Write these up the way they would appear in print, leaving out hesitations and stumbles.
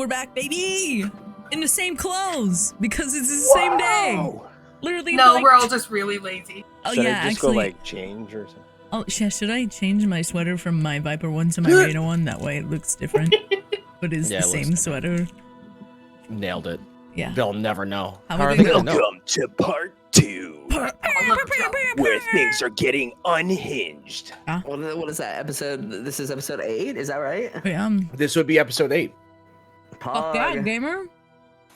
we're back, baby! In the same clothes, because it's the same day. Literally. No, like, we're all just really lazy. Oh Should yeah, I just actually. go like change or something? Oh, should I change my sweater from my Viper one to my Reno one? That way it looks different, but it's the same sweater. Nailed it. Yeah. They'll never know. How are they gonna know? Welcome to part 2, where things are getting unhinged. What is that episode? This is episode 8. Is that right? Yeah. This would be episode 8. Fuck that, gamer.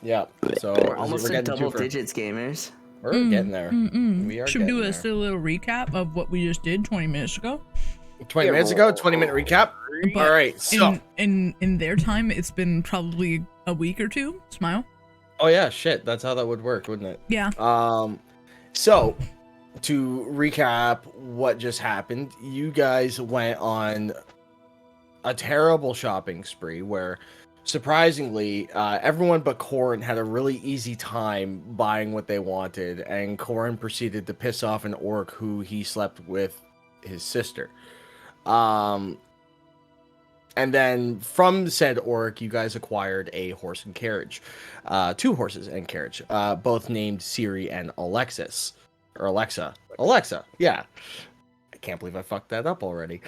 Yeah. So We're almost we're in getting double digits, gamers. We're getting there. We are. Should we do getting a still little recap of what we just did 20 minutes ago? 20 minutes ago, 20-minute recap. But All right. So in their time, it's been probably a week or two. Smile. Oh yeah, shit. That's how that would work, wouldn't it? Yeah. So to recap what just happened, you guys went on a terrible shopping spree where surprisingly, everyone but Corin had a really easy time buying what they wanted, and Corin proceeded to piss off an orc who he slept with his sister. And then from said orc, you guys acquired a horse and carriage. 2 horses and carriage, both named Siri and Alexis. Or Alexa. Alexa, yeah. I can't believe I fucked that up already.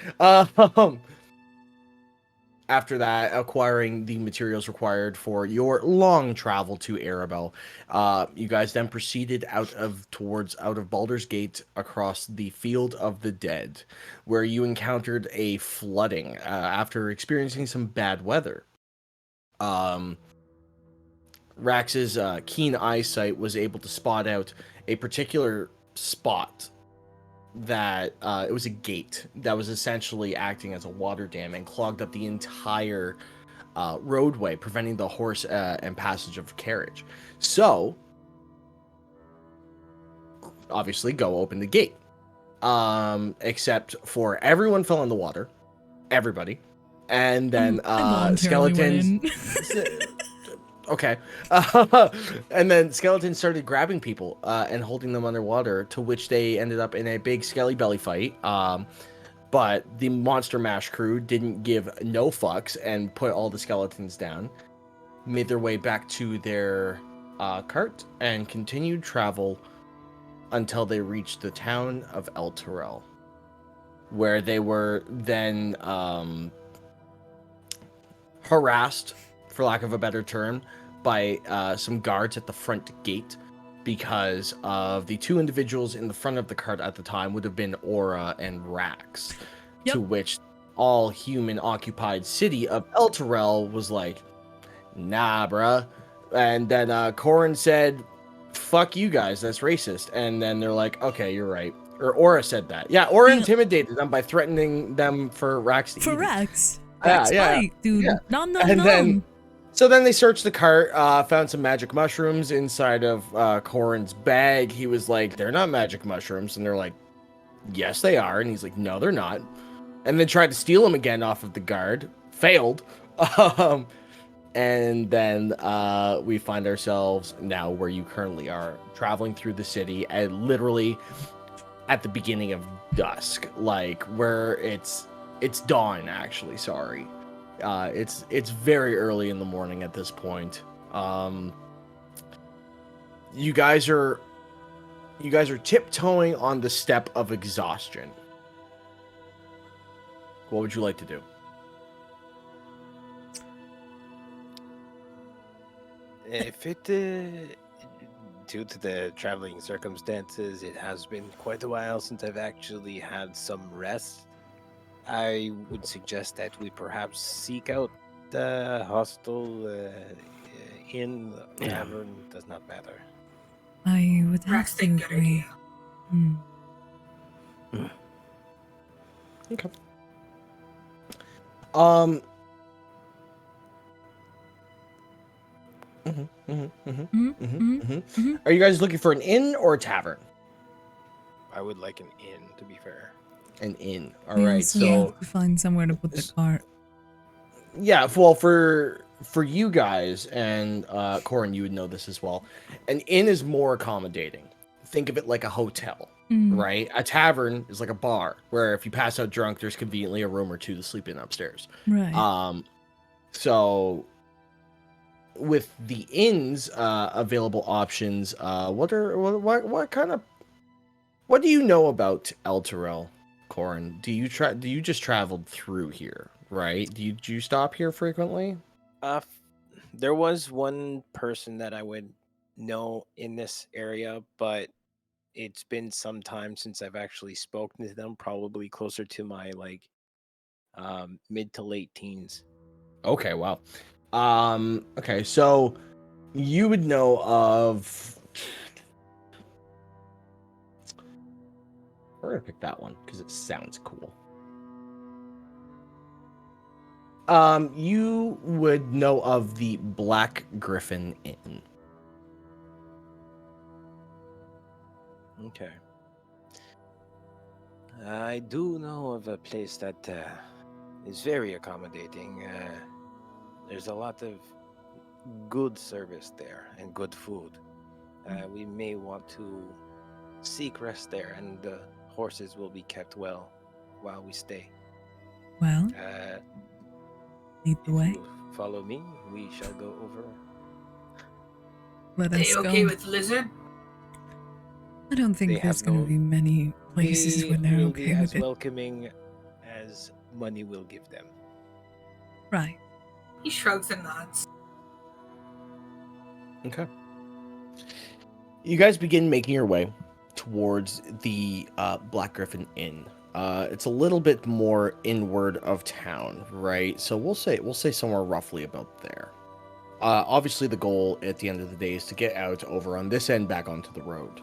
After that, acquiring the materials required for your long travel to Arabelle, you guys then proceeded out of Baldur's Gate across the Field of the Dead, where you encountered a flooding after experiencing some bad weather. Rax's keen eyesight was able to spot out a particular spot that it was a gate that was essentially acting as a water dam and clogged up the entire roadway, preventing the horse and passage of carriage. So, obviously, go open the gate. Except for everyone fell in the water. Everybody. And then skeletons... Okay. And then skeletons started grabbing people and holding them underwater, to which they ended up in a big skelly belly fight. But the Monster Mash crew didn't give no fucks and put all the skeletons down, made their way back to their cart, and continued travel until they reached the town of El Terrell, where they were then harassed, for lack of a better term, by some guards at the front gate, because of the 2 individuals in the front of the cart at the time would have been Aura and Rax. Yep. To which all human occupied city of El Terrell was like, nah, bruh. And then Corin said, fuck you guys, that's racist. And then they're like, okay, you're right. Or Aura said that. Yeah, Aura intimidated them by threatening them for Rax to eat. For Rax. Yeah, right, dude. Yeah. Nom, So then they searched the cart, found some magic mushrooms inside of Corin's bag. He was like, they're not magic mushrooms. And they're like, yes, they are. And he's like, no, they're not. And then tried to steal them again off of the guard. Failed. And then we find ourselves now where you currently are, traveling through the city, and literally at the beginning of dusk, like where it's dawn, actually, sorry. It's very early in the morning at this point. You guys are tiptoeing on the step of exhaustion. What would you like to do? If it, due to the traveling circumstances, it has been quite a while since I've actually had some rest, I would suggest that we perhaps seek out the hostel, inn, tavern, does not matter. I would have to agree. Okay. Are you guys looking for an inn or a tavern? I would like an inn, to be fair. An inn. All right. So find somewhere to put the cart. Yeah, well, for you guys, and Corin, you would know this as well, an inn is more accommodating. Think of it like a hotel, right? A tavern is like a bar, where if you pass out drunk, there's conveniently a room or two to sleep in upstairs. Right. So with the inn's available options, what do you know about El Terrell, Corin? Do you just traveled through here, right? Do you stop here frequently? There was one person that I would know in this area, but it's been some time since I've actually spoken to them. Probably closer to my mid to late teens. Okay, wow. Okay, so you would know of. We're gonna pick that one because it sounds cool. You would know of the Black Griffin Inn. Okay. I do know of a place that is very accommodating. There's a lot of good service there and good food. We may want to seek rest there, and the horses will be kept well while we stay. Well, lead the If way. you follow me, we shall go over. Let Are us you go. okay with lizard? I don't think They there's have going to no- be many places We where they're will be okay as with it. welcoming as money will give them. Right. He shrugs and nods. Okay. You guys begin making your way towards the Black Griffin Inn. It's a little bit more inward of town, right? So we'll say somewhere roughly about there. Obviously, the goal at the end of the day is to get out over on this end back onto the road.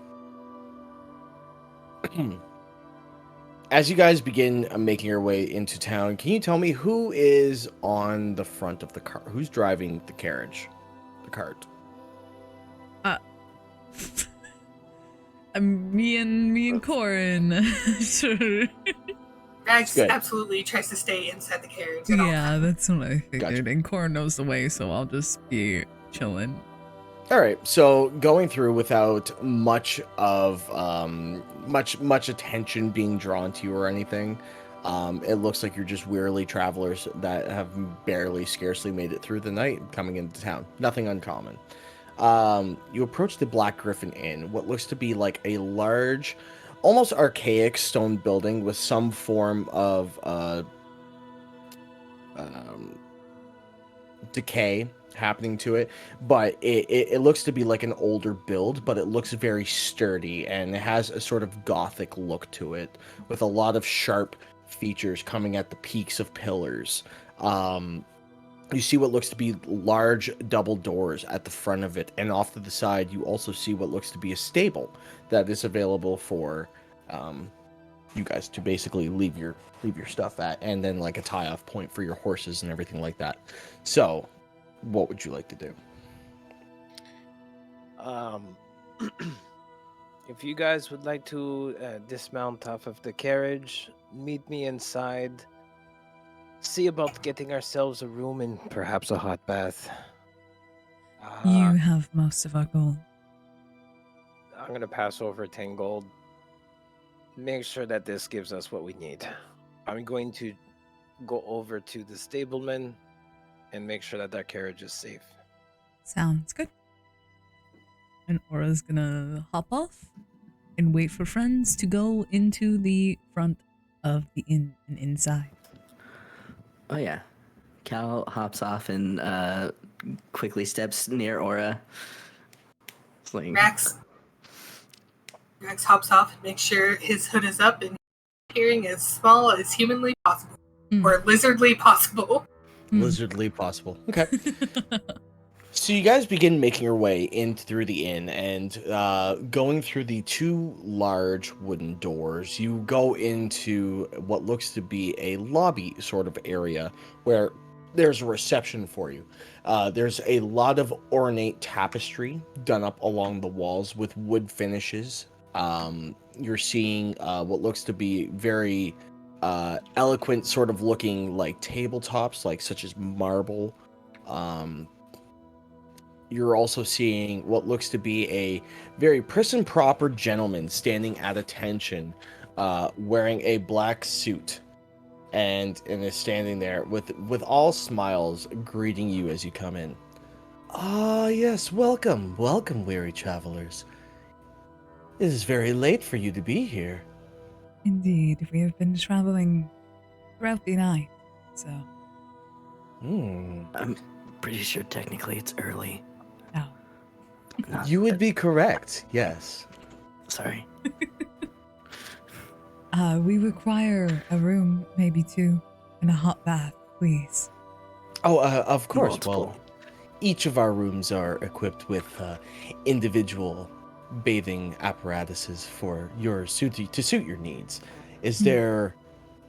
As you guys begin making your way into town, can you tell me who is on the front of the car? Who's driving the carriage, the cart? Me and Corin. Sure. Rax Good. absolutely tries to stay inside the carriage at all Yeah, times. that's what I figured. Gotcha. And Corin knows the way, so I'll just be chilling. All right, so going through without much of much attention being drawn to you or anything, it looks like you're just wearily travelers that have scarcely made it through the night coming into town. Nothing uncommon. You approach the Black Griffin Inn, what looks to be like a large, almost archaic stone building with some form of decay happening to it, but it looks to be like an older build, but it looks very sturdy and it has a sort of gothic look to it with a lot of sharp features coming at the peaks of pillars. You see what looks to be large double doors at the front of it, and off to the side you also see what looks to be a stable that is available for you guys to basically leave your stuff at, and then like a tie-off point for your horses and everything like that. So what would you like to do? If you guys would like to dismount off of the carriage, meet me inside. See about getting ourselves a room and perhaps a hot bath. You have most of our gold. I'm going to pass over 10 gold. Make sure that this gives us what we need. I'm going to go over to the stableman and make sure that carriage is safe. Sounds good. And Aura's gonna hop off and wait for friends to go into the front of the inn and inside. Oh yeah. Cal hops off and quickly steps near Aura. It's like, Rax hops off and makes sure his hood is up and appearing as small as humanly possible. Or lizardly possible. Lizardly possible. Okay. So you guys begin making your way in through the inn and going through the two large wooden doors. You go into what looks to be a lobby sort of area where there's a reception for you. There's a lot of ornate tapestry done up along the walls with wood finishes. You're seeing what looks to be very eloquent sort of looking like tabletops, like such as marble. You're also seeing what looks to be a very prim and proper gentleman standing at attention, wearing a black suit, and is standing there with all smiles, greeting you as you come in. Ah, yes, welcome, welcome, weary travelers. It is very late for you to be here. Indeed, we have been traveling throughout the night, so. I'm pretty sure technically it's early. No. You would be correct, yes. Sorry. We require a room, maybe two, and a hot bath, please. Oh, of course. Multiple. Well, each of our rooms are equipped with individual bathing apparatuses for to suit your needs. Is there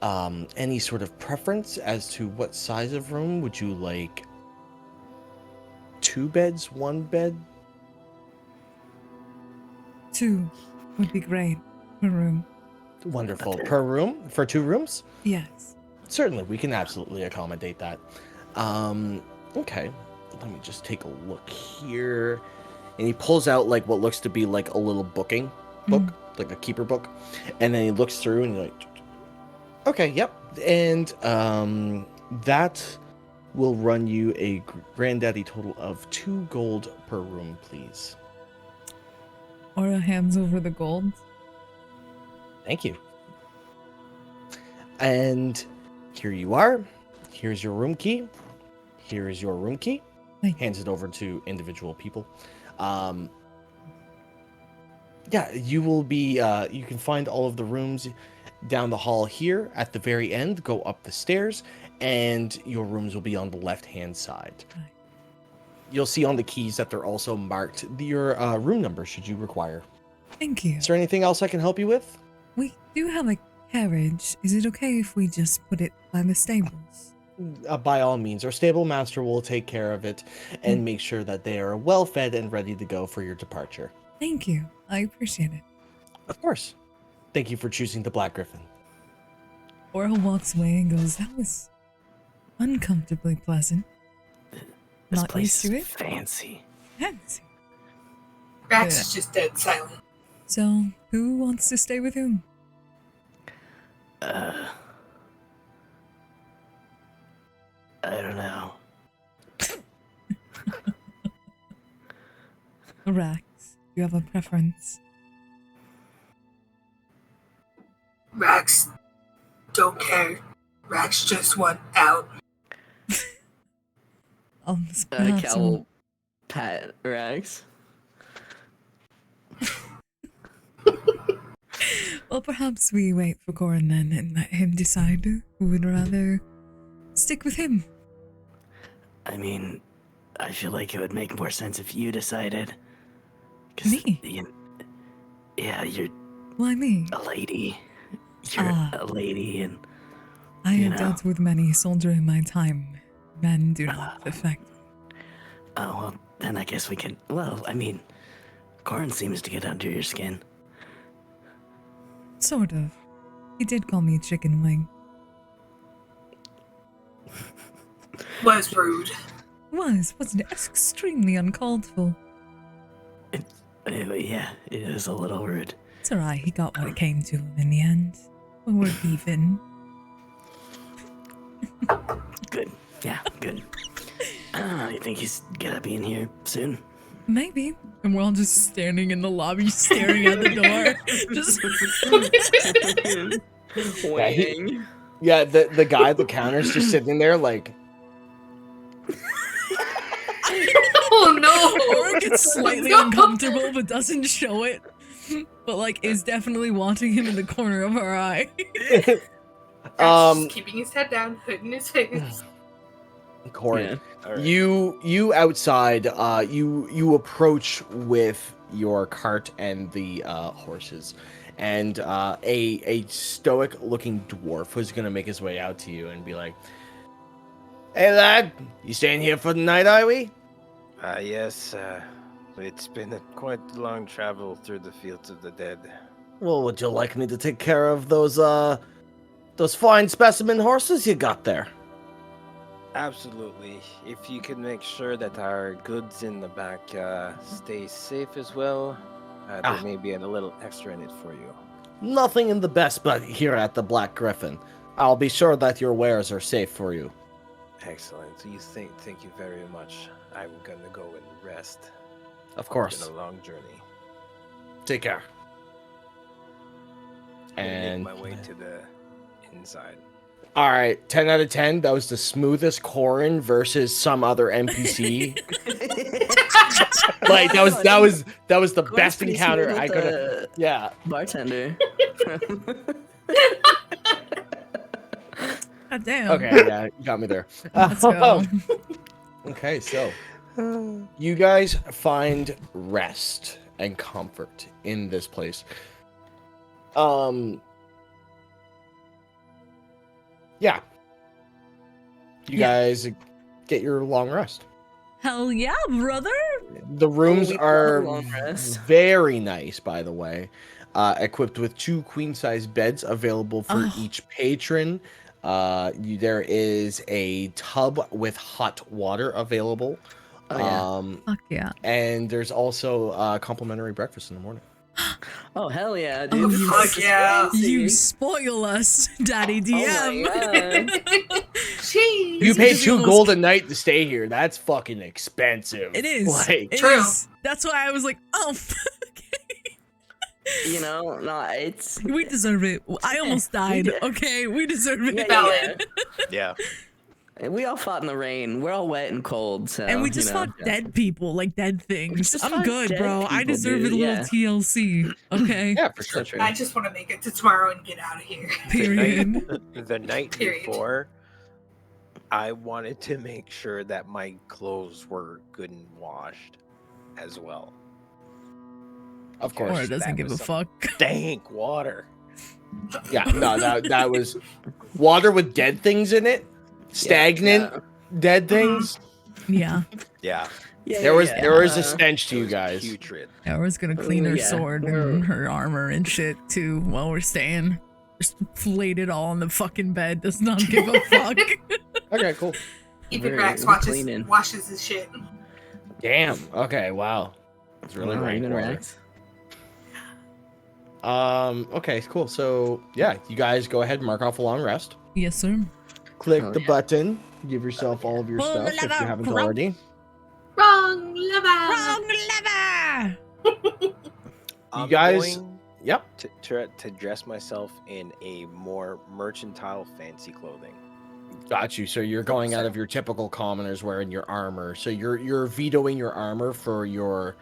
any sort of preference as to what size of room? Would you like 2 beds, 1 bed? 2 would be great per room. Wonderful. Per room? For 2 rooms? Yes. Certainly, we can absolutely accommodate that. Okay. Let me just take a look here. And he pulls out like what looks to be like a little booking book, like a keeper book. And then he looks through and he's like, okay, yep. And that will run you a granddaddy total of 2 gold per room, please. Aura hands over the gold. Thank you. And here you are. Here's your room key. Here is your room key. Hands it over to individual people. Yeah, you will be, you can find all of the rooms down the hall here at the very end. Go up the stairs, and your rooms will be on the left-hand side. You'll see on the keys that they're also marked your room number, should you require. Thank you. Is there anything else I can help you with? We do have a carriage. Is it okay if we just put it by the stables? By all means, our stable master will take care of it and make sure that they are well fed and ready to go for your departure. Thank you. I appreciate it. Of course. Thank you for choosing the Black Griffin. Aura walks away and goes, that was uncomfortably pleasant. This Not place used to is it. fancy. Fancy. Rax is just dead silent. So, who wants to stay with whom? I don't know. Rax, do you have a preference? Rax don't care. Rax just want out. Perhaps Cal will pat Rax. Well, perhaps we wait for Goran then and let him decide who would rather stick with him. I mean, I feel like it would make more sense if you decided. Me? Yeah, you're Why me? a lady. You're a lady, and I have dealt with many soldier in my time. Men do not affect. Oh, well, then I guess we can. Well, I mean, Goran seems to get under your skin. Sort of. He did call me a chicken wing. Was rude. Wasn't it? Extremely uncalled for. Yeah, it is a little rude. It's alright, he got what it came to him in the end. We're even. Good. Yeah, good. You think he's gonna be in here soon? Maybe. And we're all just standing in the lobby, staring at the door. Just Waiting. Yeah, the guy at the counter's just sitting there like... Oh no! Aura gets slightly uncomfortable, but doesn't show it. But like, is definitely watching him in the corner of her eye. Just keeping his head down, hood in his face. Corin, All right. you outside, you approach with your cart and the horses, and a stoic looking dwarf who's gonna make his way out to you and be like, "Hey lad, you staying here for the night, are we?" Yes, it's been quite a long travel through the fields of the dead. Well, would you like me to take care of those fine specimen horses you got there? Absolutely. If you can make sure that our goods in the back stay safe as well, there may be a little extra in it for you. Nothing in the best but here at the Black Griffin. I'll be sure that your wares are safe for you. Excellent. So you thank you very much. I'm gonna go and rest. Of It's course. been a long journey. Take care. I'm gonna And make my way to the inside. all right, 10 out of 10. That was the smoothest Corin versus some other NPC. Like that was the best pretty encounter smooth I with could have. the Yeah. bartender. God damn. Okay, yeah, you got me there. Let's go. Okay, so you guys find rest and comfort in this place. Yeah. You guys get your long rest. Hell yeah, brother. The rooms we love are a long rest. very nice, by the way. Equipped with 2 queen-size beds available for each patron. There is a tub with hot water available. Oh, yeah. Fuck yeah. And there's also complimentary breakfast in the morning. Oh, hell yeah, Oh, dude. you Fuck yeah. You spoil us, Daddy DM. Oh my God. Jeez. You pay is 2 almost- gold a night to stay here. That's fucking expensive. It is. Like, It True. is. That's why I was like, oh, You know, no, it's we deserve it. I almost died. did. Okay, we deserve it. yeah, Valid. Yeah. We all fought in the rain. We're all wet and cold, so And we just fought dead people, like dead things. just I'm fought good, dead bro. I people, deserve dude, a little yeah. TLC. Okay. yeah, for sure. So true. I just want to make it to tomorrow and get out of here. Period. The night Period. before, I wanted to make sure that my clothes were good and washed as well. Of Or course. it doesn't That give a was some fuck. Dank water. Yeah, no, that was water with dead things in it. Stagnant dead things. Yeah. Yeah. There was a stench to It you was guys. Putrid. Laura's gonna clean her yeah. sword and her armor and shit too while we're staying. Just flayed it all on the fucking bed. Does not give a fuck. Okay, cool. Even We're Rax cleaning. washes his shit. Damn. Okay, wow. It's really rank Even water. Rax. Okay, cool. So yeah, you guys go ahead and mark off a long rest. Yes, sir. Click Oh, the yeah. button. Give yourself all of your Pull stuff the if you lever, haven't crump. already. Wrong lever. Wrong lever. I'm guys- going Yep. to dress myself in a more mercantile fancy clothing. Got you. So you're going out of your typical commoners wearing your armor. So you're vetoing your armor for your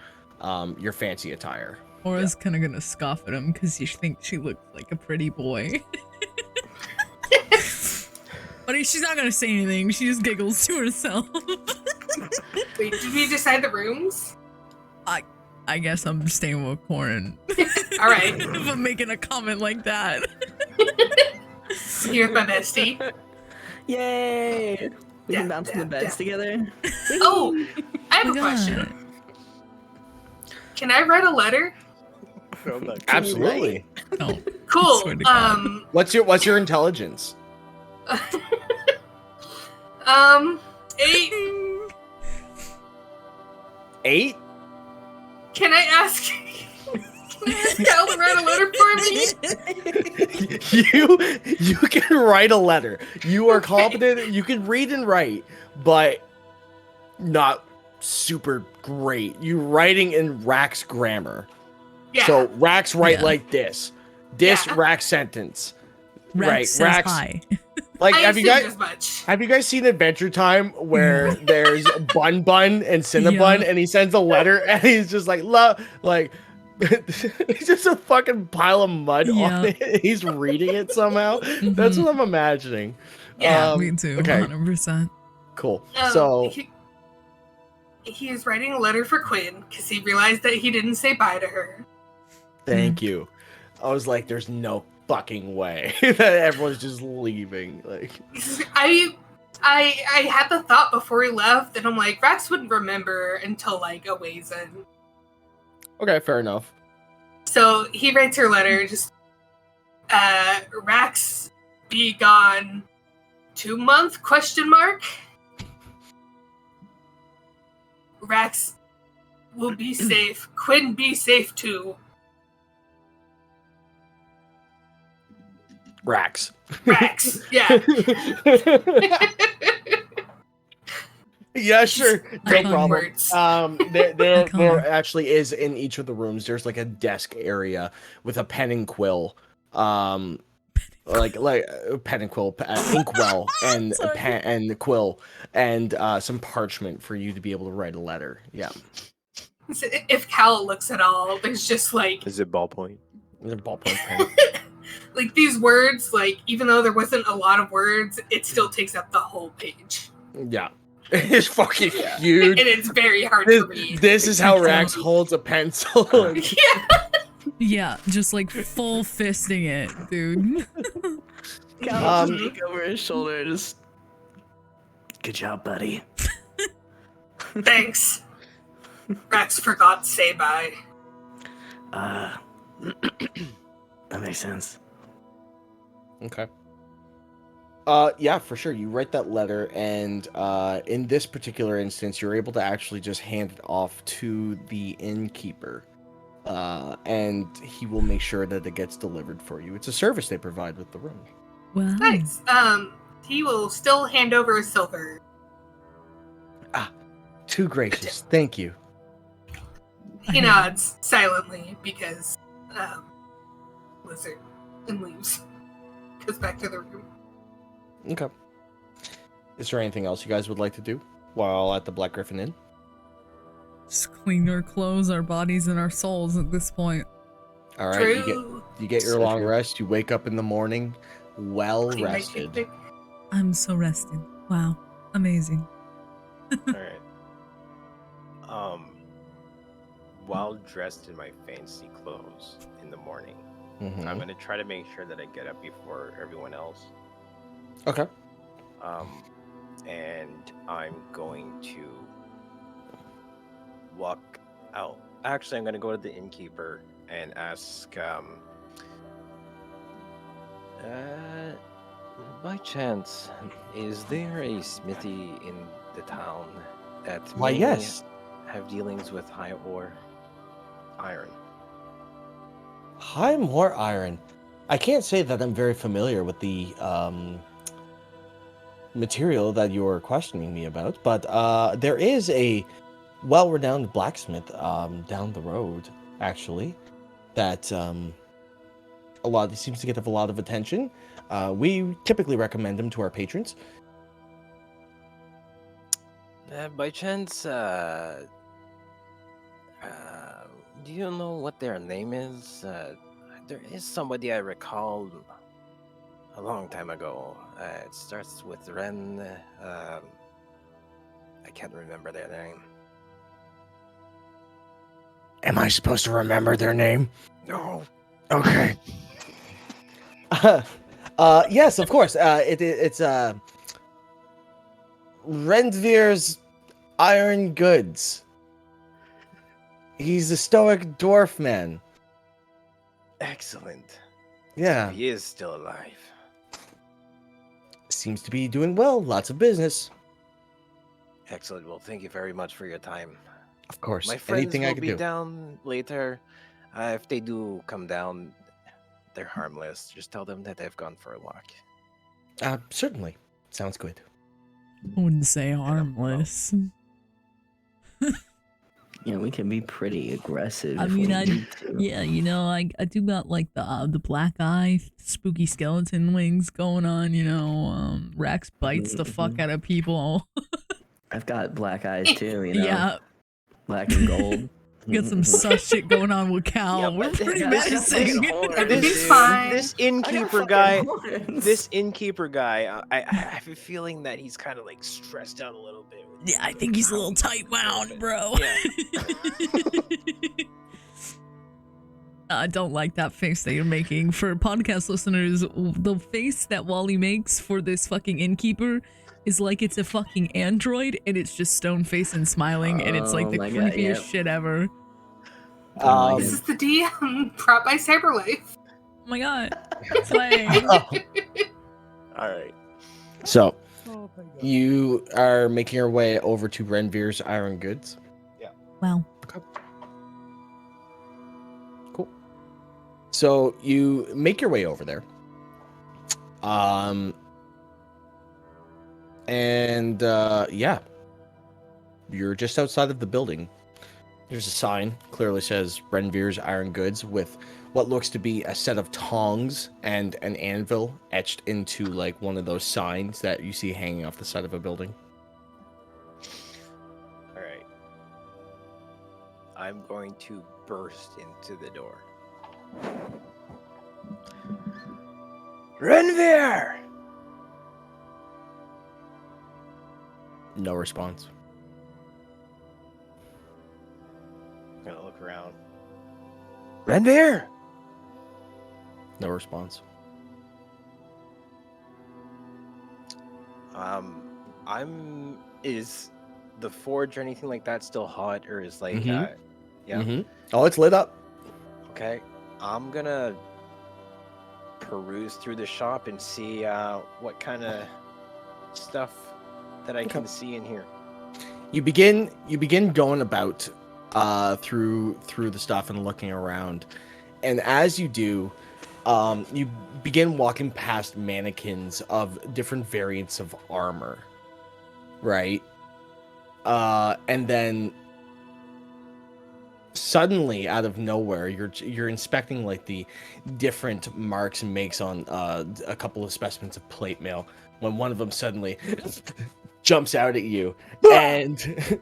fancy attire. Laura's kind of gonna scoff at him because she thinks she looks like a pretty boy. But she's not gonna say anything. She just giggles to herself. Wait, did we decide the rooms? I guess I'm staying with Corin. All right. If I'm making a comment like that. Here's my bestie. Yay! We Yeah, can bounce in yeah, the beds yeah. together. Oh, I have Oh a my question. God. Can I write a letter? Absolutely. No. Cool. Swear to God. What's your intelligence? 8. 8? Can I ask Cal to write a letter for me? you can write a letter. You are competent. You can read and write, but not super great. You writing in Rax grammar. Yeah. So Rax write Yeah. like this. This Yeah. Rax sentence. Rex Right, says Rax- hi. Like I have you assumed guys as much. have you guys seen Adventure Time where there's Bun Bun and Cinnabon Yeah. and he sends a letter and he's just like love like it's just a fucking pile of mud Yeah. on it. He's reading it somehow. That's Mhm. what I'm imagining. Yeah, Me too. Okay, 100%. cool. So he is writing a letter for Quinn because he realized that he didn't say bye to her. thank you. I was like, there's no fucking way that everyone's just leaving. Like I had the thought before he left, and I'm like, Rax wouldn't remember until like a ways in. okay, fair enough. So he writes her letter, just Rax be gone 2 month ? Rax will be safe. Quinn be safe too. Rax. Rax, yeah. Yeah, sure. No problem. Words. There actually is in each of the rooms. There's like a desk area with a pen and quill, like pen and quill, inkwell, and a pen and quill, and some parchment for you to be able to write a letter. Yeah. If Cal looks at all, there's just like Is it ballpoint? There's a ballpoint pen. like these words, like even though there wasn't a lot of words, it still takes up the whole page. Yeah. It's fucking huge. And it's very hard to read. This is how Rax holds a pencil. Yeah, just like full fisting it, dude. Look over his shoulder, just good job, buddy. Thanks. Rax forgot to say bye. That makes sense. Okay. Yeah, for sure. You write that letter, and in this particular instance, you're able to actually just hand it off to the innkeeper, and he will make sure that it gets delivered for you. It's a service they provide with the room. Wow. Nice. He will still hand over silver. Too gracious. Thank you. He nods silently because Lizard and leaves. Goes back to the room. Okay. Is there anything else you guys would like to do while at the Black Griffin Inn? Just clean our clothes, our bodies, and our souls at this point. All right. True. You get your long rest. You wake up in the morning, well Clean my rested. toothpick. I'm so rested. Wow. Amazing. All right. While dressed in my fancy clothes in the morning, Mhm. I'm gonna try to make sure that I get up before everyone else. Okay. And I'm going to walk out. Actually, I'm gonna go to the innkeeper and ask, by chance, is there a smithy in the town that Why, may yes. have dealings with iron? Hi, more iron. I can't say that I'm very familiar with the material that you're questioning me about, but there is a well-renowned blacksmith down the road, actually, that seems to get a lot of attention. We typically recommend him to our patrons. By chance, do you know what their name is? There is somebody I recall a long time ago. It starts with Ren. I can't remember their name. Am I supposed to remember their name? No. Okay. Yes, of course. It's Rendvir's Iron Goods. He's a stoic dwarf man. Excellent. Yeah. He is still alive. Seems to be doing well. Lots of business. Excellent. Well, thank you very much for your time. Of course. My friends Anything I will can be do. down later. If they do come down, they're harmless. Just tell them that I've gone for a walk. Certainly. Sounds good. I wouldn't say harmless. Yeah, we can be pretty aggressive. I if mean, we I need to. yeah, you know, I do got like the black eye, spooky skeleton wings going on. You know, Rax bites the fuck out of people. I've got black eyes too. You know, Yeah, black and gold. got some sus shit going on with Cal. Yeah, We're but pretty this- menacing. Everything's fine. This innkeeper guy, I have a feeling that he's kind of like stressed out a little bit. Yeah, I think he's a little tight wound, bro. Yeah. I don't like that face that you're making. For podcast listeners, the face that Wally makes for this fucking innkeeper is like it's a fucking android and it's just stone faced and smiling and it's like the Oh my God, creepiest yep. shit ever. This is the DM brought by Cyberlife. Oh my god. Slay. All right. So, you are making your way over to Renvir's Iron Goods. Wow. Cool. So you make your way over there. Yeah. you're just outside of the building. There's a sign, clearly says Renvir's Iron Goods, with what looks to be a set of tongs and an anvil etched into like one of those signs that you see hanging off the side of a building. All right. I'm going to burst into the door. Renvir! No response. I'm gonna look around. Renvir! No response. Is the forge or anything like that still hot, or is like, Mhm. yeah? Mm-hmm. Oh, it's lit up. Okay. I'm gonna peruse through the shop and see what kind of stuff that I can see in here. You begin going about through the stuff and looking around, and as you do, you begin walking past mannequins of different variants of armor, right? And then suddenly, out of nowhere, you're inspecting like the different marks and makes on a couple of specimens of plate mail, when one of them suddenly jumps out at you and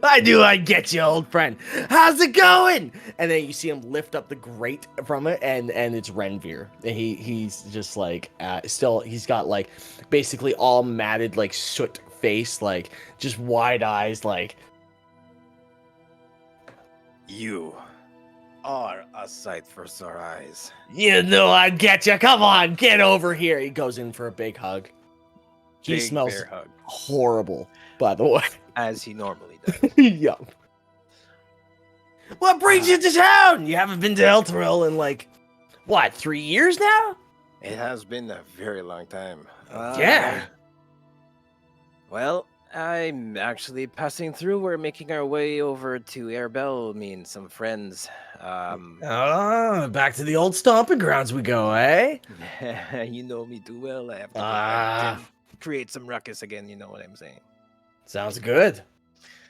I knew I'd get you, old friend. How's it going? And then you see him lift up the grate from it, and it's Renvir. He's just like still, he's got like basically all matted like soot face, like just wide eyes, like, You are a sight for sore eyes. you know I'd get you. Come on, get over here. He goes in for a big hug. He Big smells bear hug, horrible, by the way. as he normally does. Yeah. What brings you to town? You haven't been to Elturel in like, what, 3 years now? It has been a very long time. Yeah. Well, I'm actually passing through. We're making our way over to Airbell, me and some friends. Oh, back to the old stomping grounds we go, eh? You know me too well. I have to go back to create some ruckus again. You know what I'm saying? Sounds good.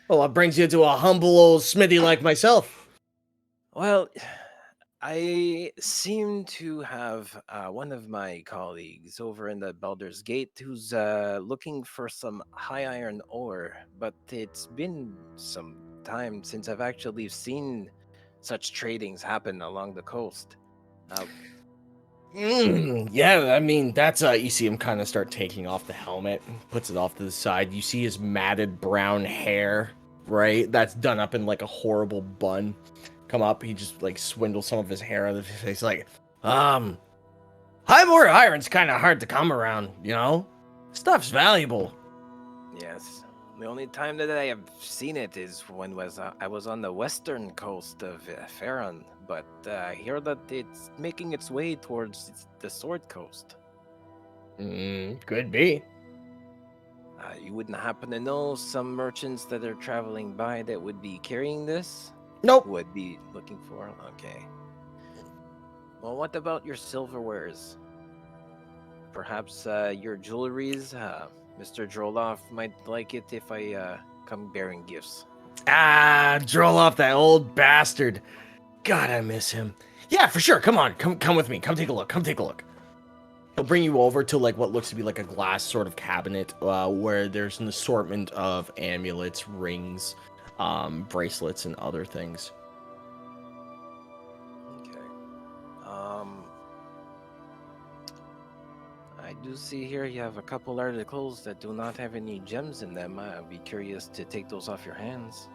Well, what brings you to a humble old smithy like myself? Well, I seem to have one of my colleagues over in the Baldur's Gate who's looking for some high iron ore, but it's been some time since I've actually seen such tradings happen along the coast. Yeah, I mean, that's, you see him kind of start taking off the helmet, puts it off to the side. You see his matted brown hair, right? That's done up in like a horrible bun. Come up, he just like swindles some of his hair out of his face, like, high more iron's kind of hard to come around, you know? Stuff's valuable. Yes. The only time that I have seen it is when I was on the western coast of Farron, but I hear that it's making its way towards the Sword Coast. Could be. You wouldn't happen to know some merchants that are traveling by that would be carrying this? Nope. Would be looking for? Okay. Well, what about your silverwares? Perhaps your jewelries? Mr. Droloff might like it if I come bearing gifts. Droll off that old bastard. God, I miss him. Yeah, for sure. Come on, come with me. Come take a look. He'll bring you over to like what looks to be like a glass sort of cabinet, where there's an assortment of amulets, rings, bracelets, and other things. Okay. I do see here you have a couple articles that do not have any gems in them. I'd be curious to take those off your hands.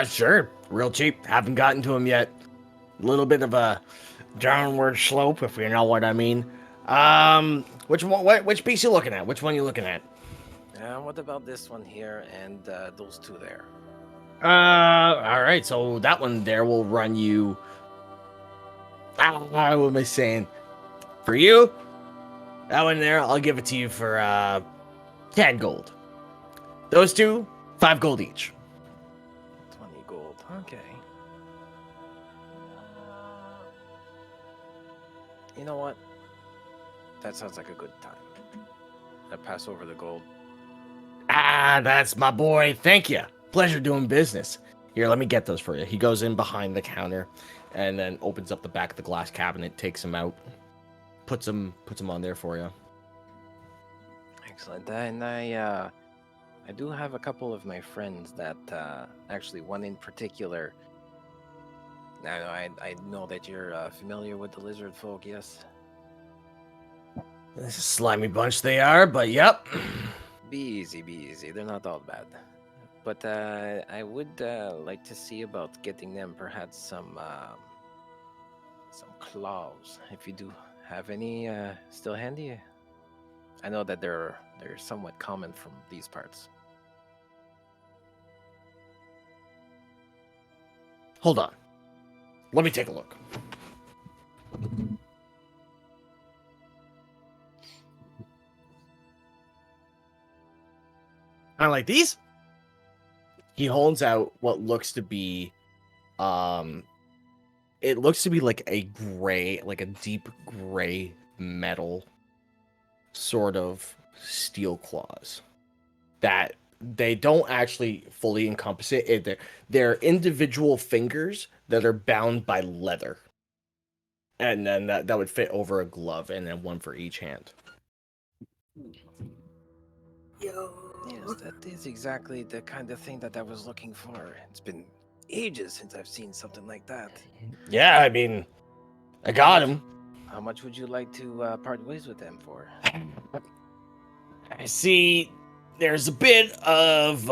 Sure. Real cheap. Haven't gotten to him yet. A little bit of a downward slope, if you know what I mean. Which piece you looking at? Which one you looking at? What about this one here and those two there? All right. So that one there will run you. What am I saying? For you, that one there, I'll give it to you for 10 gold. Those two, 5 gold each. 20 gold. Okay. You know what? That sounds like a good time. I pass over the gold. Ah, that's my boy. Thank you. Pleasure doing business. Here, let me get those for you. He goes in behind the counter and then opens up the back of the glass cabinet, takes them out, puts them on there for you. Excellent. And I do have a couple of my friends that, actually one in particular. I know that you're familiar with the lizard folk, yes? This is a slimy bunch they are, but yep. Be easy. They're not all bad. But I would like to see about getting them perhaps some claws, if you do have any still handy. I know that they're somewhat common from these parts. Hold on. Let me take a look. I like these. He holds out what looks to be, it looks to be like a gray, like a deep gray metal sort of steel claws that they don't actually fully encompass it. They're individual fingers that are bound by leather. And then that would fit over a glove, and then one for each hand. Yo. Yes, that is exactly the kind of thing that I was looking for. It's been ages since I've seen something like that. Yeah, I mean, I got him. How much would you like to part ways with them for? I see there's a bit of,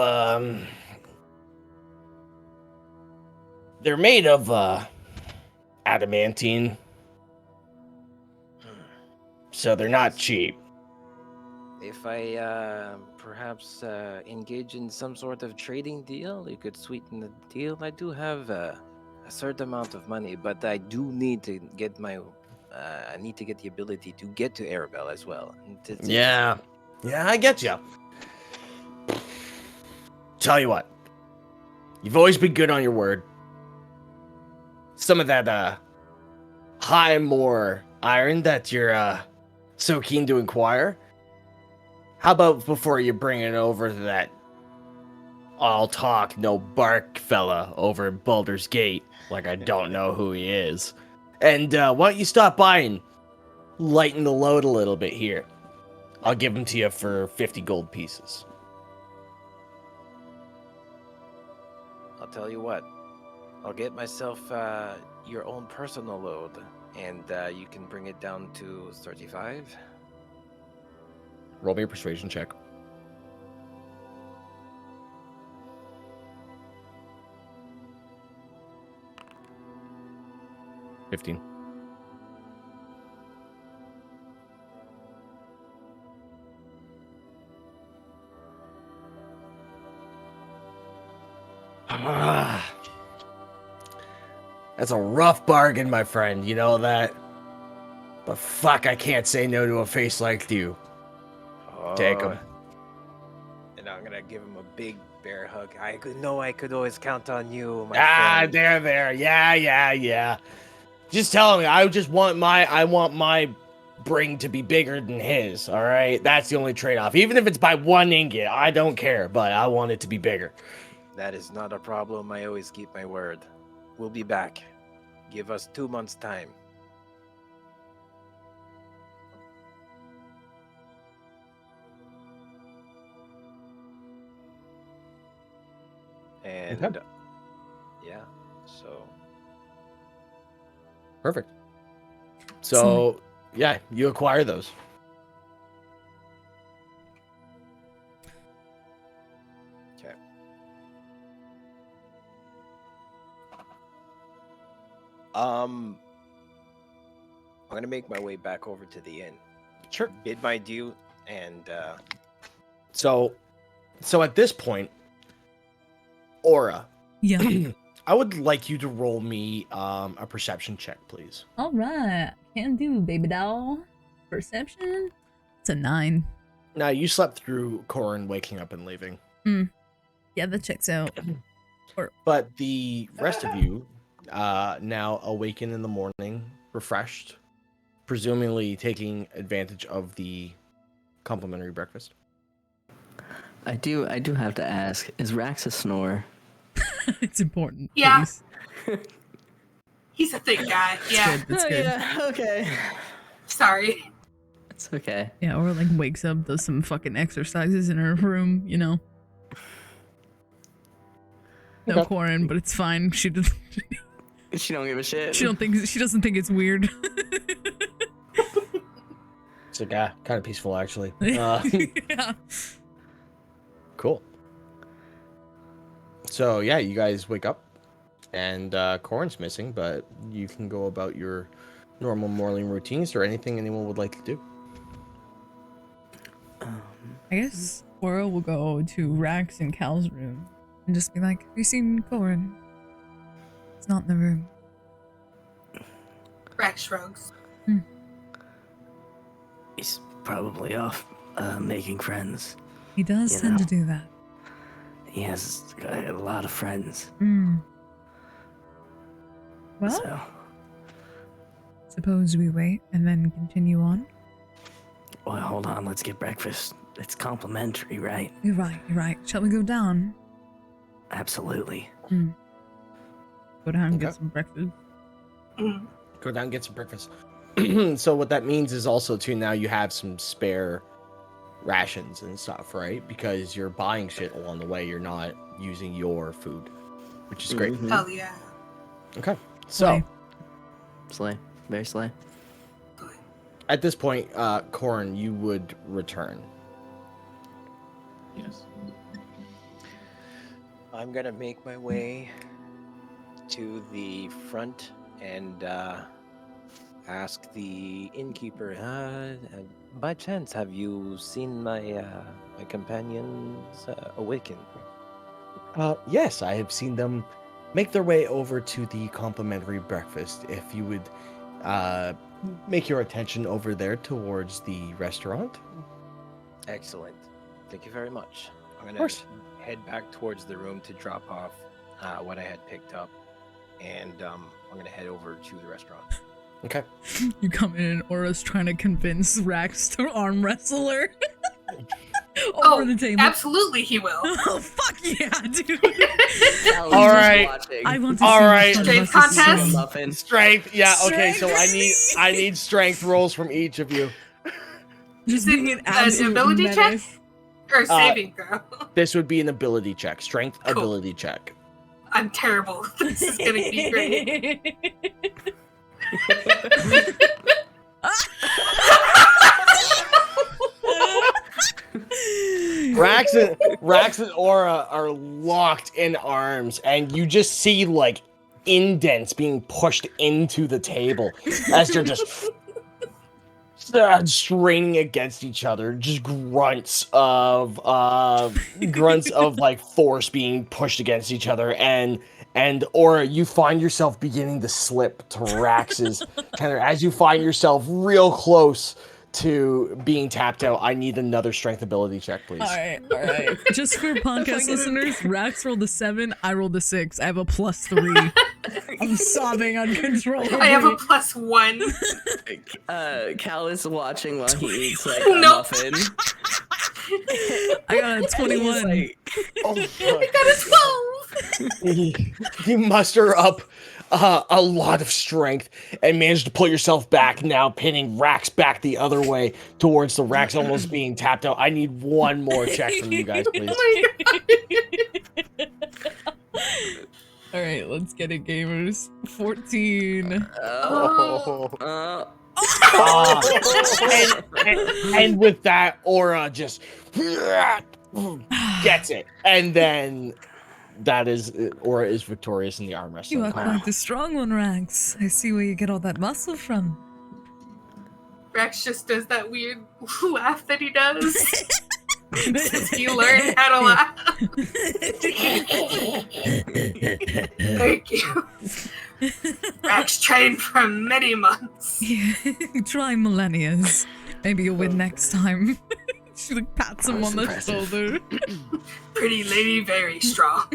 they're made of, adamantine. So they're not cheap. If I perhaps engage in some sort of trading deal, you could sweeten the deal. I do have a certain amount of money, but I do need to get my. I need to get the ability to get to Arabelle as well. Yeah, I get you. Tell you what, you've always been good on your word. Some of that high more iron that you're so keen to inquire. How about before you bring it over to that all talk, no bark fella over at Baldur's Gate, like I don't know who he is. And why don't you stop by and lighten the load a little bit here? I'll give them to you for 50 gold pieces. I'll tell you what. I'll get myself your own personal load, and you can bring it down to 35. Roll me a persuasion check. $15. That's a rough bargain, my friend. You know that? But fuck, I can't say no to a face like you. Take him. And I'm gonna give him a big bear hug. I could always count on you, my friend. There. Yeah. Just tell him I want my bring to be bigger than his, all right? That's the only trade-off. Even if it's by 1 ingot, I don't care, but I want it to be bigger. That is not a problem. I always keep my word. We'll be back. Give us 2 months' time. And Okay. Yeah, so Perfect. So, yeah, you acquire those. okay. I'm gonna make my way back over to the inn. Sure. Bid my due, and So at this point, Aura, Yeah. I would like you to roll me a perception check, please. All right. Can do, baby doll. Perception? It's a 9. Now, you slept through Corin waking up and leaving. Yeah, that checks out. But the rest of you now awaken in the morning, refreshed, presumably taking advantage of the complimentary breakfast. I do have to ask, is Rax a snore? It's important. Yeah. Please. He's a thick guy. Yeah. That's good. Yeah, okay. Sorry. It's okay. Yeah, or like wakes up, does some fucking exercises in her room, you know. No Okay. Corin, but it's fine. She doesn't. She don't give a shit. She doesn't think it's weird. It's like, kind of peaceful, actually. Yeah. Cool. So, yeah, you guys wake up, and Corin's missing, but you can go about your normal morning routines or anything anyone would like to do. I guess Aura will go to Rax and Cal's room and just be like, have you seen Corin? It's not in the room. Rax shrugs. He's probably off making friends. He does You tend know. to do that. He has a lot of friends. Well, So, suppose we wait and then continue on. well, hold on. Let's get breakfast. It's complimentary, right? You're right. Shall we go down? Absolutely. Go down and get Okay. some breakfast. Go down and get some breakfast. So what that means is also, too, now you have some spare rations and stuff, right? Because you're buying shit along the way. You're not using your food, which is great. Mhm. Hell yeah. Okay. So, Slay. Very slay. at this point, Corin, you would return. Yes. I'm gonna make my way to the front and ask the innkeeper. By chance, have you seen my my companions awaken? Yes, I have seen them make their way over to the complimentary breakfast. If you would make your attention over there towards the restaurant. Excellent. Thank you very much. I'm gonna course. head back towards the room to drop off what I had picked up, and I'm gonna head over to the restaurant. Okay. You come in and Aura's trying to convince Rax to arm wrestle her. Over the table. Absolutely he will. Oh, fuck yeah, dude. All right. I want to All see right. which one of Strength us is contest? so- Muffin. Strength. Yeah. Okay. So Strength. I need strength rolls from each of you. Just Is it being an an absolute ability menace. check? Or saving throw? This would be an ability check. Strength Cool. ability check. I'm terrible. This is gonna be great. Rax and Aura are locked in arms, and you just see like indents being pushed into the table as they're just straining against each other. Just grunts of like force being pushed against each other, and Aura, you find yourself beginning to slip to Rax's tenor as you find yourself real close to being tapped out. I need another strength ability check, please. All right. Just for podcast listeners, Rax rolled a 7, I rolled a 6. I have a +3. I'm sobbing uncontrollably. I have a +1. Cal is watching while he eats like a Nope. muffin. I got a He's 21. like, Oh, I got a 12. you muster up a lot of strength and manage to pull yourself back, now pinning Rax back the other way towards the Rax almost being tapped out. I need one more check from you guys, please. Oh my god. All right, let's get it, gamers. 14. Oh. And with that, Aura just gets it. And then that is, Aura is victorious in the arm wrestling. You are quite the strong one, Rax. I see where you get all that muscle from. Rex just does that weird laugh that he does. Since you learned how to laugh. Thank you. Rex trained for many months. Yeah, try millennias. Maybe you'll win next time. She like pats him That on was the impressive. shoulder. Pretty lady, very strong.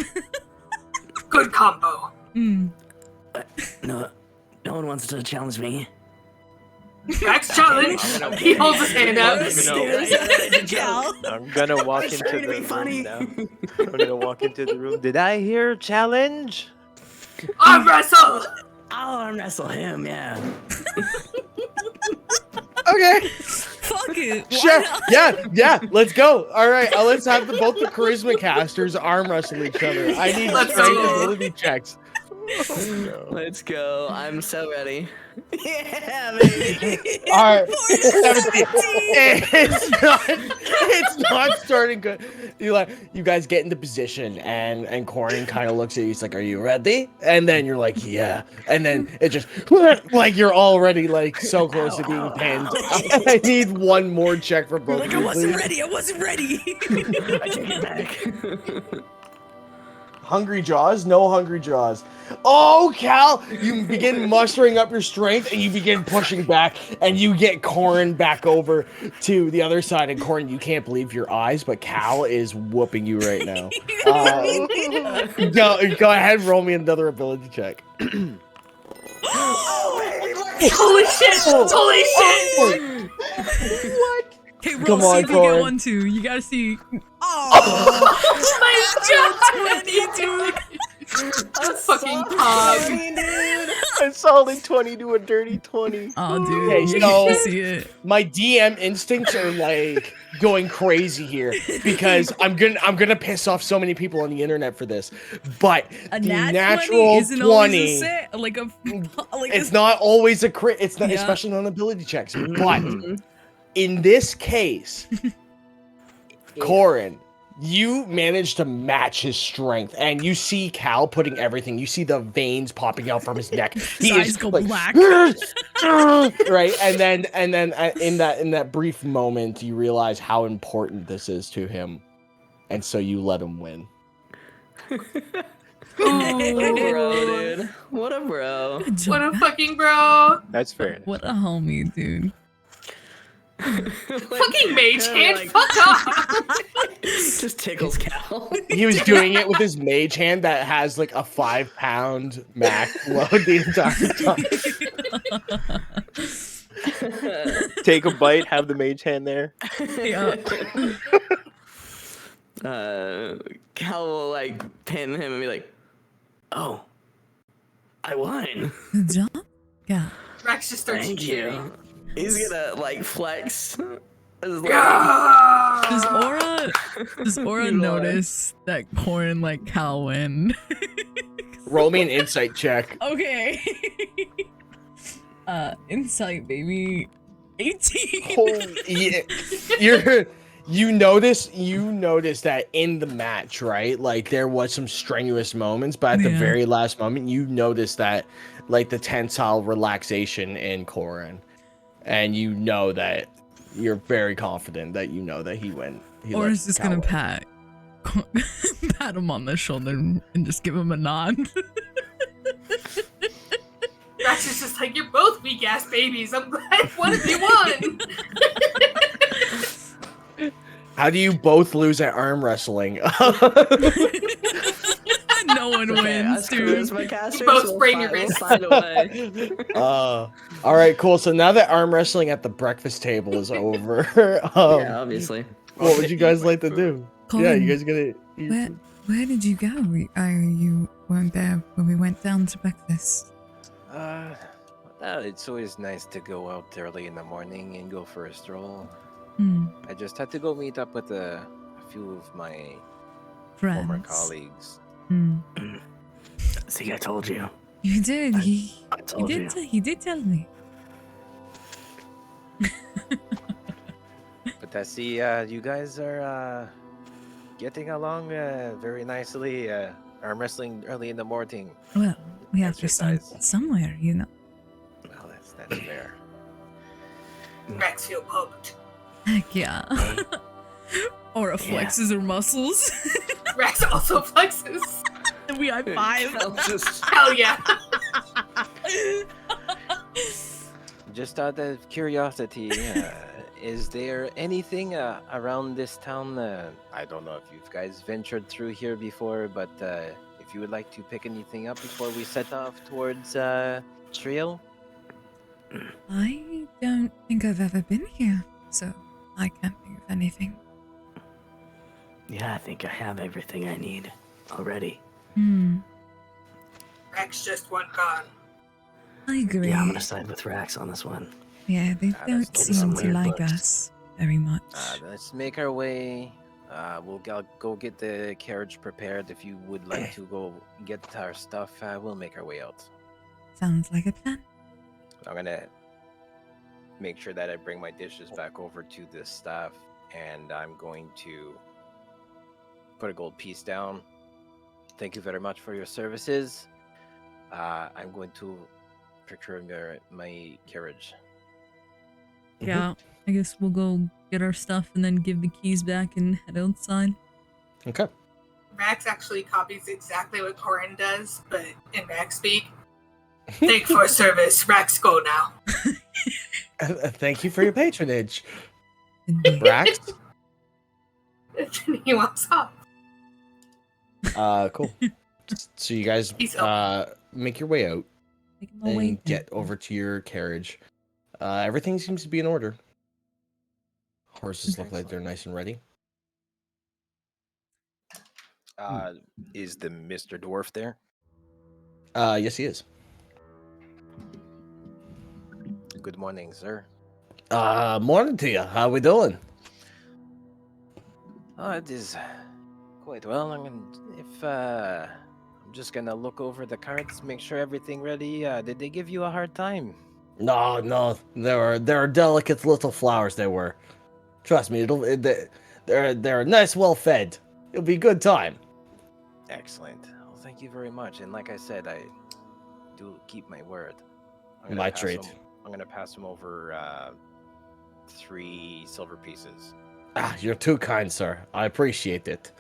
Good combo. Mm. no one wants to challenge me. Rax challenge. He holds his hand out. I'm gonna walk into trying to the be funny. room now. I'm gonna walk into the room. Did I hear challenge? Arm wrestle. I'll arm wrestle him, yeah. Okay. Fuck it. Why Sure. not? Yeah. Let's go. All right. Let's have both the charisma casters arm wrestle each other. I need Let's strength go. ability checks. Let's go. I'm so ready. Yeah, baby. All right. 17. It's not starting good. You guys get into position, and Corin kind of looks at you. He's like, "Are you ready?" And then you're like, "Yeah." And then it just like you're already like so close to being pinned. I need one more check for both. Like, of you, I wasn't please. ready. I wasn't ready. I take it back. Hungry Jaws? No Hungry Jaws. Oh, Cal! You begin mustering up your strength and you begin pushing back and you get Corin back over to the other side. And Corin, you can't believe your eyes, but Cal is whooping you right now. Go ahead, roll me another ability check. Holy shit! Holy shit! What? Okay, roll, Come see on, if you Corin. get 1, 2. You gotta see. Oh my god! 20, dude. A fucking pog. A solid 20 to a dirty 20. Oh, dude. Okay, you so- can see it. My DM instincts are like going crazy here because I'm gonna piss off so many people on the internet for this. But A the nat 20 natural isn't 20, always a set. Like a. Like it's not always a crit. It's not, Yeah. especially on ability checks. But in this case, Corin, you managed to match his strength, and you see Cal putting everything. You see the veins popping out from his neck. His eyes go black. Right, and then in that brief moment, you realize how important this is to him, and so you let him win. What a bro, dude. What a bro. Good job. What a fucking bro. That's fair. What a homie, dude. Fucking mage Yeah, hand. like- Fuck off. Just tickles Cal. He was doing it with his mage hand that has like a 5-pound max load the entire time. Take a bite, have the mage hand there. Yeah. Cal will like pin him and be like, "Oh, I won. Good job. Yeah. Rex just starts Thank cheering. you." He's gonna like flex. His leg. Yeah. Does Aura You lie. notice that Corin like Cal win? Roll me an insight check. Okay. Insight, baby. 18. Holy, yeah. You notice that in the match, right? Like there was some strenuous moments, but at the Yeah. very last moment, you notice that like the tensile relaxation in Corin, and you know that you're very confident that you know that he went. Aura's just gonna pat him on the shoulder and just give him a nod. Rex is just like, you're both weak ass babies. I'm glad one of you won. How do you both lose at arm wrestling? No one wins, Us dude. charisma casters You both will sprain find- your will wrist. find a way. All right, cool. So now that arm wrestling at the breakfast table is over, Yeah, obviously. what would you guys like to do? Yeah, you guys gonna eat Where did you go? You weren't there when we went down to breakfast. Well, it's always nice to go out early in the morning and go for a stroll. I just had to go meet up with a few of my former Friends. colleagues. See, I told you. You did. He told you. did tell me. But I see you guys are getting along very nicely. Arm wrestling early in the morning. Well, we have to start Exercise. somewhere, you know. Well, that's fair. Rex feel pumped. Heck yeah. Aura flexes her muscles. Rex also flexes. And we high five. Cal just Hell yeah. Just out of curiosity, is there anything around this town? I don't know if you guys ventured through here before, but if you would like to pick anything up before we set off towards Triel? I don't think I've ever been here, so I can't think of anything. Yeah, I think I have everything I need already. Rax just went gone. I agree. Yeah, I'm gonna side with Rax on this one. Yeah, they don't that's seem some to weird like looks. us very much. Let's make our way. We'll go get the carriage prepared. If you would like to go get our stuff, we'll make our way out. Sounds like a plan. I'm gonna make sure that I bring my dishes back over to the staff, and I'm going to put a gold piece down. Thank you very much for your services. I'm going to procure my carriage. Yeah, I guess we'll go get our stuff and then give the keys back and head outside. Okay. Rax actually copies exactly what Corin does, but in Rax speak. Thank for service. Rax, go now. Thank you for your patronage. Indeed. Rax? He walks off. Cool. So you guys make your way out Making my way and get over to your carriage. Everything seems to be in order. Horses look like they're nice and ready. Is the Mr. Dwarf there? Yes, he is. Good morning, sir. Morning to you. How we doing? Oh, it is quite well. I'm just gonna look over the carts, make sure everything ready. Did they give you a hard time? No. They're delicate little flowers. They were. Trust me, they're nice, well fed. It'll be a good time. Excellent. Well, thank you very much. And like I said, I do keep my word. My treat. I'm gonna pass them over 3 silver pieces. You're too kind, sir. I appreciate it.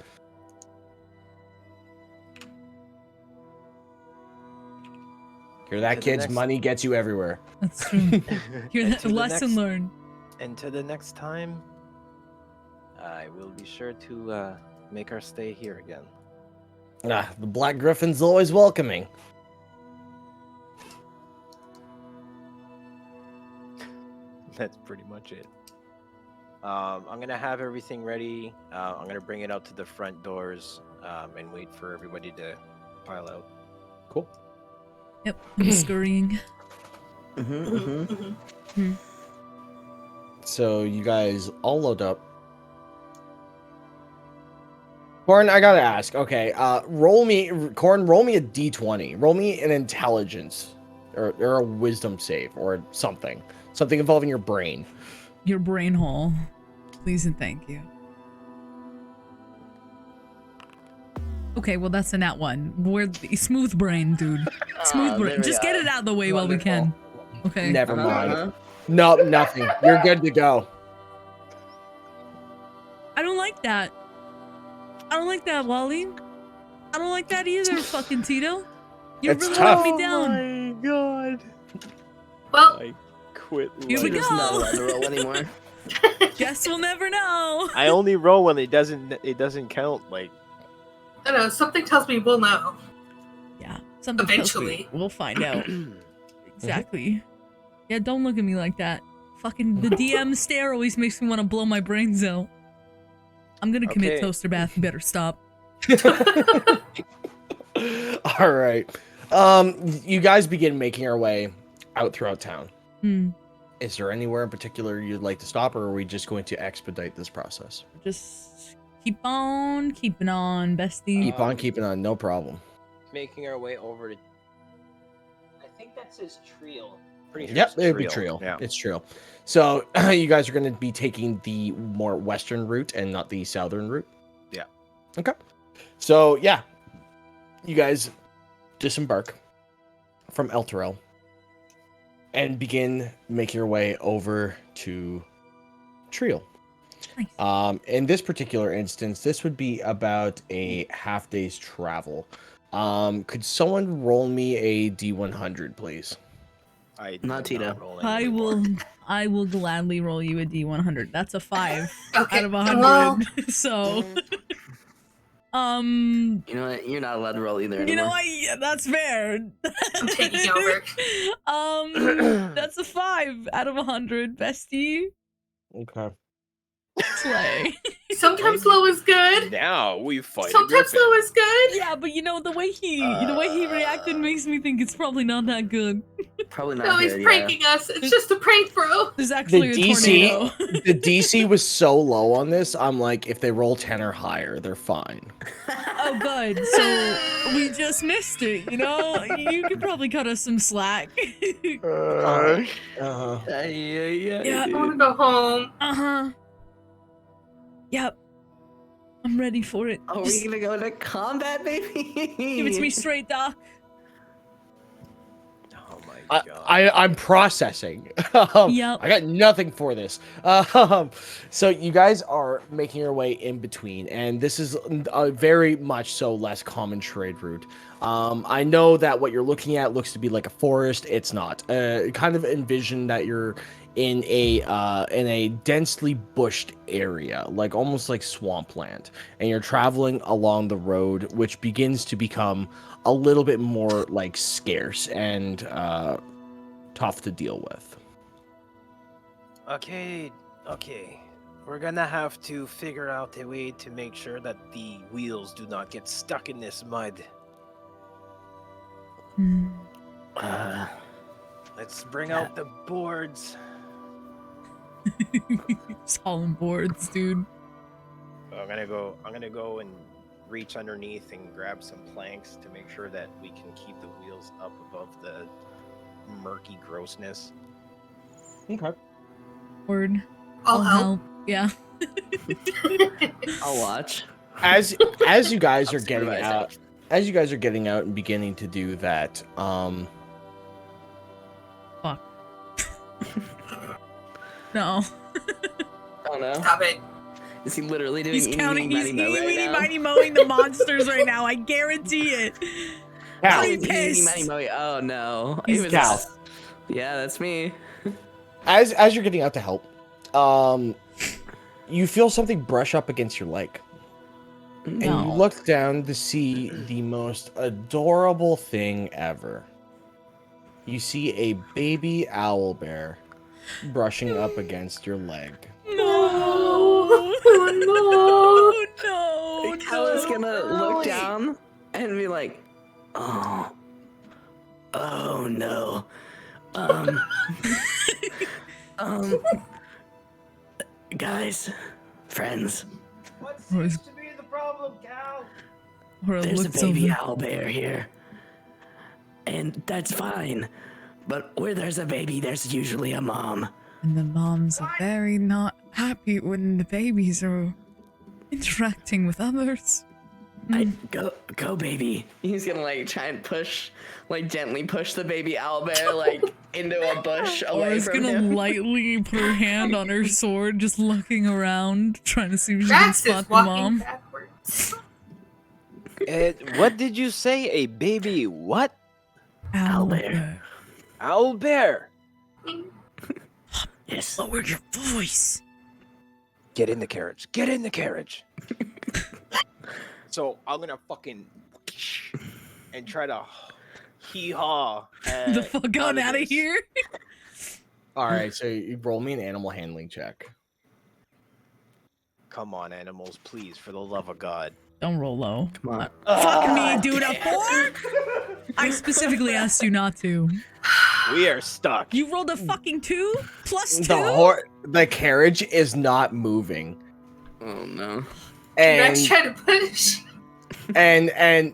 Hear that, kids? Money gets you everywhere. That's true. Hear that? Lesson learned. And to the next time, I will be sure to make our stay here again. The Black Griffin's always welcoming. That's pretty much it. I'm gonna have everything ready. I'm gonna bring it out to the front doors and wait for everybody to pile out. Cool. Yep, I'm scurrying. So you guys all load up. Corn, I gotta ask. Okay, roll me a d20. Roll me an intelligence or a wisdom save or something involving your brain. Your brain hole. Please and thank you. Okay, well that's a nat 1. We're the smooth brain, dude. Smooth brain. Just get it out of the way while we can. Okay. Never mind. No, nothing. You're good to go. I don't like that. I don't like that, Wally. I don't like that either, fucking Tito. You're It's really tough. letting me down. Oh my god. Well, I quit. Here we Tito's not go. allowed to roll anymore. Guess we'll never know. I only roll when it doesn't count. Like, I don't know. Something tells me we'll know. Yeah, something tells me Eventually. we'll find out. Exactly. Yeah, don't look at me like that. Fucking the DM stare always makes me want to blow my brains out. I'm gonna commit Okay. toaster bath. You better stop. All right. You guys begin making your way out throughout town. Is there anywhere in particular you'd like to stop, or are we just going to expedite this process? Just keep on keeping on, bestie. Keep on keeping on, no problem. Making our way over to. I think that says Trial. Pretty sure Yep, it's it'd be Trial. Trial. Yeah. It's Trial. So you guys are going to be taking the more western route and not the southern route? Yeah. Okay. So, yeah. You guys disembark from Elturel and begin making your way over to Trial. Nice. In this particular instance, this would be about a half day's travel. Could someone roll me a D100, please? I Not did Tito. roll any anymore. I will gladly roll you a D100. That's a 5 Okay. out of 100. Well, So You know what? You're not allowed to roll either anymore. You know what? Yeah, that's fair. I'm taking over. That's a 5 out of 100, bestie. Okay. Slay. Sometimes low is good. Now we fight. Sometimes low is good. Yeah, but the way he reacted makes me think it's probably not that good. Probably not No, he's good, pranking us. It's just a prank, bro. There's actually a tornado. The DC was so low on this. I'm like, if they roll 10 or higher, they're fine. Oh, good. So we just missed it. You could probably cut us some slack. Uh-huh. Yeah. I want to go home. Yep. I'm ready for it. Are we gonna go into combat, baby? Give it to me straight, Doc. Oh my god. I'm processing. Yep. I got nothing for this. So you guys are making your way in between, and this is a very much so less common trade route. I know that what you're looking at looks to be like a forest. It's not. Kind of envision that you're in a densely bushed area, like almost like swampland, and you're traveling along the road, which begins to become a little bit more like scarce and tough to deal with. Okay. We're gonna have to figure out a way to make sure that the wheels do not get stuck in this mud. Let's bring out the boards. Solid boards, dude. I'm gonna go and reach underneath and grab some planks to make sure that we can keep the wheels up above the murky grossness. Okay. Word. I'll help. Yeah. I'll watch. As you guys are I'll getting supervise out, as you guys are getting out and beginning to do that, Fuck. No. Oh no. Stop it. Is he literally doing He's counting. He's eeny, miny mowing the monsters right now. I guarantee it. Cal, I'm Eeny, pissed. miny, moe. Oh no. He's It was- Cal. Yeah, that's me. As you're getting out to help, you feel something brush up against your leg. And you No. look down to see the most adorable thing ever. You see a baby owlbear brushing up against your leg. No. Oh, No. I was gonna look Wally. down and be like, oh no. Guys, friends, What seems to be the problem, Cal? there's a baby owlbear here. And that's fine. But where there's a baby, there's usually a mom. And the moms are very not happy when the babies are interacting with others. Go baby. He's gonna like try and push, like gently push the baby owlbear like into a bush away Laura's from gonna him. lightly put her hand on her sword, just looking around, trying to see if she can Rax spot is the walking mom. backwards. What did you say? A baby what? Owlbear. Owlbear. Yes. Lower your voice. Get in the carriage. Get in the carriage. So I'm gonna fucking and try to hee-haw. The fuck on out of this. here. All right, so you roll me an animal handling check. Come on, animals, please, for the love of God. Don't roll low. Come on. Fuck me, dude. A 4? I specifically asked you not to. We are stuck. You rolled a fucking 2 plus 2. The carriage is not moving, Oh no. and Rax trying to push. and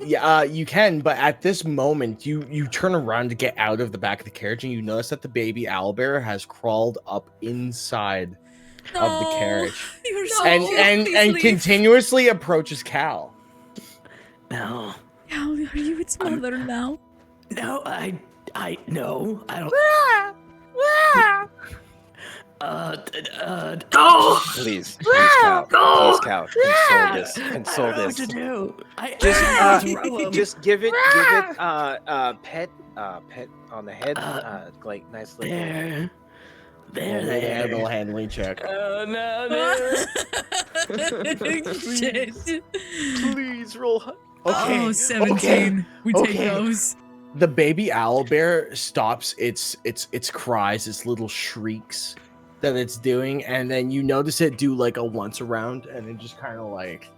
you can, but at this moment, you turn around to get out of the back of the carriage, and you notice that the baby owlbear has crawled up inside of the carriage, You're No. so and please leave. continuously approaches Cal. No. How are you its mother now? No, I no, I don't. Go! Please, Cal. Go! Please, Cal. Console this. I Console don't know what this. to do. Just give it pet on the head, like nice little. There. Animal handling check. Oh no, no. Shit. Please, Please roll. Oh, 17. We take those. The baby owlbear stops its cries, its little shrieks that it's doing, and then you notice it do like a once around, and it just kind of like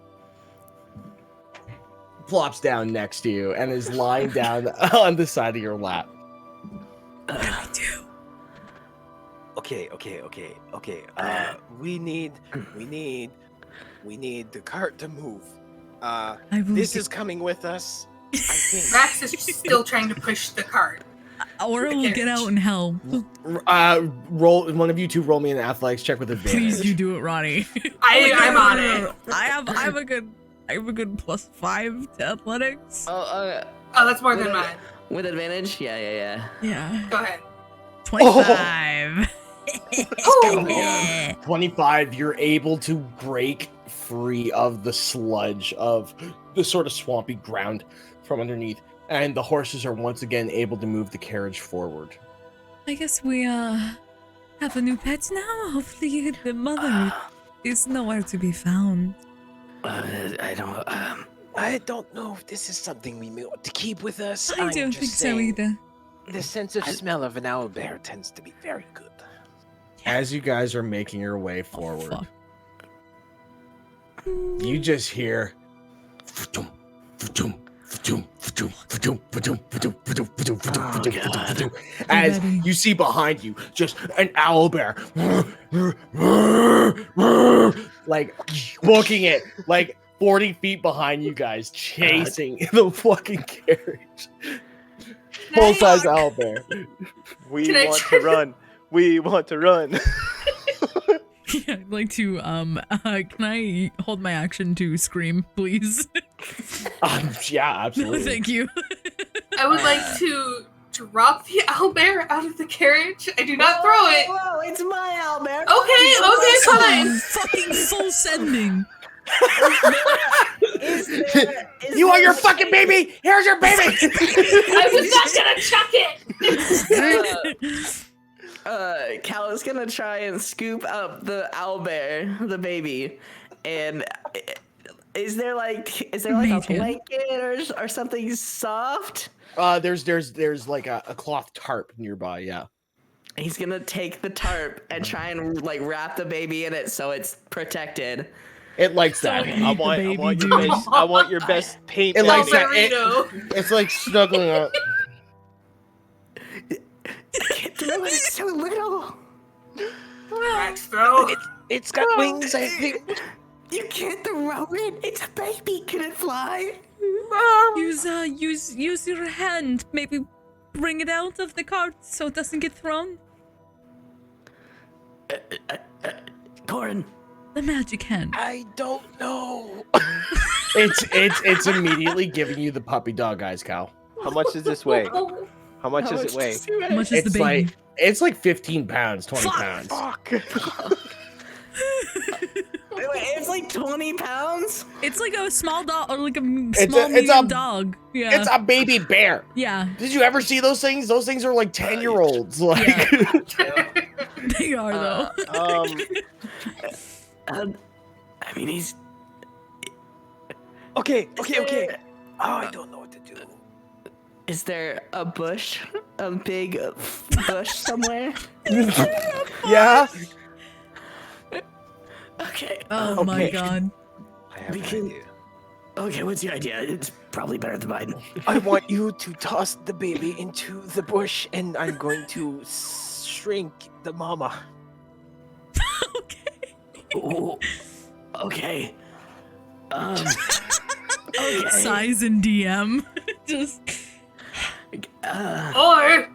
plops down next to you and is lying down on the side of your lap. What do we do? Okay. We need the cart to move. This is coming with us. I think. Rax is still trying to push the cart. Aura will get out and help. Roll one of you two. Roll me an athletics check with advantage. Please, you do it, Ronnie. I'm on it. I have a good +5 to athletics. Oh, that's more than mine. With advantage? Yeah. Yeah. Go ahead. 25. Oh. 25. You're able to break free of the sludge of the sort of swampy ground from underneath, and the horses are once again able to move the carriage forward. I guess we have a new pet now. Hopefully the mother is nowhere to be found. I don't know if this is something we want to keep with us. I don't think so either. The sense of smell of an owlbear tends to be very good. As you guys are making your way forward, you just hear as you see behind you just an owlbear like booking it like 40 feet behind you guys, chasing the fucking carriage. Full-size owlbear. We want to run. Yeah, I'd like to, can I hold my action to scream, please? Yeah, absolutely. No, thank you. I would like to drop the owlbear out of the carriage. I do not throw it. Whoa, it's my owlbear. Okay, fine. Fucking full sending. You want your fucking baby? Here's your baby. I was not gonna chuck it. Cal is gonna try and scoop up the owlbear, the baby, and is there like a blanket or something soft? There's like a cloth tarp nearby. Yeah. He's gonna take the tarp and try and like wrap the baby in it so it's protected. It likes that. I want your best paint. It likes that. Burrito. It's like snuggling up. It's so little. Rax, throw. It's got wings, I think. You can't throw it. It's a baby. Can it fly? Use your hand. Maybe bring it out of the cart so it doesn't get thrown. Corin. The magic hand. I don't know. It's immediately giving you the puppy dog eyes, Cal. How much does this weigh? How much does it weigh? How much is the baby? It's like 15 pounds, 20 pounds. Fuck. It's like 20 pounds? It's like a small dog, or like a medium dog. Yeah. It's a baby bear. Yeah. Did you ever see those things? Those things are like 10-year-olds. Like. Yeah. They are though. I mean, he's... Okay. Oh, I don't know what to do. Is there a bush? A big bush somewhere? Yeah? Okay. Oh my god. I have an idea. Okay, what's your idea? It's probably better than mine. I want you to toss the baby into the bush, and I'm going to shrink the mama. Okay. Ooh, okay. Okay. Size and DM. Just. Or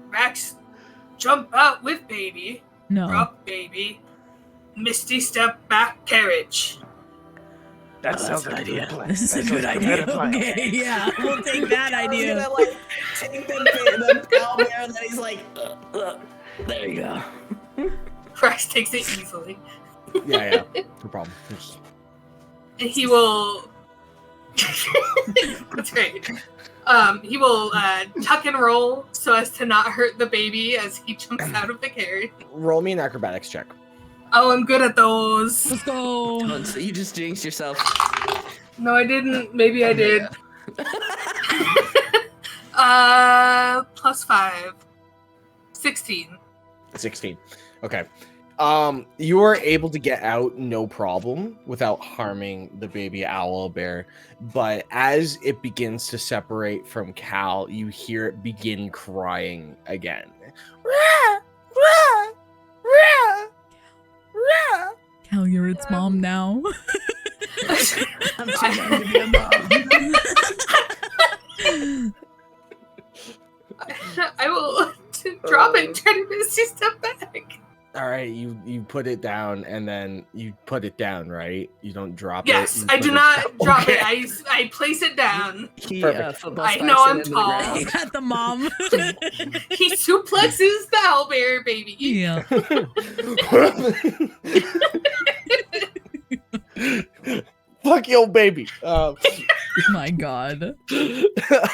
Rax, jump out with baby. No. Drop baby. Misty step back carriage. That sounds that's like an a idea. good plan. This is That a sounds good like idea. better plan. Okay, yeah, we'll take that idea. He's gonna like take the owlbear and then he's like, there you go. Rax takes it easily. Yeah. No problem. And he will. That's great. He will tuck and roll so as to not hurt the baby as he jumps out of the carriage. Roll me an acrobatics check. Oh, I'm good at those. Let's go. So you just jinxed yourself. No, I didn't. Maybe I did. +5. 16. 16. Okay. You are able to get out no problem without harming the baby owlbear, but as it begins to separate from Cal, you hear it begin crying again. Cal, you're its mom now. I'm too young to be a mom. I will drop it and try to misty step back. All right, you put it down, and then you put it down, right? You don't drop Yes, it. I do not drop Okay. it. I place it down. He, Perfect. football I spikes know it I'm into the tall. ground. At the mom. He suplexes the owlbear baby. Yeah. Fuck your baby. My God.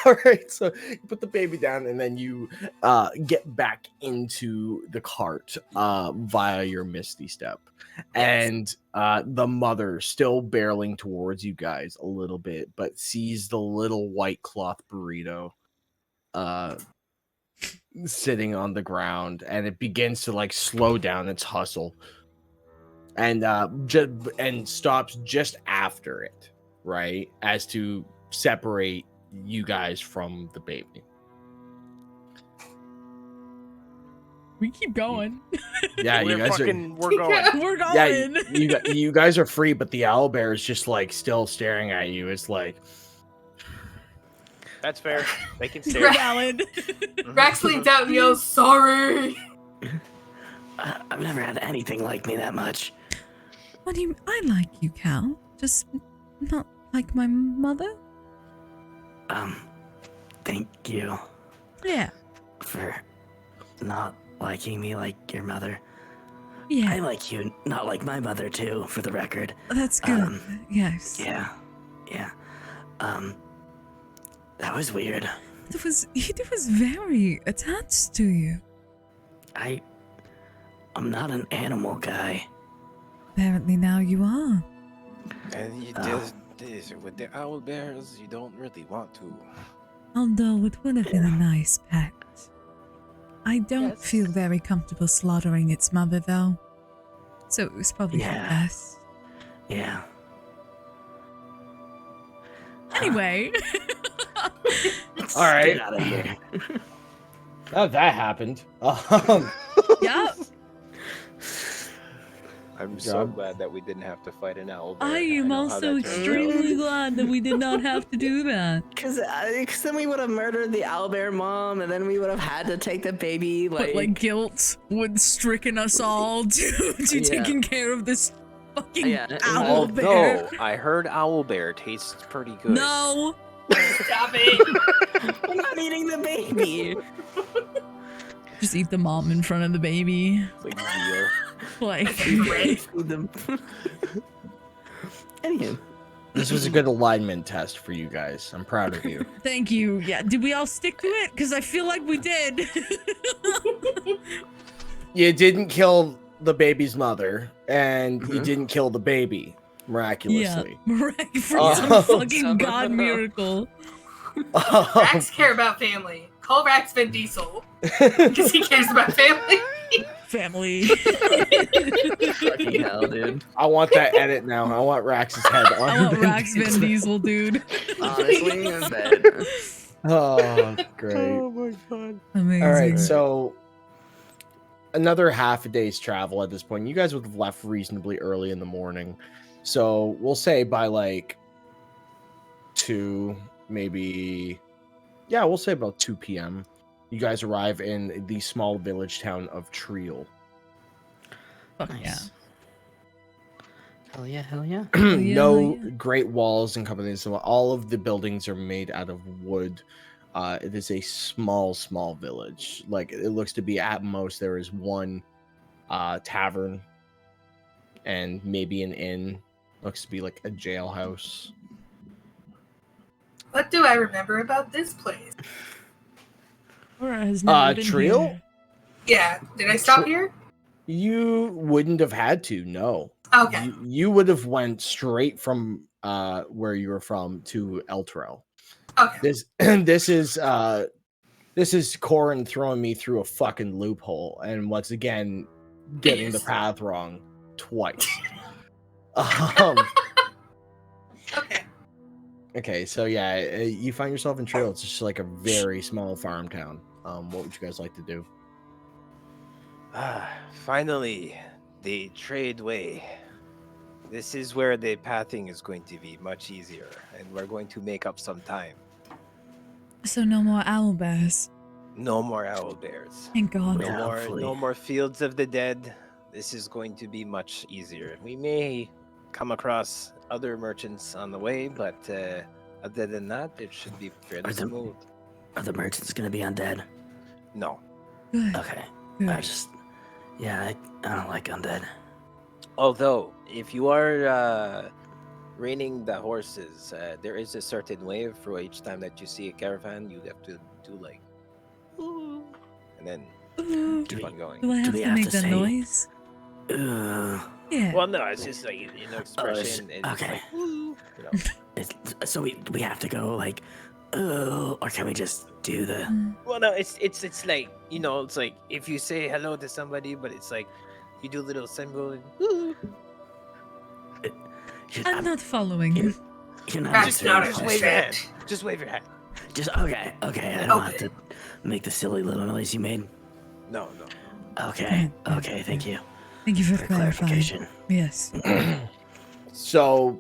All right, so you put the baby down, and then you get back into the cart via your Misty Step, and the mother still barreling towards you guys a little bit, but sees the little white cloth burrito sitting on the ground, and it begins to like slow down its hustle, and and stops just after it, right, as to separate you guys from the baby. We keep going. Yeah, you guys we're going. We're going. Yeah, you guys are free, but the owlbear is just like still staring at you. It's like, That's fair. They can stay. Valid. Rax leans out and yells, "Sorry." I've never had anything like me that much. What do you? I like you, Cal. Just not like my mother. Thank you Yeah. for not liking me like your mother. Yeah. I like you not like my mother too, for the record. That's good. Yes. Yeah. That was weird. He was very attached to you. I'm not an animal guy. Apparently now you are. And you did this with the owl bears. You don't really want to. Although it would have been a nice pet. I don't Yes. feel very comfortable slaughtering its mother, though. So it was probably for Yeah. best. Yeah. Anyway. all right, Get out of here. that happened. Yeah. I'm so glad that we didn't have to fight an owl. I am also extremely glad that we did not have to do that. Because then we would have murdered the owlbear mom, and then we would have had to take the baby. But like guilt would stricken us all to Yeah. taking care of this fucking Yeah. owl bear. Although I heard owlbear tastes pretty good. No. Stop it. I'm not eating the baby. Just eat the mom in front of the baby. It's like veal. Like Feed them. Anywho. This was a good alignment test for you guys. I'm proud of you. Thank you. Yeah, did we all stick to it? Because I feel like we did. You didn't kill the baby's mother, and you didn't kill the baby miraculously. Yeah, for Oh, some fucking god miracle. Rax care about family. Call Rax Vin Diesel. Because he cares about family. Family. Fucking hell, dude. I want that edit now. I want Rax's head on. I want Vin Rax Vin Diesel. Diesel, dude. Honestly, I'm bad. Oh, great. Oh my god. Amazing. All right, so another half a day's travel at this point. You guys would have left reasonably early in the morning. So we'll say by like 2, maybe, yeah, we'll say about 2 p.m. You guys arrive in the small village town of Triel. Fuck Nice. Hell yeah, hell yeah. yeah, No yeah. great walls and companies. So all of the buildings are made out of wood. It is a small village. Like it looks to be at most there is one tavern and maybe an inn. Looks to be like a jailhouse. What do I remember about this place? Laura has never been Triel? here. Yeah, did I stop here? You wouldn't have had to, no. Okay. You would have went straight from where you were from to El Terrell. Okay. This is Corin throwing me through a fucking loophole, and once again getting the path wrong twice. Okay. Okay, so yeah, you find yourself in Trail. It's just like a very small farm town. What would you guys like to do? Finally, the tradeway. This is where the pathing is going to be much easier, and we're going to make up some time. So no more owlbears. No more owlbears. Thank God. No more fields of the dead. This is going to be much easier. We may come across other merchants on the way, but other than that, it should be fairly smooth. Are the merchants gonna be undead? No. Good. Okay. Good. I don't like undead. Although, if you are reining the horses, there is a certain way for each time that you see a caravan, you have to do like, ooh, and then keep on going. Do I have to make that noise? Yeah. Well, no, it's just like expression. Okay. Like, ooh, So we have to go like, oh, or can we just do the? Well, no, it's like it's like if you say hello to somebody, but it's like you do a little symbol. And, ooh. I'm not following you. You're not That's not Just wave your hand. Just wave your hand. Just okay. I don't have to make the silly little noise you made. No. Okay. Thank you. Thank you for clarifying. Clarification. Yes. So,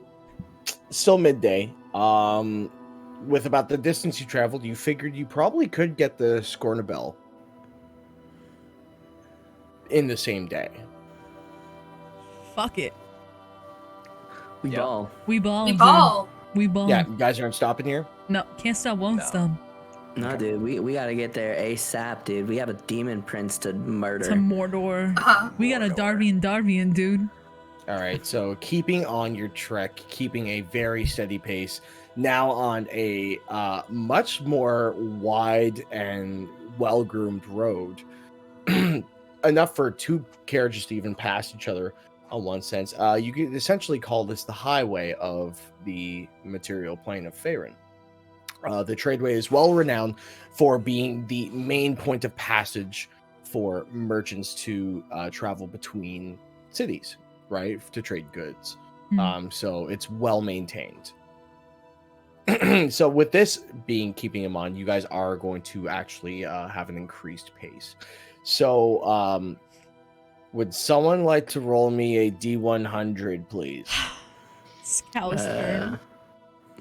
still midday. With about the distance you traveled, you figured you probably could get the Scornabel in the same day. Fuck it. We ball. We ball. We dude. ball. We ball. Yeah, you guys aren't stopping here? No, can't stop, won't stop. No, dude, we gotta get there ASAP, dude. We have a demon prince to murder. To Mordor. Uh-huh. We got a Darvian, dude. All right, so keeping on your trek, keeping a very steady pace, now on a much more wide and well-groomed road, enough for two carriages to even pass each other on one sense. You could essentially call this the highway of the material plane of Faerun. The tradeway is well renowned for being the main point of passage for merchants to travel between cities, right, to trade goods. So it's well maintained. So with this being keeping in mind, you guys are going to actually have an increased pace. So would someone like to roll me a D100, please? Cow's turn.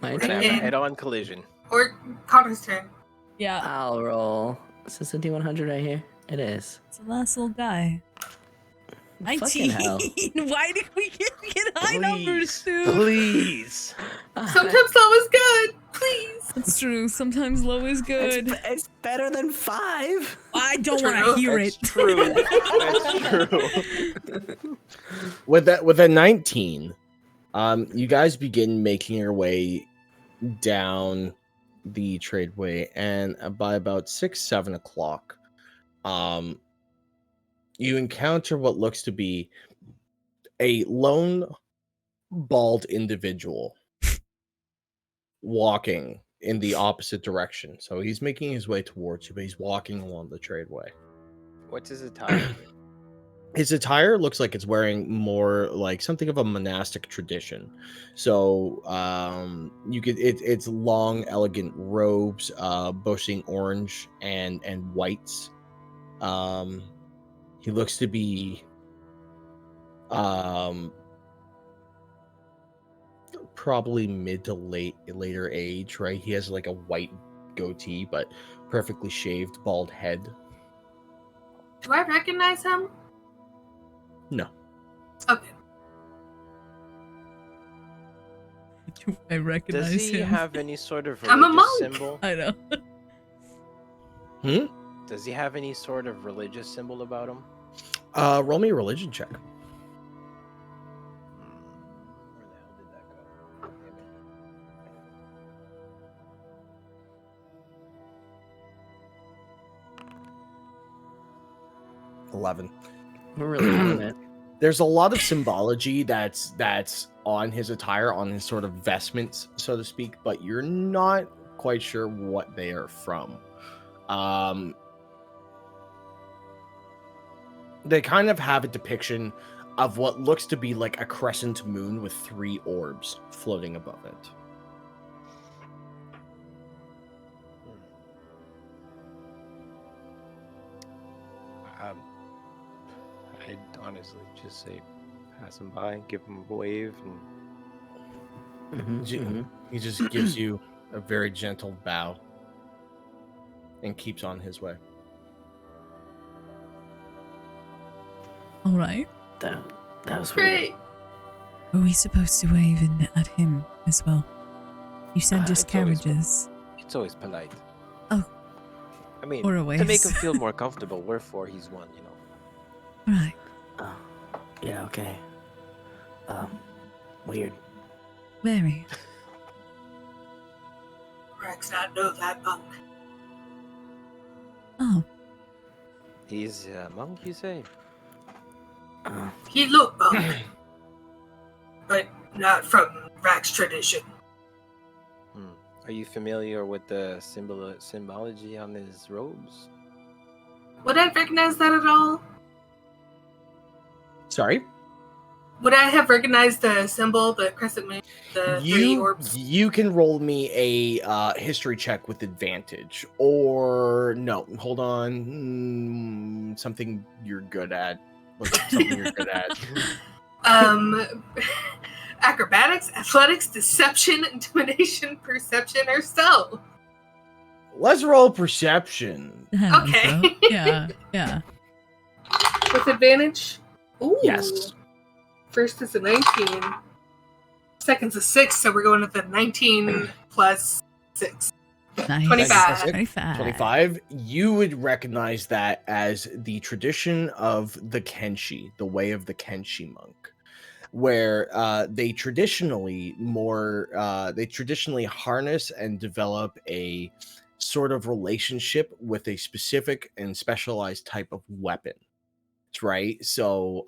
My We're gonna have turn. a head-on collision. Or Connor's turn. Yeah. I'll roll. Is this a D100 right here? It is. It's a nice little guy. Fucking 19. hell. Why did we get high numbers, dude? Please. Sometimes low is good. Please. That's true. Sometimes low is good. It's better than 5. I don't want to hear That's it. true. That's true. With a 19, you guys begin making your way down the tradeway, and by about 6-7 o'clock, you encounter what looks to be a lone bald individual walking in the opposite direction. So he's making his way towards you, but he's walking along the tradeway. What's his attire? His attire looks like it's wearing more like something of a monastic tradition. So you could it's long, elegant robes, boasting orange and whites. He looks to be probably mid to later age, right? He has like a white goatee, but perfectly shaved bald head. Do I recognize him? No. Okay. Do I recognize Does he him? have any sort of I'm a religious monk. symbol? I know. Does he have any sort of religious symbol about him? Roll me a religion check. Where the hell did that go? Damn it. 11. We're really doing it. There's a lot of symbology that's on his attire, on his sort of vestments, so to speak, but you're not quite sure what they are from. They kind of have a depiction of what looks to be like a crescent moon with 3 orbs floating above it. I'd honestly just say pass him by, give him a wave, and He just gives you a very gentle bow and keeps on his way. All right. That was Great. Are we supposed to wave at him as well? You said just it's always carriages. it's always polite. Oh. I mean, Or a to make waves. him feel more comfortable, wherefore he's one, you know. Right. Oh, yeah, okay. Weird. Very. Rax not know that monk. Oh. He's a monk, you say? He looked monk, but not from Rax tradition. Are you familiar with the symbology on his robes? Would I recognize that at all? Sorry? Would I have recognized the symbol, the crescent moon, the 3 orbs? You can roll me a history check with advantage. Or, no, hold on. Something you're good at. Look at something you're good at. Acrobatics, athletics, deception, intimidation, perception, or stealth. Let's roll perception. Okay. Yeah, yeah. With advantage? Ooh. Yes. First is a 19. Second's a 6, so we're going with the 19 plus 6. Nice. 25. 25. You would recognize that as the tradition of the Kenshi, the way of the Kenshi monk, where they traditionally harness and develop a sort of relationship with a specific and specialized type of weapon. Right? So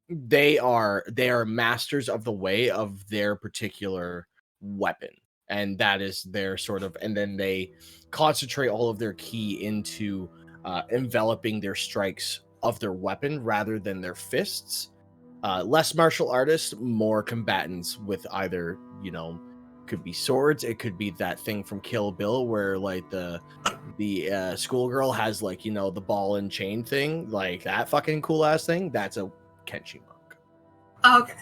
they are masters of the way of their particular weapon. And that is their sort of, and then they concentrate all of their ki into enveloping their strikes of their weapon rather than their fists. Less martial artists, more combatants with either, could be swords. It could be that thing from Kill Bill where like the schoolgirl has like, the ball and chain thing, like that fucking cool ass thing. That's a Kenshi monk. Okay.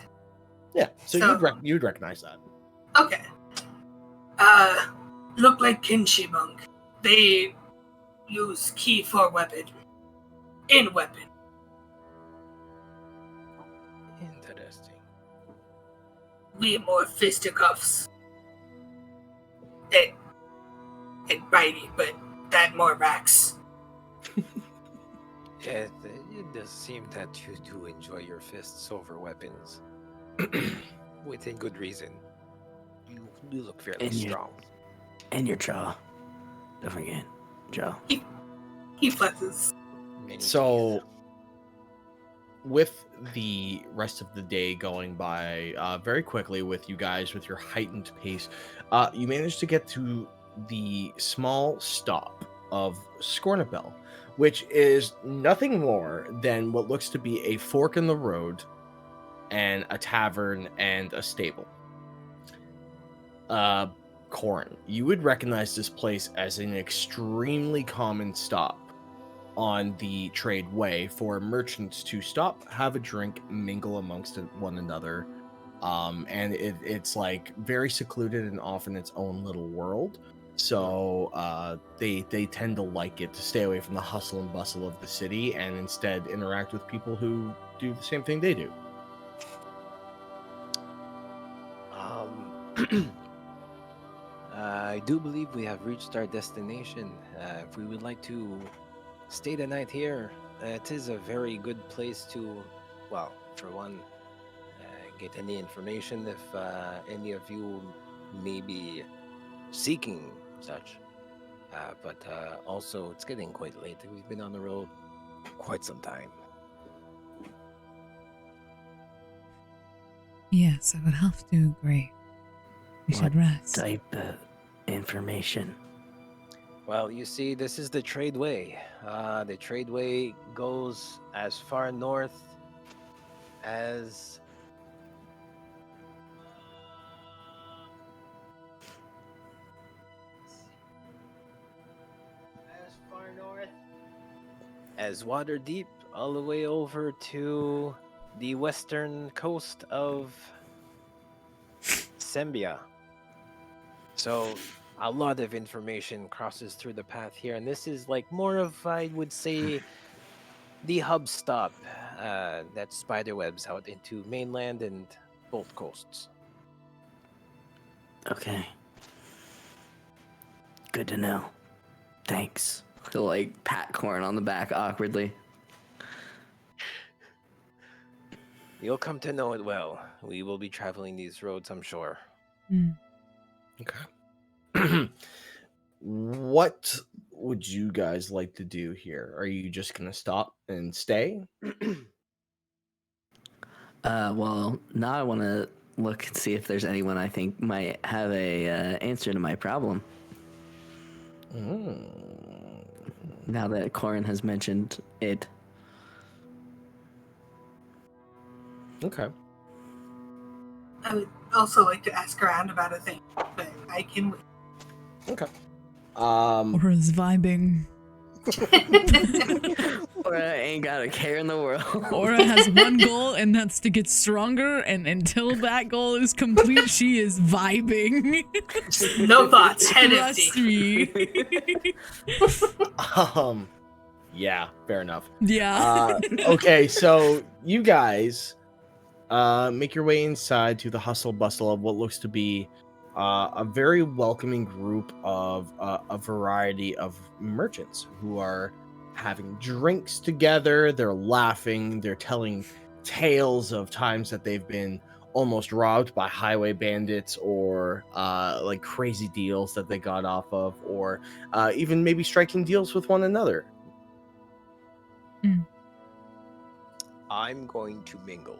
Yeah, so you'd recognize that. Okay. Look like Kenshi monk. They use ki for weapon. In weapon. Interesting. We more fisticuffs. And bitey, but that more Rax. Yeah, it does seem that you do enjoy your fists over weapons. Within good reason. You look fairly strong. And your jaw. Don't forget. Jaw. He flexes. So, with the rest of the day going by very quickly with you guys, with your heightened pace, you managed to get to the small stop of Scornabel, which is nothing more than what looks to be a fork in the road and a tavern and a stable. Corin, you would recognize this place as an extremely common stop on the trade way for merchants to stop, have a drink, mingle amongst one another. And it's like very secluded and often its own little world. So they tend to like it, to stay away from the hustle and bustle of the city and instead interact with people who do the same thing they do. I do believe we have reached our destination. If we would like to stay the night here, it is a very good place to, well, for one, get any information if any of you may be seeking such. But also, it's getting quite late. We've been on the road quite some time. Yes, I would have to agree. We should rest. Type of information. Well, you see, this is the tradeway. The tradeway goes as far north as as Waterdeep, all the way over to the western coast of Sembia. So a lot of information crosses through the path here, and this is like more of, I would say, the hub stop that spiderwebs out into mainland and both coasts. Okay. Good to know. Thanks. He'll like pat Corn on the back awkwardly. You'll come to know it well. We will be traveling these roads, I'm sure. Okay. What would you guys like to do here? Are you just gonna stop and stay? Well, now I want to look and see if there's anyone I think might have a answer to my problem. Now that Corin has mentioned it. Okay. I would also like to ask around about a thing, but I can wait. Okay. Aura's vibing. Aura ain't got a care in the world. Aura has one goal, and that's to get stronger. And until that goal is complete, she is vibing. No thoughts, head empty. Trust me. Yeah, fair enough. Yeah. Okay, so you guys make your way inside to the hustle bustle of what looks to be a very welcoming group of a variety of merchants who are having drinks together. They're laughing. They're telling tales of times that they've been almost robbed by highway bandits, or like crazy deals that they got off of, or even maybe striking deals with one another. I'm going to mingle.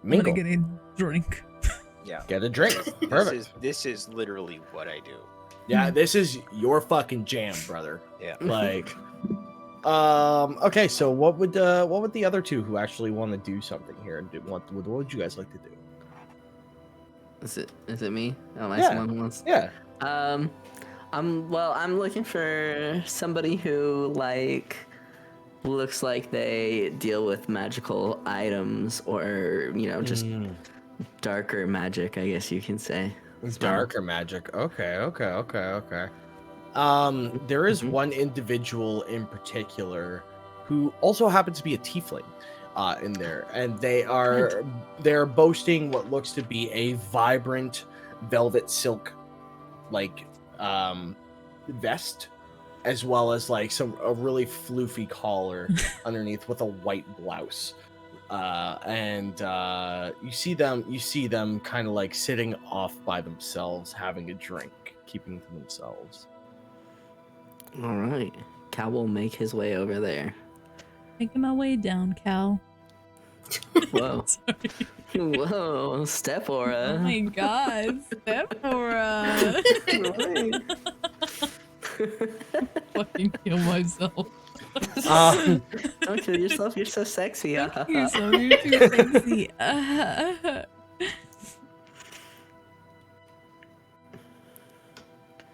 I'm gonna get a drink. Yeah. Get a drink. Perfect. This is literally what I do. Yeah, this is your fucking jam, brother. Yeah. Like, okay, so what would the other two who actually want to do something here and do? What would you guys like to do? Is it me? Am I Yeah. someone who wants? Yeah. I'm looking for somebody who looks like they deal with magical items, or just darker magic, I guess you can say. Darker magic. Okay. There is one individual in particular who also happens to be a tiefling in there, and they're boasting what looks to be a vibrant velvet silk vest, as well as like a really floofy collar underneath with a white blouse. And you see them kind of like sitting off by themselves, having a drink, keeping to themselves. All right, Cal will make his way over there. Making my way down, Cal. Whoa. Sorry. Whoa, step Aura. Oh my god, step Aura. Fucking kill myself. Don't kill yourself, you're so sexy. You're too sexy.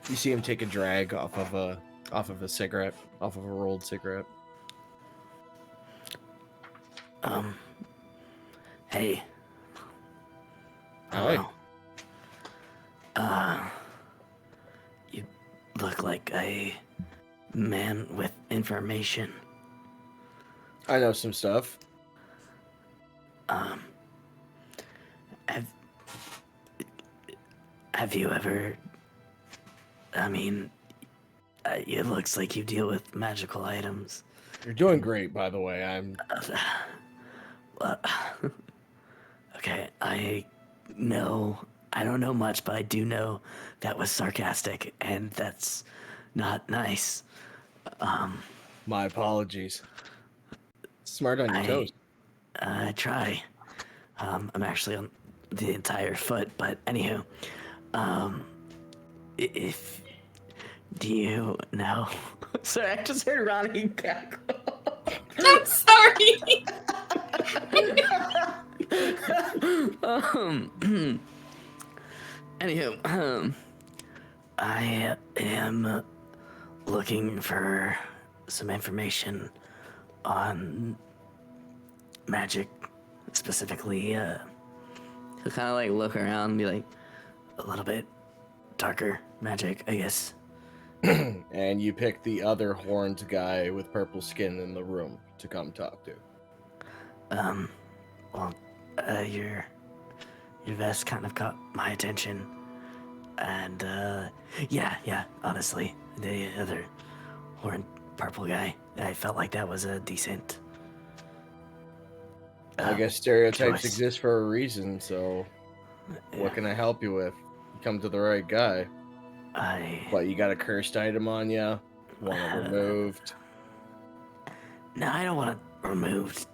You see him take a drag off of a cigarette, off of a rolled cigarette. Hey. Hi. You look like a man with information. I know some stuff. Have you ever? I mean, it looks like you deal with magical items. You're doing great, by the way. I'm. Okay, I don't know much, but I do know that was sarcastic, and that's not nice. My apologies. Smart on your toes. I try. I'm actually the entire foot. But anywho, if do you know? Sorry, I just heard Ronnie cackle. I'm sorry. Anywho, I am looking for some information on magic, specifically. He'll kind of like look around and be like, a little bit darker magic, I guess. And you pick the other horned guy with purple skin in the room to come talk to. Well, your vest kind of caught my attention, and yeah, honestly, the other horned purple guy, I felt like that was a decent. I guess stereotypes choice. exist for a reason, so what can I help you with? You come to the right guy. What, you got a cursed item on you? Want it removed? No, I don't want it removed.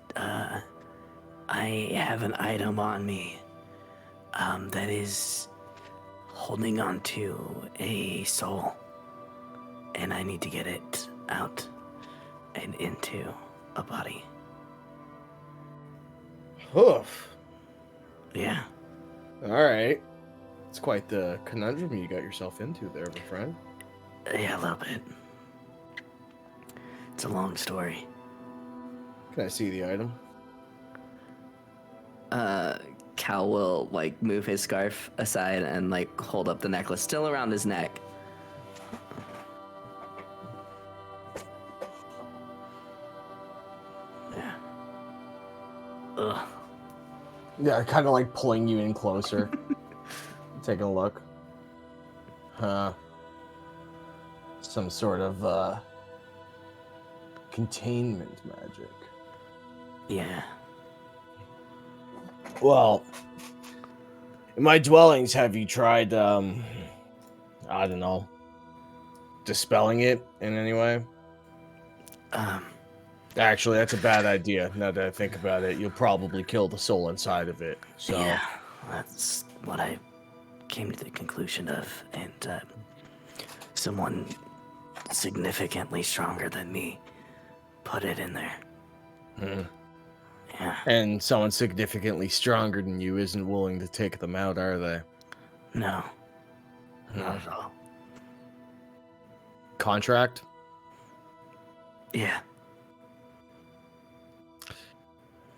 I have an item on me that is holding on to a soul, and I need to get it out and into a body. Hoof. Yeah. All right. It's quite the conundrum you got yourself into there, my friend. Yeah, a little bit. It's a long story. Can I see the item? Cal will like move his scarf aside and like hold up the necklace still around his neck. Yeah. Ugh. Yeah, kind of like pulling you in closer. Taking a look. Some sort of containment magic. Yeah. Well, in my dwellings, have you tried, I don't know, dispelling it in any way? Actually, that's a bad idea. Now that I think about it, you'll probably kill the soul inside of it. So yeah, that's what I came to the conclusion of, and someone significantly stronger than me put it in there. Yeah. And someone significantly stronger than you isn't willing to take them out, are they? No. Not at all. Contract? Yeah.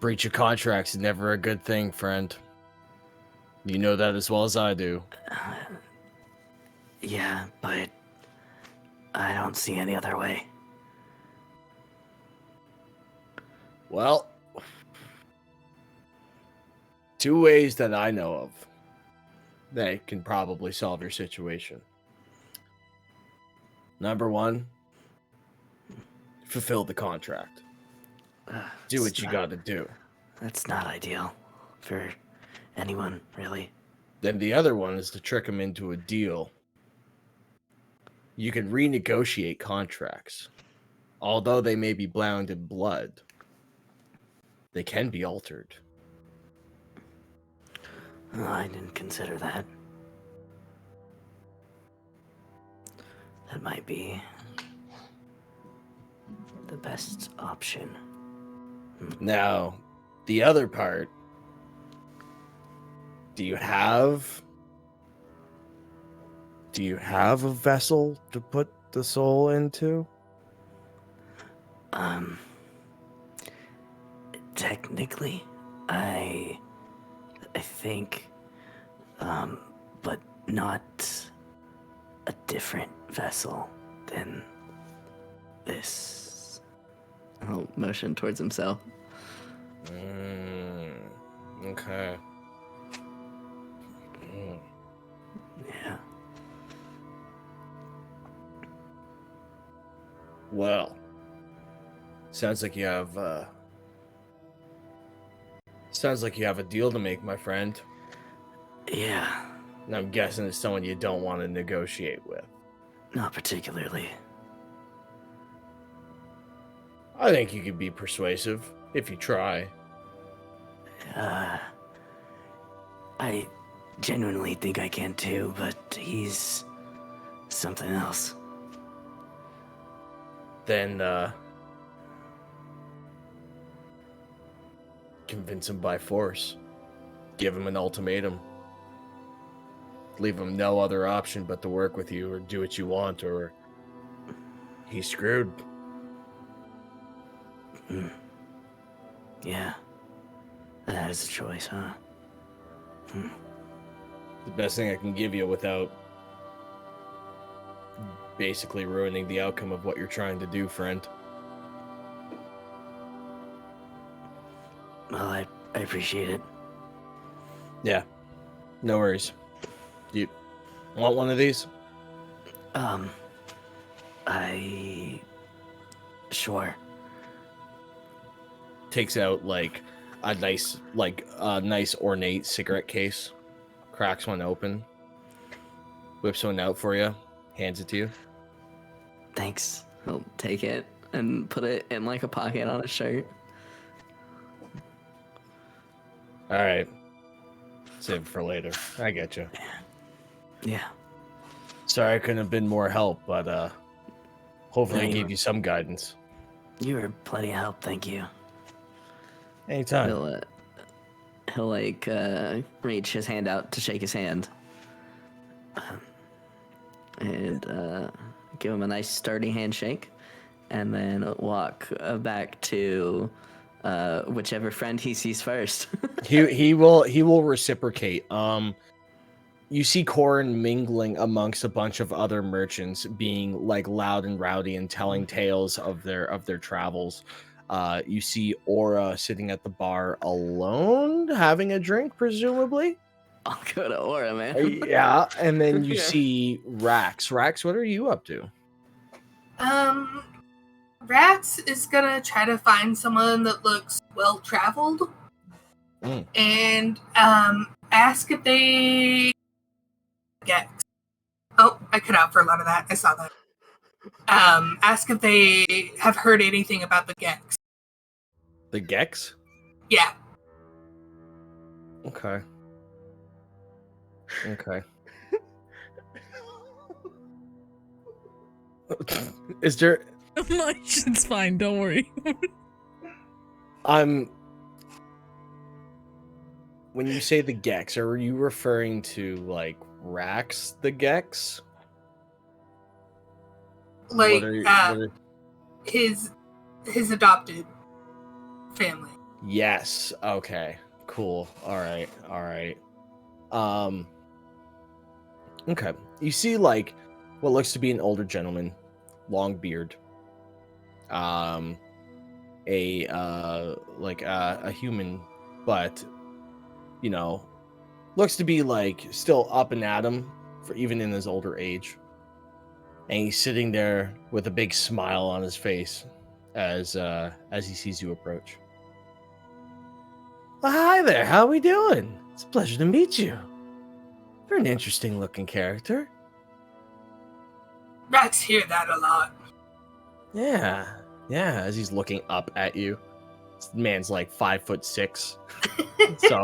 Breach of contract's never a good thing, friend. You know that as well as I do. Yeah, but I don't see any other way. Well, two ways that I know of that can probably solve your situation. Number one, fulfill the contract. Do what you gotta do. That's not ideal for anyone, really. Then the other one is to trick them into a deal. You can renegotiate contracts. Although they may be bound in blood, they can be altered. Oh, I didn't consider that. That might be the best option. Now, the other part, do you have a vessel to put the soul into? Technically, I think, but not a different vessel than this. I'll motion towards himself. Okay. Yeah. Well, sounds like you have a deal to make, my friend. Yeah. And I'm guessing it's someone you don't want to negotiate with. Not particularly. I think you could be persuasive if you try. I genuinely think I can too, but he's something else. Then, convince him by force. Give him an ultimatum. Leave him no other option but to work with you or do what you want, or he's screwed. Yeah. That is a choice, huh? The best thing I can give you without basically ruining the outcome of what you're trying to do, friend. Well, I appreciate it. Yeah. No worries. You want one of these? Sure. Takes out like a nice ornate cigarette case, cracks one open, whips one out for you, hands it to you. Thanks. He'll take it and put it in like a pocket on his shirt. All right. Save it for later. I get you. Yeah. Sorry I couldn't have been more help, but hopefully I No, gave you some guidance. You were plenty of help, thank you. Anytime. He'll like reach his hand out to shake his hand. And give him a nice sturdy handshake, and then walk back to whichever friend he sees first. he will reciprocate. You see Corin mingling amongst a bunch of other merchants, being like loud and rowdy and telling tales of their travels. You see Aura sitting at the bar alone, having a drink, presumably. I'll go to Aura, man. Yeah, and then you Yeah. see Rax. Rax, what are you up to? Rax is gonna try to find someone that looks well traveled, and ask if they Gex. Oh, I cut out for a lot of that. I saw that. Ask if they have heard anything about the Gex. The Gex? Yeah. Okay. Is there... It's fine, don't worry. When you say the Gex, are you referring to, like, Rax the Gex? Like, his adopted family. Yes. Okay. Cool. All right. Okay. You see, like, what looks to be an older gentleman, long beard. A human, but you know, looks to be like still up and at him for even in his older age. And he's sitting there with a big smile on his face as he sees you approach. Well, hi there, how we doing? It's a pleasure to meet you. You're an interesting looking character. Rax hear that a lot. Yeah, as he's looking up at you. This man's like 5'6". So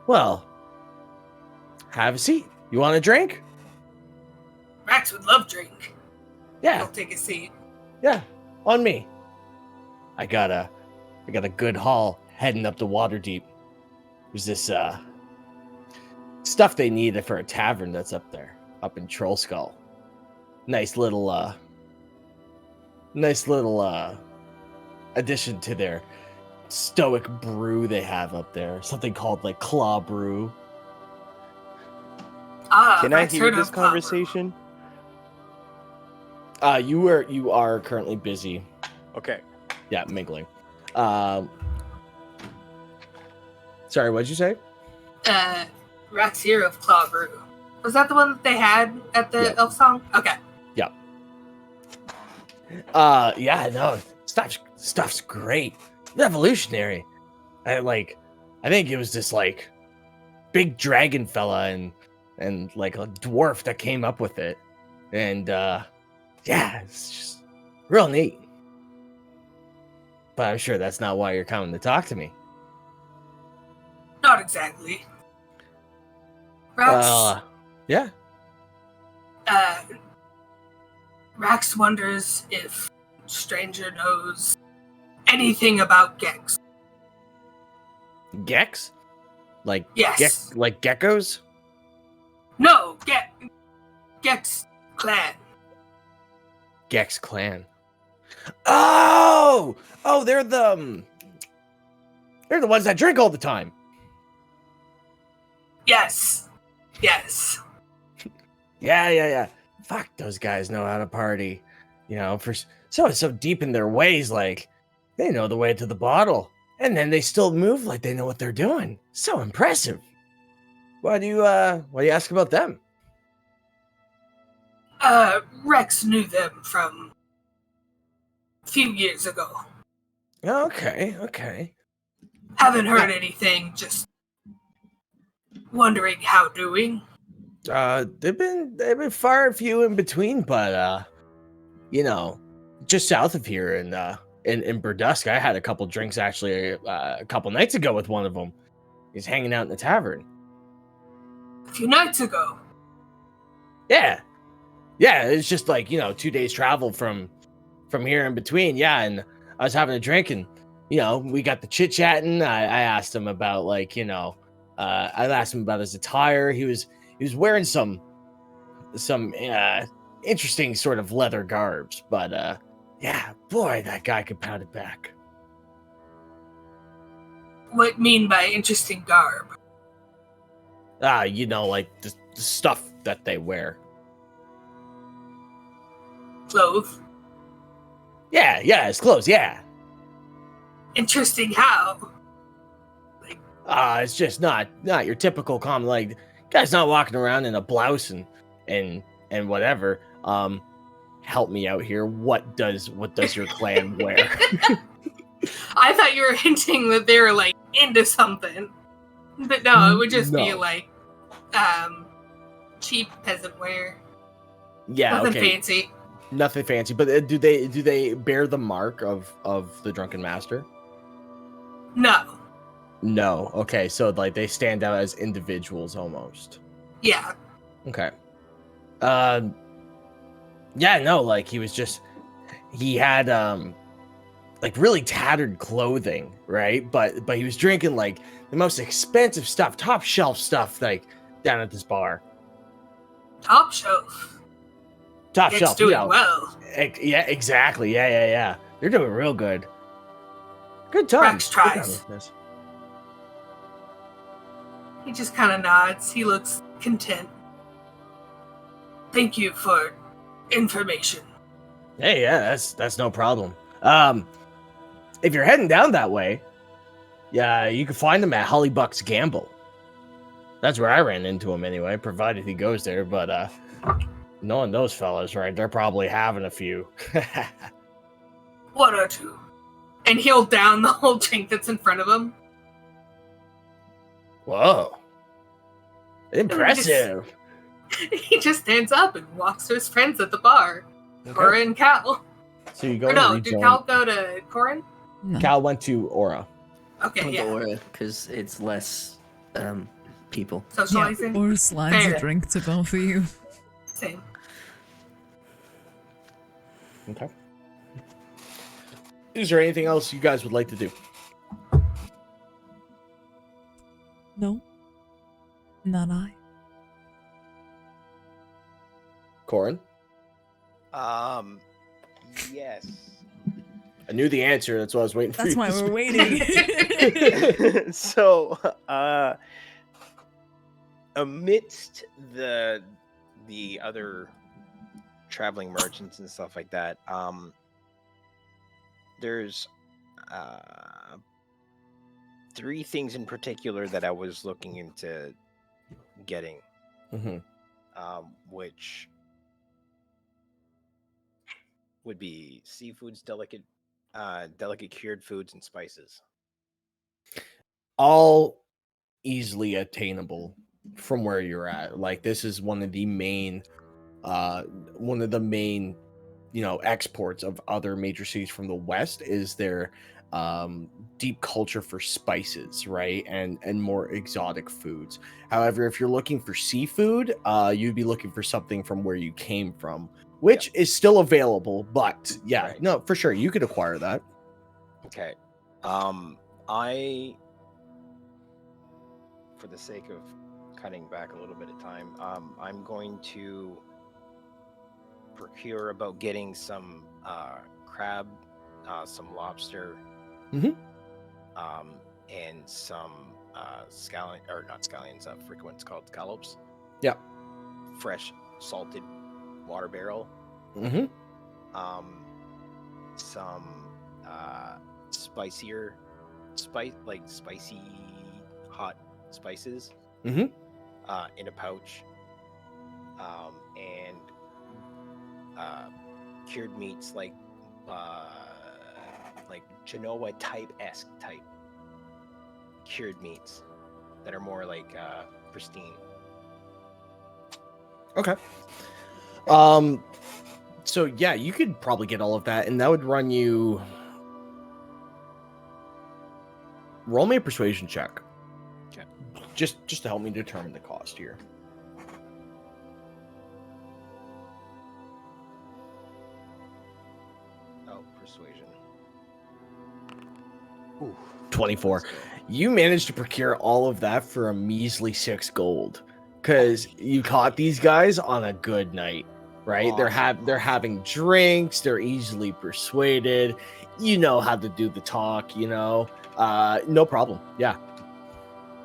well, have a seat. You want a drink? Rax would love drink. Yeah. He'll take a seat. Yeah, on me. I got a good haul heading up to Waterdeep. There's this stuff they need for a tavern that's up there, up in Troll Skull. Nice little addition to their stoic brew they have up there. Something called like Claw Brew. Can I hear this conversation? You are currently busy. Okay. Yeah, mingling. Sorry, what'd you say? Rax hear of Claw Brew. Was that the one that they had at the Elf Song? Okay. Yeah. Yeah, no, stuff's great. Revolutionary. I think it was this like big dragon fella and like a dwarf that came up with it. And yeah, it's just real neat. But I'm sure that's not why you're coming to talk to me. Not exactly. Rax, yeah. Rax wonders if Stranger knows anything about Gex. Gex? Like Yes. like geckos? No, Gex clan. Gex clan. Oh, they're the ones that drink all the time. Yes. Yeah. Fuck, those guys know how to party. You know, for so deep in their ways, like they know the way to the bottle, and then they still move like they know what they're doing. So impressive. Why do you ask about them? Rex knew them from a few years ago. Okay. Haven't heard anything, just wondering how doing. They've been far and few in between, but you know, just south of here in Burdusk, I had a couple drinks actually a couple nights ago with one of them. He's hanging out in the tavern. A few nights ago. Yeah, it's just like, 2 days travel from here in between. Yeah, and I was having a drink, and we got the chit chatting. I asked him about I asked him about his attire. He was wearing some interesting sort of leather garbs, but yeah, boy, that guy could pound it back. What mean by interesting garb? Like the stuff that they wear. Clothes? Yeah, his clothes, yeah. Interesting how? It's just not your typical common, like, guy's not walking around in a blouse and whatever. Help me out here. What does your clan wear? I thought you were hinting that they were into something. But no, it would just be cheap peasant wear. Yeah, nothing fancy. Nothing fancy. But do they bear the mark of the drunken master? No. Okay, so they stand out as individuals almost. Yeah. Okay. Yeah, no, he had really tattered clothing, right? But he was drinking the most expensive stuff, top shelf stuff, down at this bar. Top shelf. Top it's shelf. Doing well. Yeah, exactly. Yeah. They're doing real good. Good time. Rax tries. He just kind of nods. He looks content. Thank you for information. Hey, yeah, that's no problem. If you're heading down that way, yeah, you can find him at Hollybuck's Gamble. That's where I ran into him anyway, provided he goes there. But knowing those fellas, right, they're probably having a few. One or two. And he'll down the whole drink that's in front of him. Whoa. Impressive. He just stands up and walks to his friends at the bar. Okay. Cora and Cal. So you go. No, did Cal go to Corin? No. Cal went to Aura. Okay, yeah. Aura, because it's less people. Socializing. Yeah, or slides a drink to go for you. Same. Okay. Is there anything else you guys would like to do? No. Not I. Corin? Yes. I knew the answer. That's why I was waiting for you. That's why we're waiting. So, amidst the other traveling merchants and stuff like that, there's 3 things in particular that I was looking into getting, which would be seafoods, delicate cured foods, and spices. All easily attainable from where you're at. This is one of the main exports of other major cities from the west is their deep culture for spices, right? And more exotic foods. However, if you're looking for seafood, you'd be looking for something from where you came from, which is still available, but no, for sure you could acquire that. Okay. For the sake of cutting back a little bit of time, I'm going to procure about getting some crab, some lobster, and some scallion, or not scallions, freaking what's called scallops. Yeah. Fresh salted water barrel. Some spicy hot spices in a pouch, and cured meats like Genoa type cured meats that are more like pristine. Okay. So yeah, you could probably get all of that, and that would run you. Roll me a persuasion check. Okay. Just to help me determine the cost here. Oh, persuasion. Ooh, 24. You managed to procure all of that for a measly 6 gold, because you caught these guys on a good night, right? Awesome. They're having drinks. They're easily persuaded. You know how to do the talk. No problem. Yeah.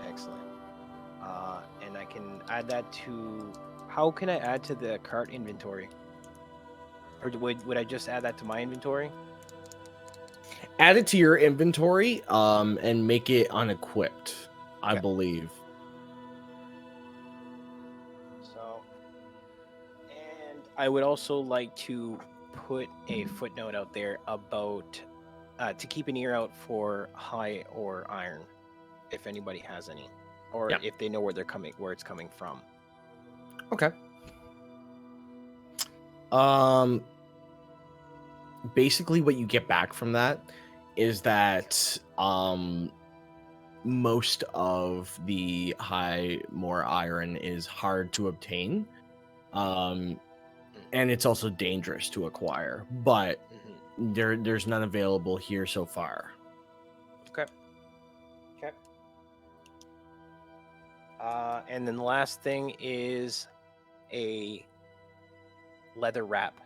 Excellent. And I can add that to. How can I add to the cart inventory? Or would I just add that to my inventory? Add it to your inventory, and make it unequipped, I believe. So, and I would also like to put a footnote out there about to keep an ear out for high ore iron, if anybody has any, or if they know where it's coming from. Okay. Basically what you get back from that is that most of the more iron is hard to obtain, and it's also dangerous to acquire, but there's none available here so far. Okay. And then the last thing is a leather wrap.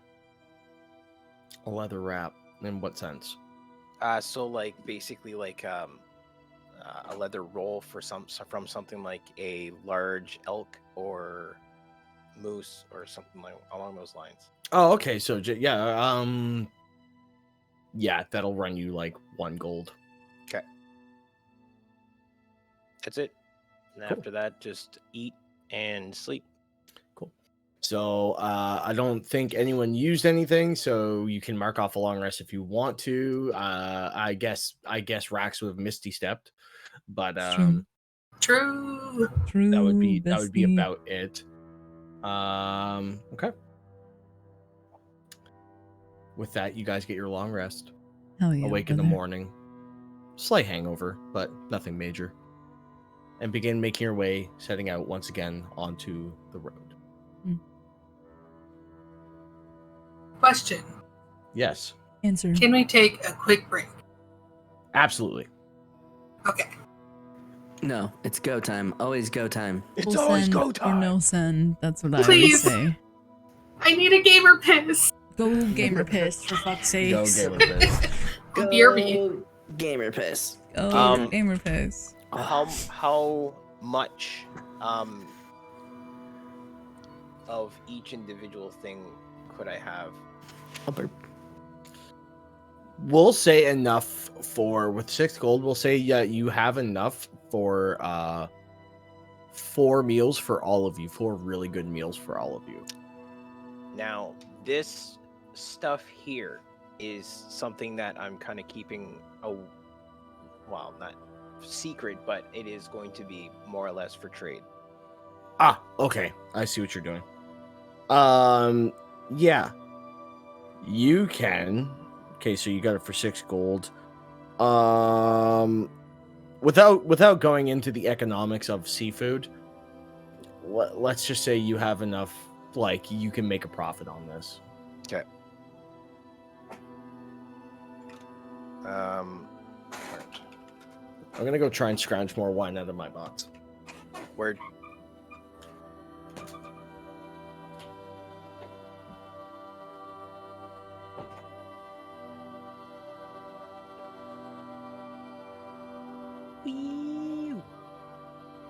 A leather wrap? In what sense? So basically a leather roll from something like a large elk or moose or something along those lines. Oh, okay. So that'll run you like 1 gold. Okay. That's it. And after that, just eat and sleep. Cool. So I don't think anyone used anything, so you can mark off a long rest if you want to. I guess Rax would have misty stepped, but True. That would be about it. Okay. With that, you guys get your long rest. Hell yeah, Awake in the morning. Slight hangover, but nothing major. And begin making your way, setting out once again onto the road. Question. Yes. Answer. Can we take a quick break? Absolutely. Okay. No, it's go time. Always go time. It's always go time. Or no send. That's what Please. I would say. I need a gamer piss. Go gamer piss, for fuck's sake. Go gamer piss. Go dear me. Gamer piss. Go gamer piss. How much of each individual thing could I have? We'll say enough with 6 gold. We'll say you have enough for 4 meals for all of you. 4 really good meals for all of you. Now, this stuff here is something that I'm kind of keeping not secret, but it is going to be more or less for trade. Ah, okay. I see what you're doing. Yeah. You can. Okay, so you got it for 6 gold. Without going into the economics of seafood, let's just say you have enough, like you can make a profit on this. Okay. I'm gonna go try and scrounge more wine out of my box. Word.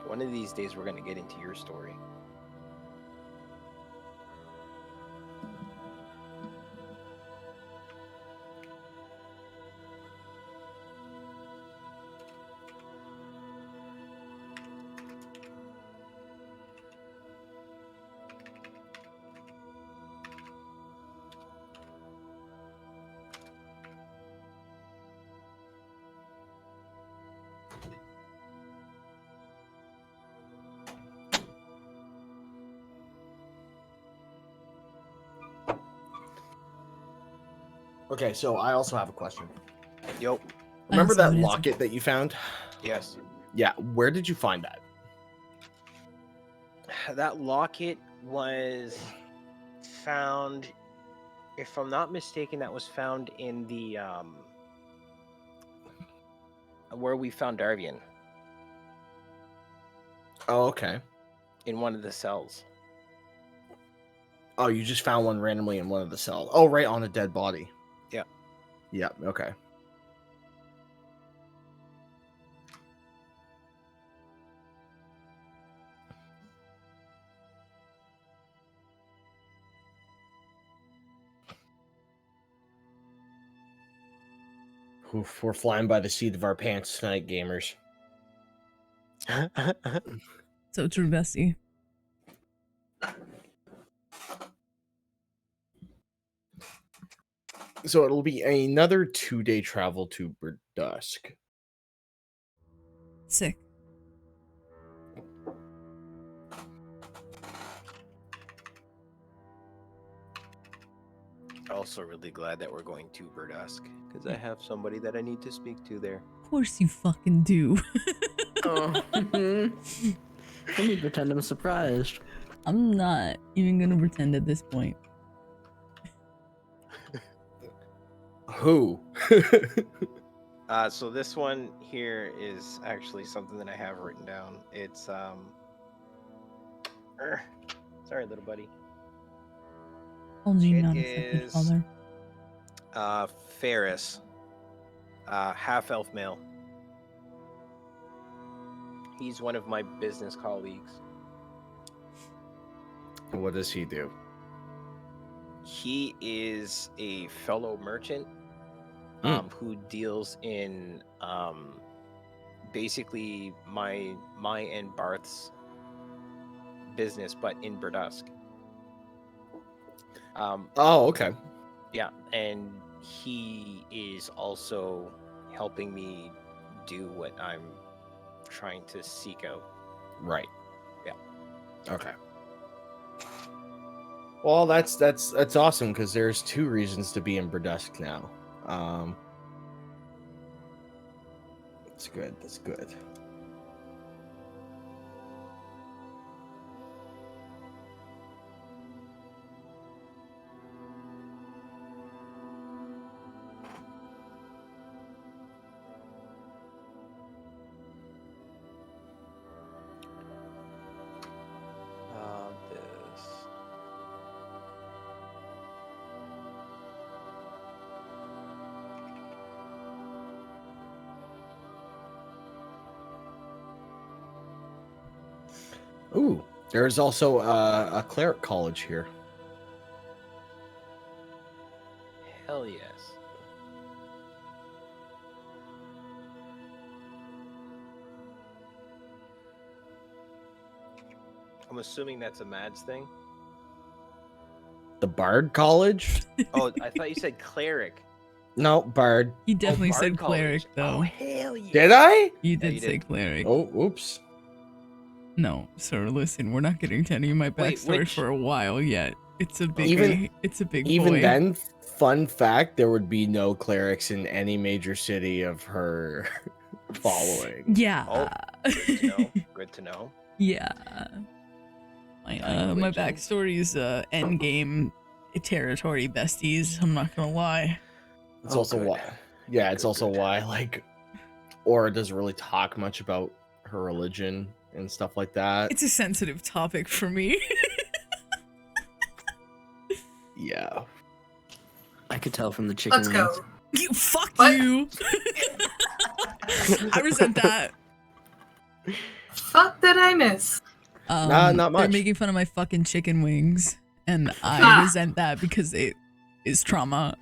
One of these days, we're gonna get into your story. Okay, so I also have a question. Yo. Remember that locket that you found? Yes. Yeah, where did you find that? That locket was found, if I'm not mistaken, that was found in the where we found Darvian. Oh, okay. In one of the cells. Oh, you just found one randomly in one of the cells. Oh, right on a dead body. Yeah. Yeah, okay. Oof, we're flying by the seat of our pants tonight, gamers. So true, Bessie. So it'll be another 2-day travel to Burdusk. Sick. Also really glad that we're going to Burdusk, because I have somebody that I need to speak to there. Of course you fucking do. Oh. Let me pretend I'm surprised. I'm not even gonna pretend at this point. Who? So this one here is actually something that I have written down. It's sorry, little buddy. Told you It not a second is father. Ferris, half elf male. He's one of my business colleagues. What does he do? He is a fellow merchant who deals in basically my and Barth's business, but in Burdusk. Oh, okay. Yeah, and he is also helping me do what I'm trying to seek out. Right. Yeah. Okay. Well, that's awesome, because there's 2 reasons to be in Burdusk now. That's good. That's good. This. Ooh, there's also a cleric college here. Hell yes. I'm assuming that's a Mads thing. The Bard College? Oh, I thought you said cleric. No, Bard. He definitely Bard said cleric, College. though. Oh, hell yeah. Did I? You did you say did. cleric. Oh, oops. No, sir, listen, we're not getting to any of my Wait, backstory which- for a while yet. It's a big. It's a big. Even boy. then, fun fact: there would be no clerics in any major city of her following. Yeah. Oh, good to know. Good to know. Yeah. My backstory is endgame territory besties. I'm not gonna lie. It's also why. Yeah, it's also why like Aura doesn't really talk much about her religion and stuff like that. It's a sensitive topic for me. Yeah. I could tell from the chicken Let's wings. go. Fuck What? you. I resent that. Fuck did I miss? Not much. They're making fun of my fucking chicken wings, and I resent that because it is trauma.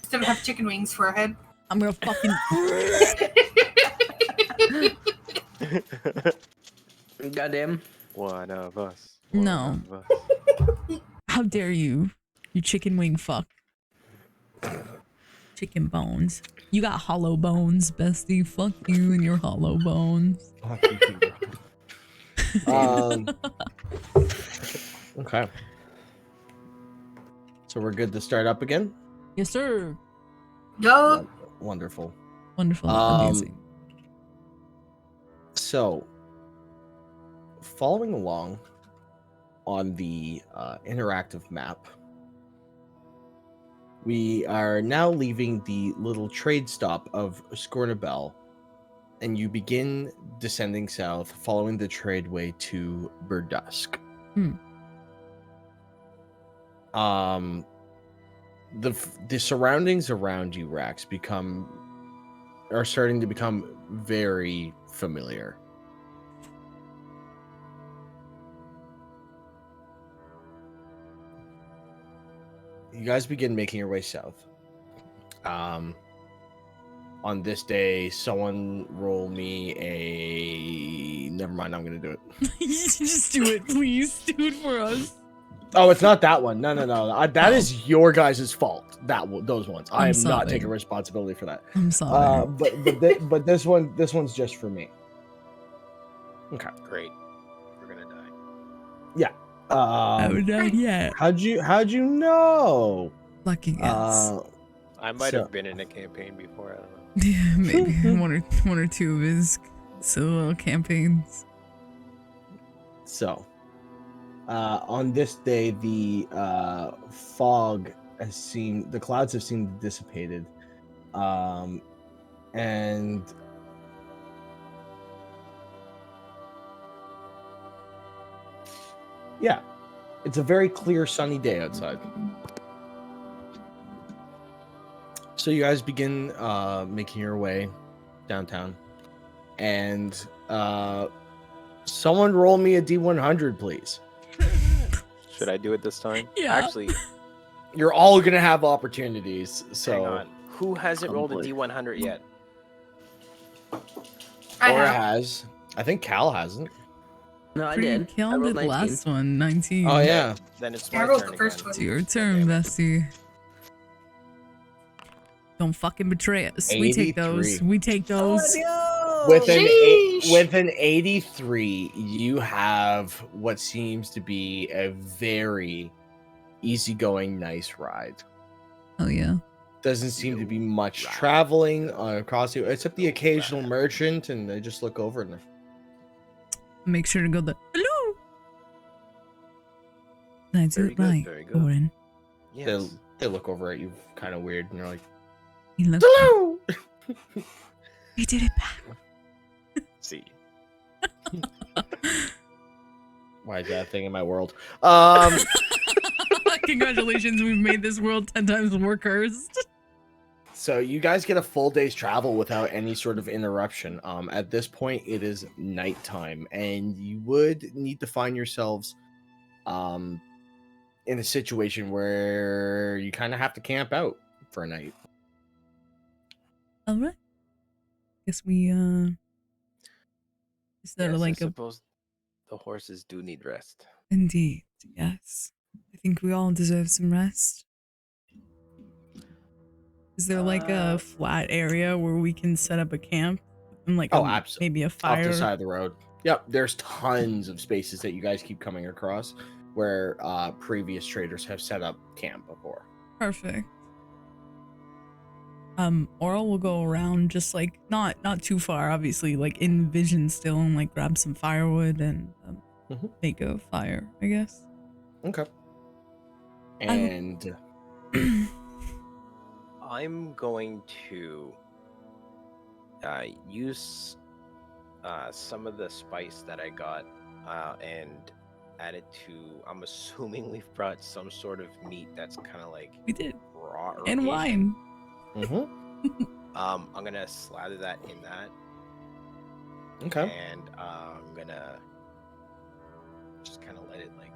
Still have chicken wings for a head. I'm gonna fucking. Goddamn. One of us. No. One of us. How dare you? You chicken wing fuck. Chicken bones. You got hollow bones, bestie. Fuck you and your hollow bones. Okay. So we're good to start up again? Yes, sir. Yup. Wonderful. Wonderful. Amazing. So, following along on the interactive map, we are now leaving the little trade stop of Scornabel, and you begin descending south, following the tradeway to Burdusk. The surroundings around you, Rax, are starting to become very familiar. You guys begin making your way south. On this day, someone roll me a... Never mind, I'm gonna do it. Just do it, please. Do it for us. Oh, it's not that one. No. That is your guys' fault. Those ones. I am not taking responsibility for that. I'm sorry. But this one's just for me. Okay. Great. We're gonna die. Yeah. I haven't died yet. How'd you know? Lucky guess. I might have been in a campaign before. I don't know. Yeah, maybe one or two of his solo campaigns. So, on this day, the fog the clouds have seemed dissipated, and yeah, it's a very clear, sunny day outside. So you guys begin making your way downtown, and someone roll me a D100, please. Should I do it this time? Yeah. Actually, You're all gonna have opportunities. So hang on. Who hasn't rolled a D100 yet? Laura has. I think Cal hasn't. No, I Pretty did. killed I rolled it 19. last one, 19. Oh yeah. Then it's I my rolled turn the first again. one. It's your turn, bestie. Don't fucking betray us. We take those. 83. We take those. With Sheesh. an 83, you have what seems to be a very easygoing, nice ride. Oh yeah. Doesn't seem to be much traveling across you, except the occasional merchant, and they just look over and Make sure to go the hello. Did I do Very it good, right, very good. Gordon? Yes. they look over at you kind of weird, and they're like, He looked. "Hello." He did it back. See. Why is that a thing in my world? Congratulations, we've made this world 10 times more cursed. So you guys get a full day's travel without any sort of interruption. At this point, it is nighttime, and you would need to find yourselves in a situation where you kind of have to camp out for a night. All right. Guess we is that Yes, like I a suppose the horses do need rest. indeed? Yes. I think we all deserve some rest. Is there like a flat area where we can set up a camp and like Absolutely. maybe a Off fire? the side of the road. Yep, there's tons of spaces that you guys keep coming across. where previous traders have set up camp before. Perfect. Aura will go around just like not too far, obviously, like in vision still, and like grab some firewood and make a fire, I guess. Okay. And I'm going to use some of the spice that I got and add it to. I'm assuming we've brought some sort of meat that's kind of like we did raw and Asian. wine. I'm gonna slather that in that. Okay. And I'm gonna just kind of let it like.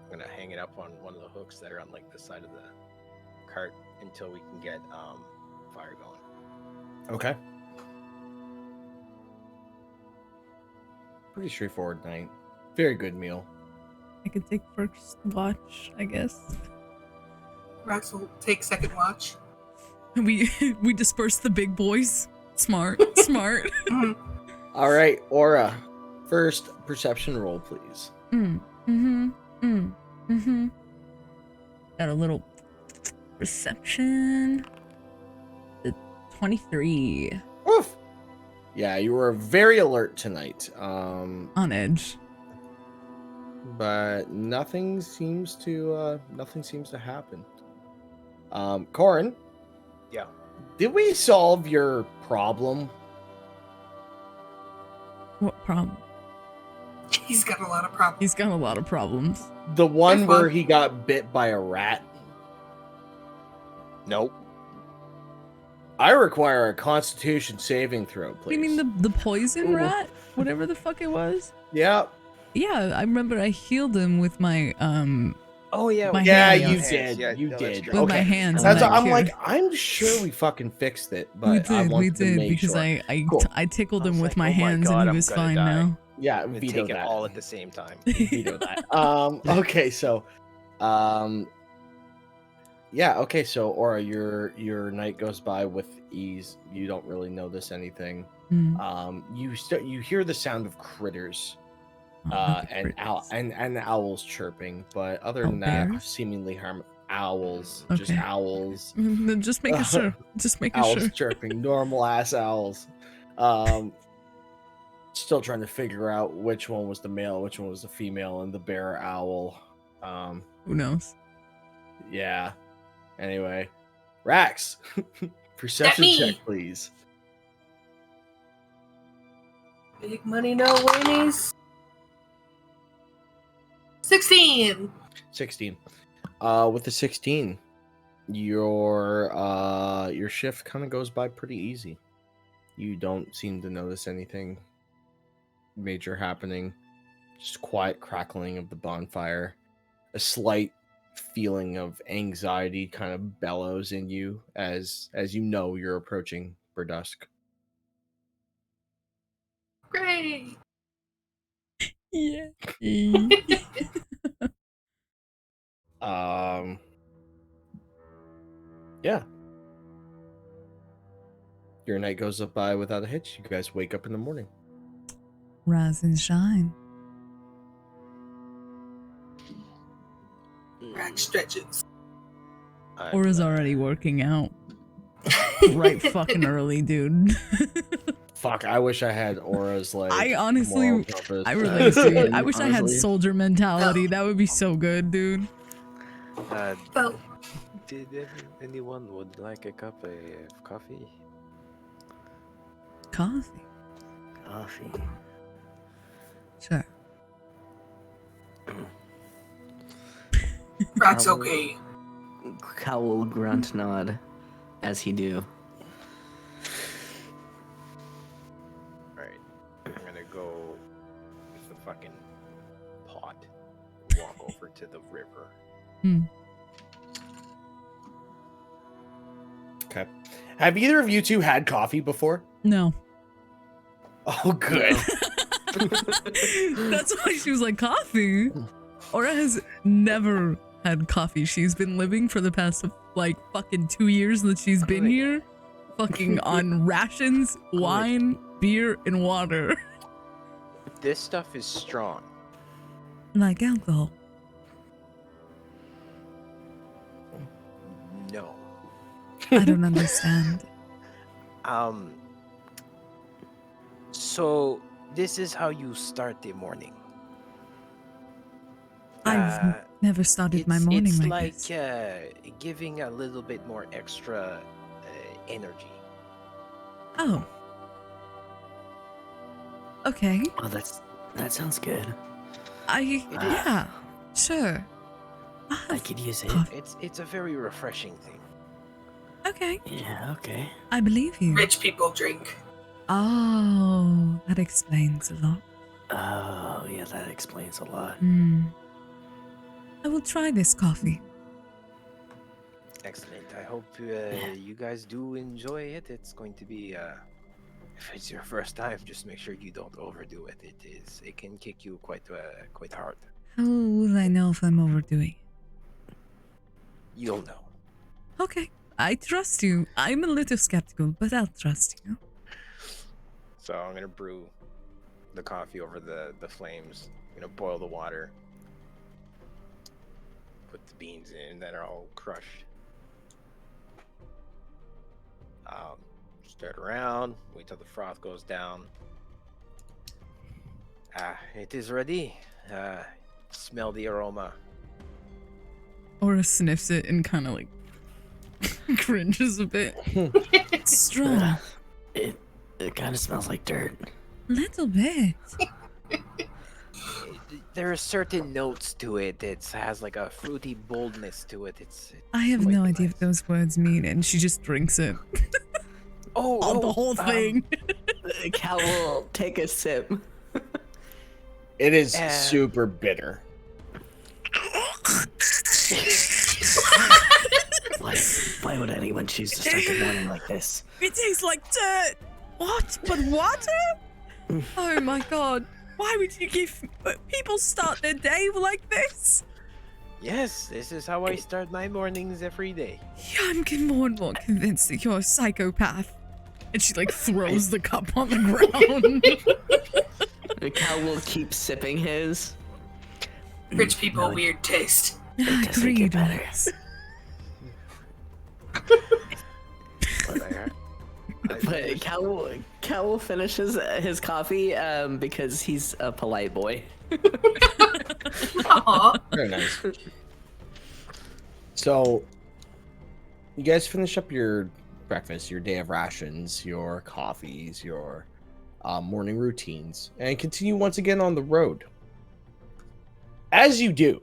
I'm gonna hang it up on one of the hooks that are on like the side of the cart until we can get fire going. Okay. Pretty straightforward night. Very good meal. I could take first watch, I guess. Rax will take second watch. We disperse the big boys. Smart. All right, Aura. First perception roll, please. Got a little perception. 23. Woof. Yeah, you were very alert tonight. On edge. But nothing seems to happen. Corin. Yeah. Did we solve your problem? What problem? He's got a lot of problems. He's got a lot of problems. The one where he got bit by a rat? Nope. I require a Constitution saving throw, please. You mean the poison rat? Whatever the fuck it was? Yeah. Yeah, I remember I healed him with my Oh yeah. My Yeah, hands. you did. Yeah, you no, did. that's true. With my Okay. hands. That's, I'm I'm not like, sure. I'm sure we fucking fixed it, but I want to make because sure. I tickled I him was with like, my oh my hands God, and he I'm was gonna fine die. now. Yeah, I'm gonna veto take it that. all at the same time. Veto that. Okay, so, yeah, okay, so Aura, your night goes by with ease. You don't really notice anything. You hear the sound of critters, and owls chirping, but other than that, Owlbears? seemingly owls, just Okay. owls. Just making sure. Just making Owls sure. chirping, normal ass owls. Still trying to figure out which one was the male, which one was the female, and the bear owl. Who knows? Yeah. Anyway, Rax, perception check, please. Big money, no winnies. 16. 16. With the 16, your shift kind of goes by pretty easy. You don't seem to notice anything major happening. Just quiet crackling of the bonfire. A slight feeling of anxiety kind of bellows in you as you know you're approaching Burdusk. Great. Yeah. Yeah. Your night goes up by without a hitch. You guys wake up in the morning. Rise and shine. Rax stretches. Aura's already working out. Right fucking early, dude. Fuck, I wish I had Aura's like. I honestly, moral compass. I relate to it. I wish I had Honestly. soldier mentality. That would be so good, dude. Well, Did anyone would like a cup of coffee? Coffee. Coffee. Sure. Rax okay. Cal will grunt nod as he do. Alright. I'm gonna go with the fucking pot. Walk over to the river. Okay. Have either of you two had coffee before? No. Oh, good. That's why she was like, coffee? Aura has never had coffee. She's been living for the past, like, fucking 2 years that she's been here. Fucking on rations, wine, beer, and water. This stuff is strong. Like alcohol. No. I don't understand. So this is how you start the morning. I've never started my morning it's like this. this. Giving a little bit more extra energy. Oh. Okay. Oh, that sounds good. Yeah, sure. I could use it. It's a very refreshing thing. Okay. Yeah, okay. I believe you. Rich people drink. Oh, that explains a lot. Oh, yeah, that explains a lot. I will try this coffee. Excellent. I hope you guys do enjoy it. It's going to be if it's your first time, just make sure you don't overdo it. It can kick you quite hard. How will I know if I'm overdoing? You'll know. Okay, I trust you. I'm a little skeptical, but I'll trust you. So I'm gonna brew the coffee over the flames. I'm gonna boil the water. Put the beans in that are all crushed. Stir it around. Wait till the froth goes down. It is ready. Smell the aroma. Aura sniffs it and kind of like cringes a bit. It's strong. It kind of smells like dirt. Little bit. There are certain notes to it. It has like a fruity boldness to it. I have no idea what those words mean, and she just drinks it. The whole thing. Cal will take a sip. It is super bitter. Why would anyone choose to start the morning like this? It tastes like dirt. What? But water? Oh my god. Why would you give people start their day like this? Yes, this is how I start my mornings every day. Yeah, I'm more and more convinced that you're a psychopath. And she like throws the cup on the ground. Cal will keep sipping his. Rich people, weird taste. It doesn't get better. But Cal will finish his coffee because he's a polite boy. Very nice. So, you guys finish up your breakfast, your day of rations, your coffees, your morning routines, and continue once again on the road. As you do,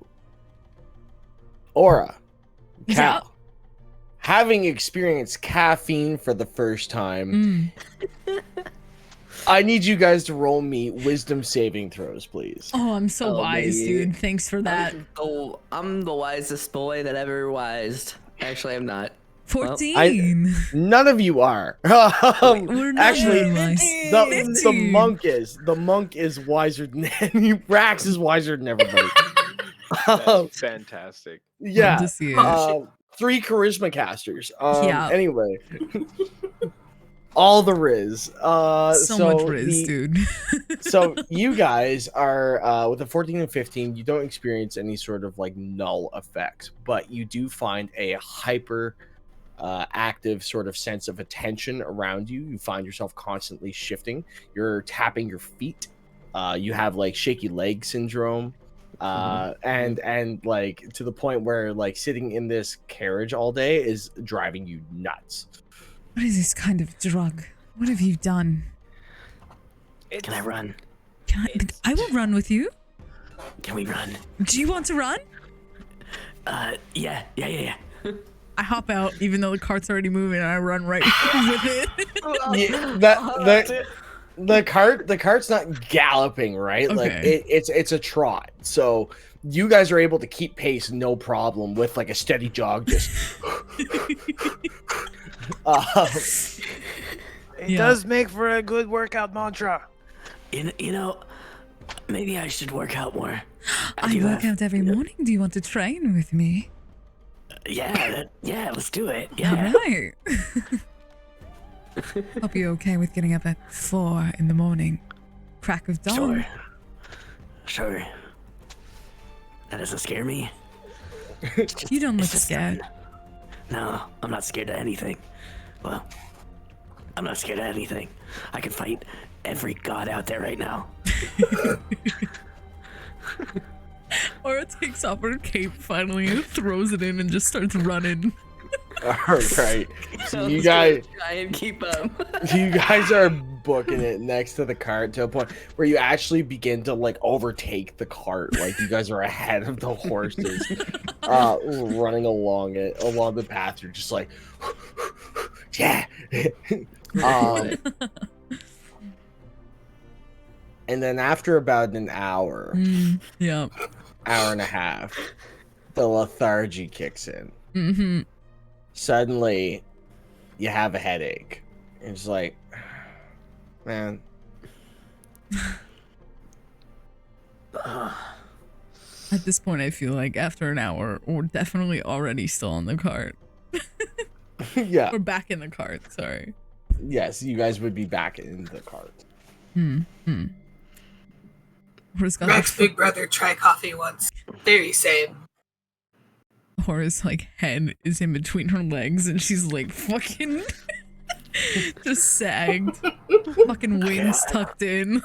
Aura, Cal, having experienced caffeine for the first time, I need you guys to roll me wisdom saving throws, please. Oh, I'm so wise, dude. Thanks for that. I'm the wisest boy that ever wised. Actually, I'm not. 14. None of you are. We're not actually, wise. the monk is. The monk is wiser than Rax is wiser than everybody. That's fantastic. Yeah. 3 charisma casters. Yeah. Anyway. All the Riz. So much Riz, dude. So you guys are with a 14 and 15, you don't experience any sort of like null effects, but you do find a hyper active sort of sense of attention around you. You find yourself constantly shifting. You're tapping your feet. You have like shaky leg syndrome. And like to the point where like sitting in this carriage all day is driving you nuts. What is this kind of drug? What have you done? Can I run? I will run with you. Can we run? Do you want to run? Yeah. I hop out, even though the cart's already moving, and I run right with it. The cart's not galloping, right? Okay. Like it's a trot. So you guys are able to keep pace, no problem, with like a steady jog. Just it does make for a good workout mantra. You know, maybe I should work out more. I work out every morning. Do you want to train with me? Yeah, let's do it. Yeah. All right. Hope you're okay with getting up at 4 in the morning. Crack of dawn. Sure. That doesn't scare me. You don't look scared. No, I'm not scared of anything. Well, I'm not scared of anything. I can fight every god out there right now. Aura takes off her cape finally and throws it in and just starts running. Alright. So you guys try and keep up. you guys are booking it next to the cart to a point where you actually begin to like overtake the cart. Like you guys are ahead of the horses. Running along the path. You're just like yeah. And then after about an hour, yeah, hour and a half, the lethargy kicks in. Mm-hmm. Suddenly, you have a headache. It's like, man. At this point, I feel like after an hour, we're definitely already still on the cart. Yeah. We're back in the cart, sorry. Yes, you guys would be back in the cart. Rex big brother try coffee once. Very same. Hora's like head is in between her legs and she's like fucking just sagged. Fucking wings tucked in.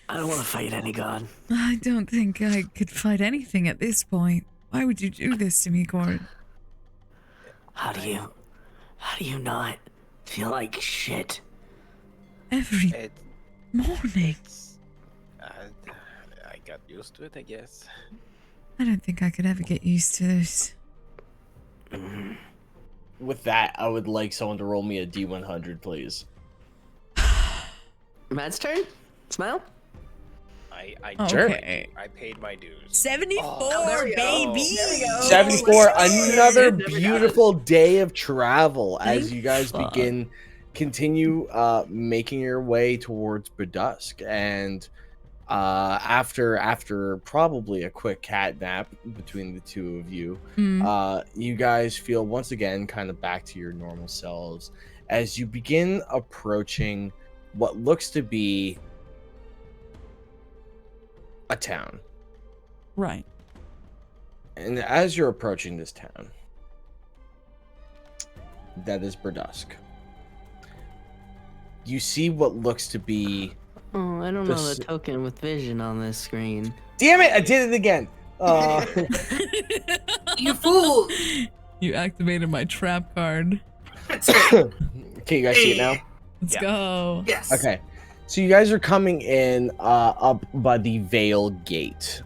I don't want to fight any god. I don't think I could fight anything at this point. Why would you do this to me, Gord? How do you not feel like shit? Every morning. I got used to it, I guess. I don't think I could ever get used to this. With that, I would like someone to roll me a D100, please. Matt's turn? Smile? Okay. I paid my dues. 74, baby! 74, another beautiful day of travel as you guys continue making your way towards Berdusk. And after probably a quick cat nap between the two of you, you guys feel once again kind of back to your normal selves as you begin approaching what looks to be a town. Right. And as you're approaching this town, that is Berdusk, you see what looks to be... Oh, I don't know the token with vision on this screen. Damn it, I did it again! You fool! You activated my trap card. Can you guys see it now? Let's go. Yes. Okay. So you guys are coming in up by the Vale Gate.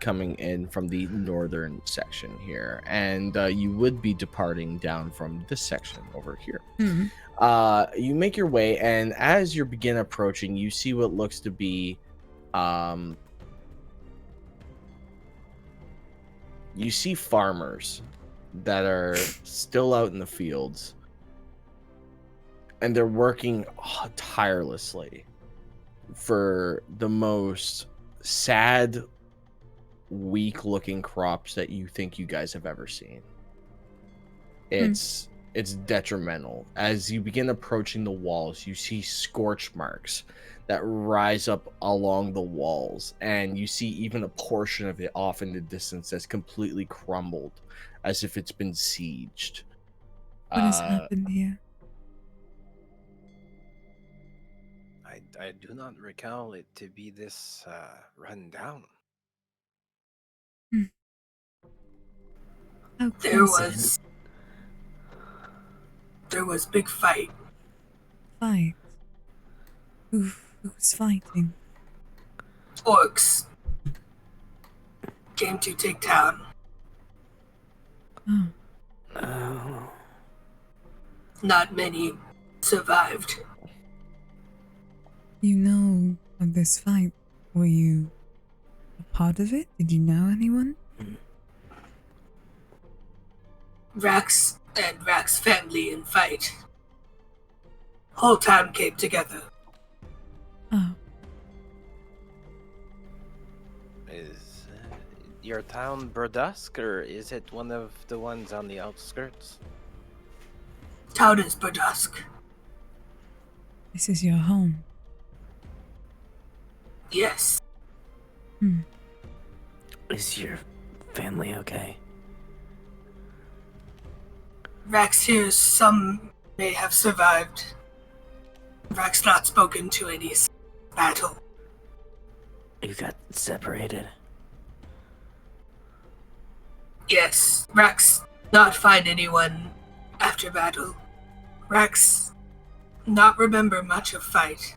Coming in from the northern section here. And you would be departing down from this section over here. You make your way, and as you begin approaching, you see what looks to be you see farmers that are still out in the fields, and they're working tirelessly for the most sad, weak looking crops that you think you guys have ever seen. It's detrimental. As you begin approaching the walls, you see scorch marks that rise up along the walls, and you see even a portion of it off in the distance that's completely crumbled, as if it's been sieged. What has happened here? I do not recall it to be this run down. How There close? was big fight. Fight? Who's fighting? Orcs came to take town. Oh. Not many survived. You know of this fight. Were you a part of it? Did you know anyone? Rax and Rax family in fight. Whole town came together. Oh. Is your town Berdusk, or is it one of the ones on the outskirts? Town is Berdusk. This is your home. Yes. Is your family okay? Rax hears some may have survived. Rax not spoken to any battle. You got separated. Yes, Rax not find anyone after battle. Rax not remember much of fight.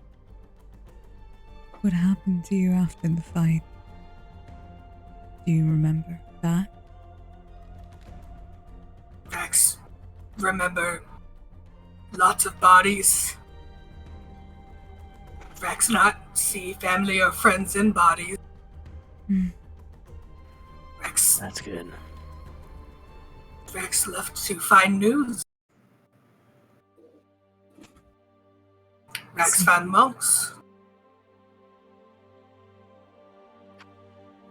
What happened to you after the fight? Do you remember that? Rax remember lots of bodies. Rax not see family or friends in bodies. Rax That's good. Rax left to find news. Rax found monks.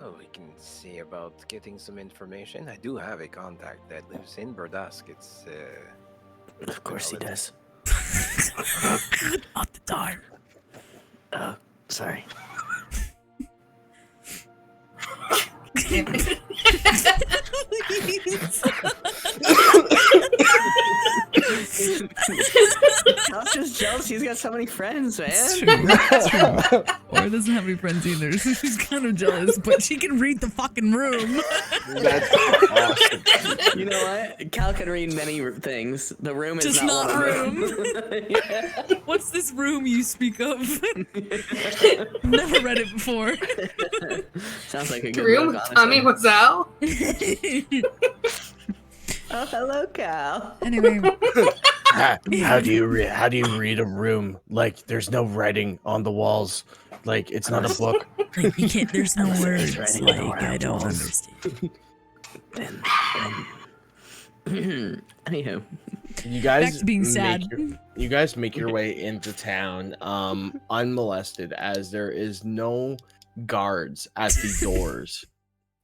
Oh, we can see about getting some information. I do have a contact that lives in Burdusk. It's Of course he does. Not the time. Oh, sorry. Cal's just jealous. He's got so many friends, man. It's true. It's true. Or doesn't have any friends either, so she's kind of jealous, but she can read the fucking room. That's awesome. You know what? Cal can read many things. The room is Just not not one room. of them. Yeah. What's this room you speak of? Never read it before. Sounds like a good Room book, with Tommy honestly. Wiseau. Oh, hello, Cal. Anyway, How do you read a room? Like there's no writing on the walls. Like it's not a book. like, you can't. There's no Unless words. it's writing Like around I don't walls. understand. Anywho, You guys Back to being sad. You guys make your way into town unmolested, as there is no guards at the doors.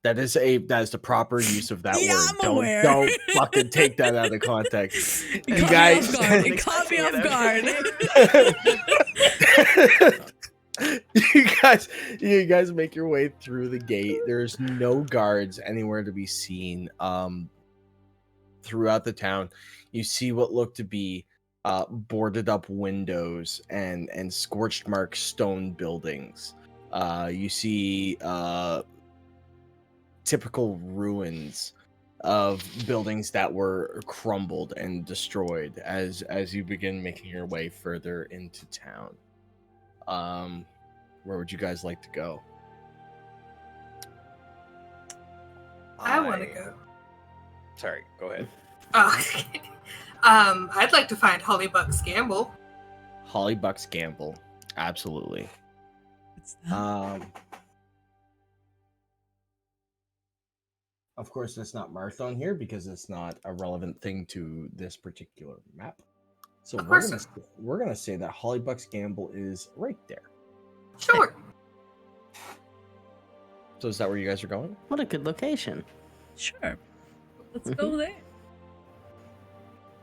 That is the proper use of that Yeah, word. I'm aware. Don't fucking take that out of context. It You caught guys- me off guard. It caught me off guard. you guys make your way through the gate. There's no guards anywhere to be seen throughout the town. You see what look to be boarded up windows and scorched mark stone buildings. You see typical ruins of buildings that were crumbled and destroyed as you begin making your way further into town. Where would you guys like to go? I want to go. Sorry, go ahead. Oh, okay. I'd like to find Hollybucks Gamble. Holly Bucks Gamble, absolutely. What's that? Of course, that's not marked on here because it's not a relevant thing to this particular map. So Of course we're gonna say that Holly Bucks Gamble is right there. Sure. So is that where you guys are going? what a good location. Sure. Let's go there.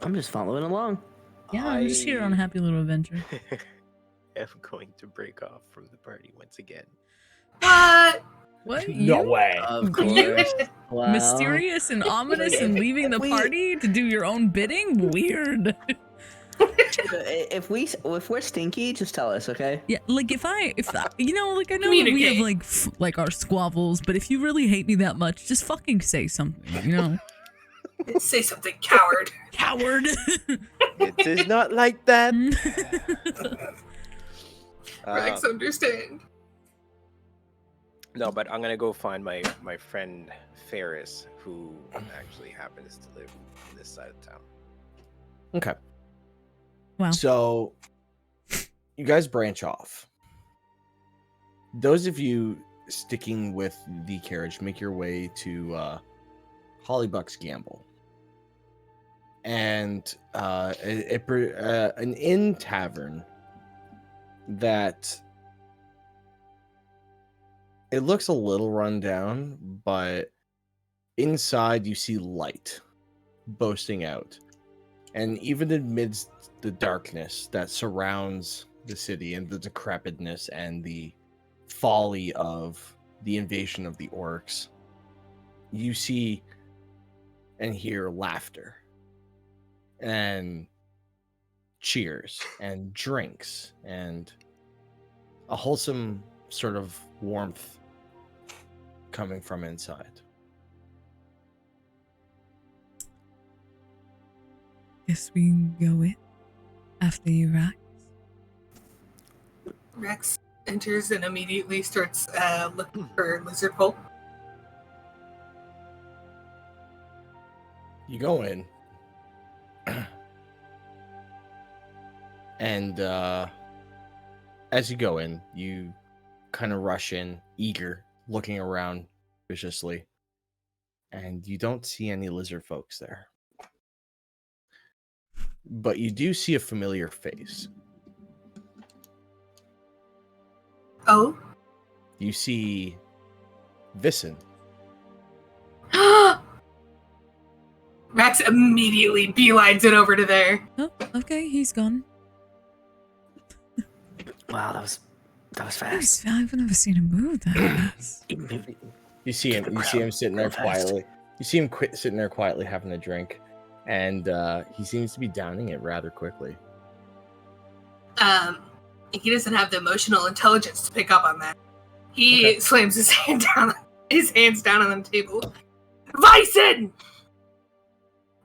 I'm just following along. Yeah, I'm just here on a happy little adventure. I'm going to break off from the party once again. What? What? No You? way. Of You? course. Wow. Mysterious and ominous and leaving the party to do your own bidding? Weird. If we're stinky, just tell us, okay? Yeah, like if you know, like I know that we have Communicate. like like our squabbles, but if you really hate me that much, just fucking say something, you know? Say something, coward. Coward. It is not like that. Rax understand. No, but I'm gonna go find my friend Ferris, who actually happens to live on this side of town. Okay. Wow. So you guys branch off. Those of you sticking with the carriage make your way to Hollybucks Gamble. And an inn tavern that it looks a little run down, but inside you see light boasting out. And even amidst the darkness that surrounds the city and the decrepitness and the folly of the invasion of the orcs, you see and hear laughter and cheers and drinks and a wholesome sort of warmth coming from inside. Guess we can go in after you, Rax. Rex enters and immediately starts looking for lizard folk. You go in, and as you go in, you kind of rush in, eager, looking around viciously, and you don't see any lizard folks there. But you do see a familiar face. Oh? You see Vissen. Rex immediately beelines it over to there. Oh, okay, he's gone. Wow, that was fast. I've never seen him move that fast. You see him. You see him sitting there quietly. You see him sitting there quietly having a drink, and he seems to be downing it rather quickly. He doesn't have the emotional intelligence to pick up on that. He slams his hands down on the table. Bison!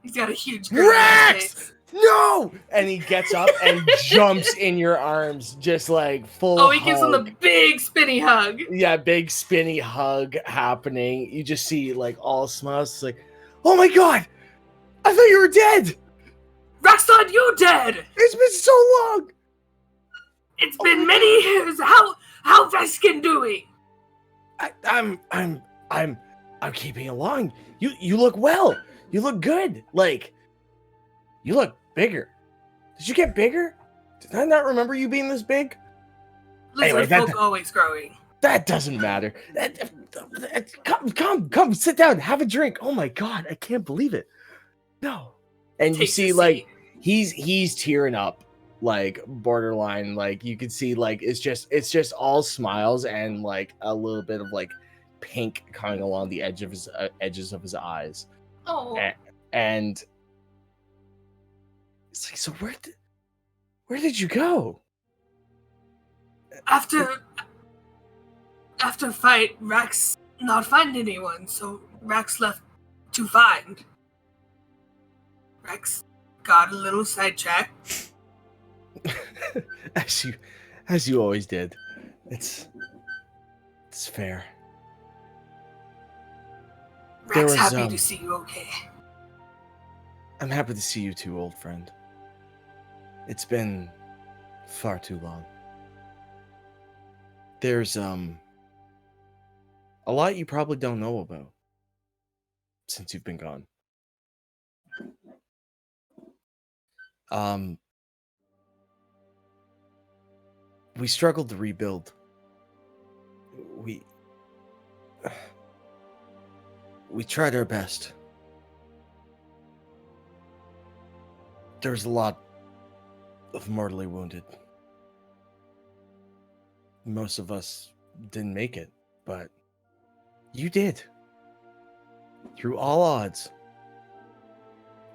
He's got a huge grin on his face. No! And he gets up and jumps in your arms, just like full. Oh, he gives him the big spinny hug. Yeah, big spinny hug happening. You just see like all smiles. It's like, oh my god! I thought you were dead! Rex thought you dead! It's been so long! It's been many years. How Veskin doing? I'm keeping along. You look well. You look good. Like, you look bigger. Did you get bigger? Did I not remember you being this big? Lizard folk always growing. That doesn't matter. Come, sit down, have a drink. Oh my god, I can't believe it. No. And you see, like, he's tearing up, like borderline. Like you can see, like it's just all smiles and like a little bit of like pink coming along the edges of his eyes. Oh. And it's like, so where did you go? After fight, Rax not find anyone, so Rax left to find. Rax got a little sidetracked. as you always did. It's fair. Rax happy to see you okay. I'm happy to see you too, old friend. It's been far too long. There's a lot you probably don't know about since you've been gone. We struggled to rebuild. We tried our best. There's a lot of mortally wounded. Most of us didn't make it, but you did. Through all odds.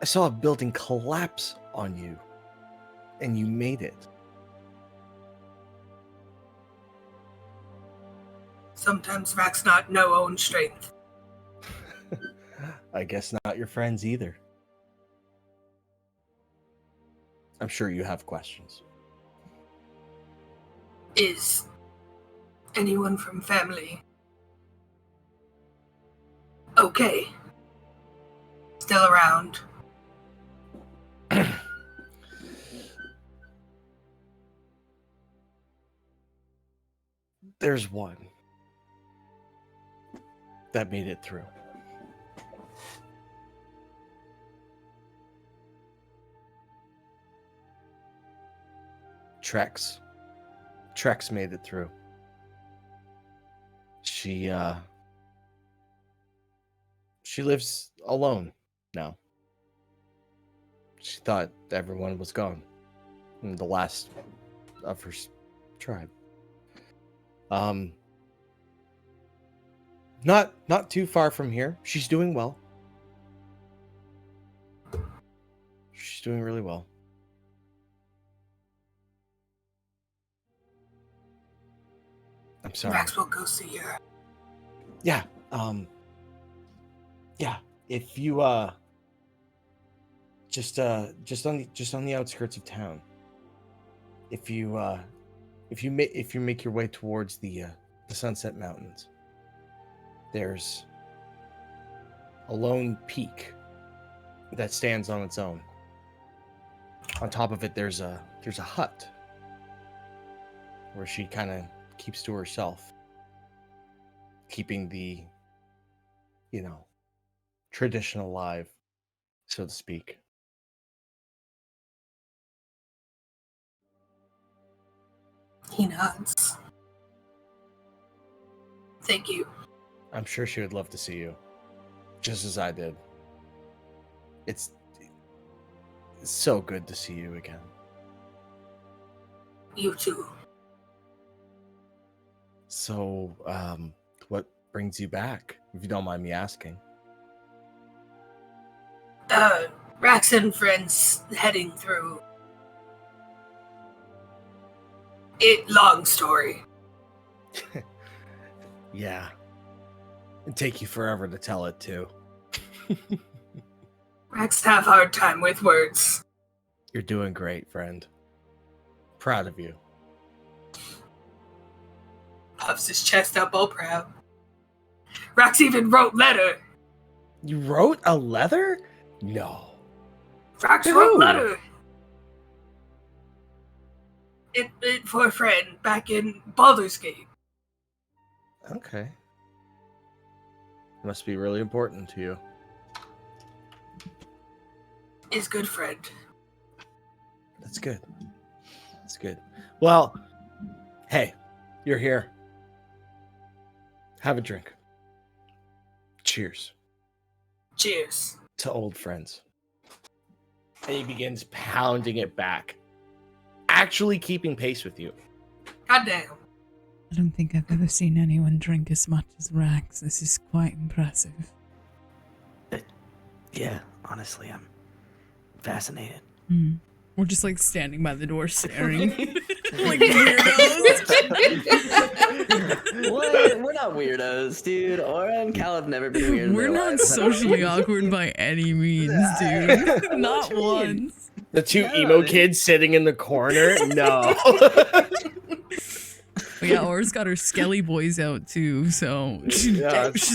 I saw a building collapse on you, and you made it. Sometimes Rax not no own strength. I guess not your friends either. I'm sure you have questions. Is anyone from family okay? Still around? There's one that made it through. Trex made it through. She lives alone now. She thought everyone was gone. And the last of her tribe. Not too far from here. She's doing well. She's doing really well. I'm sorry. Rax will go see her. Yeah. Yeah. If you just on the outskirts of town. If you make your way towards the Sunset Mountains, there's a lone peak that stands on its own. On top of it, there's a hut where she kind of keeps to herself, keeping the, tradition alive, so to speak. He nods. Thank you. I'm sure she would love to see you, just as I did. It's so good to see you again. You too. So, what brings you back, if you don't mind me asking? Rax and friends heading through. Long story. Yeah. It'd take you forever to tell it, too. Rax have a hard time with words. You're doing great, friend. Proud of you. Puffs his chest up all proud. Rax even wrote letter. You wrote a letter? No. Rax wrote letter. It for a friend back in Baldur's Gate. Okay. Must be really important to you. Is good friend. That's good. That's good. Well, hey, you're here. Have a drink. Cheers. Cheers. To old friends. And he begins pounding it back, actually keeping pace with you. Goddamn. I don't think I've ever seen anyone drink as much as Rax. This is quite impressive. Yeah, honestly, I'm fascinated. We're just like standing by the door staring. Like weirdos. What? We're not weirdos, dude. Aura and Cal have never been weird. We're not socially awkward by any means, dude. Not once. The two emo kids sitting in the corner? No. Yeah, Aura's got her Skelly boys out too, so she's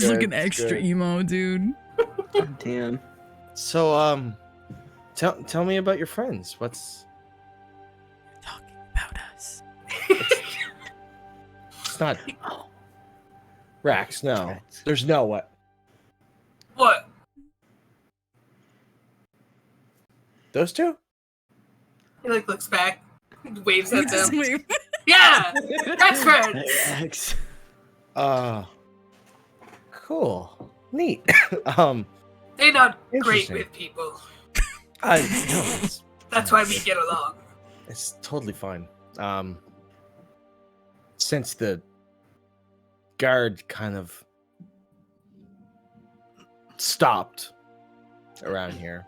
looking extra emo, dude. God damn. So, tell me about your friends. What's talking about us? It's not Rax. No, there's no what. What? Those two? He looks back, waves at Just them. wave. Yeah, that's friend. X. Cool, neat. They're not great Interesting. with people. I know. That's why we get along. It's totally fine. Since the guard kind of stopped around here,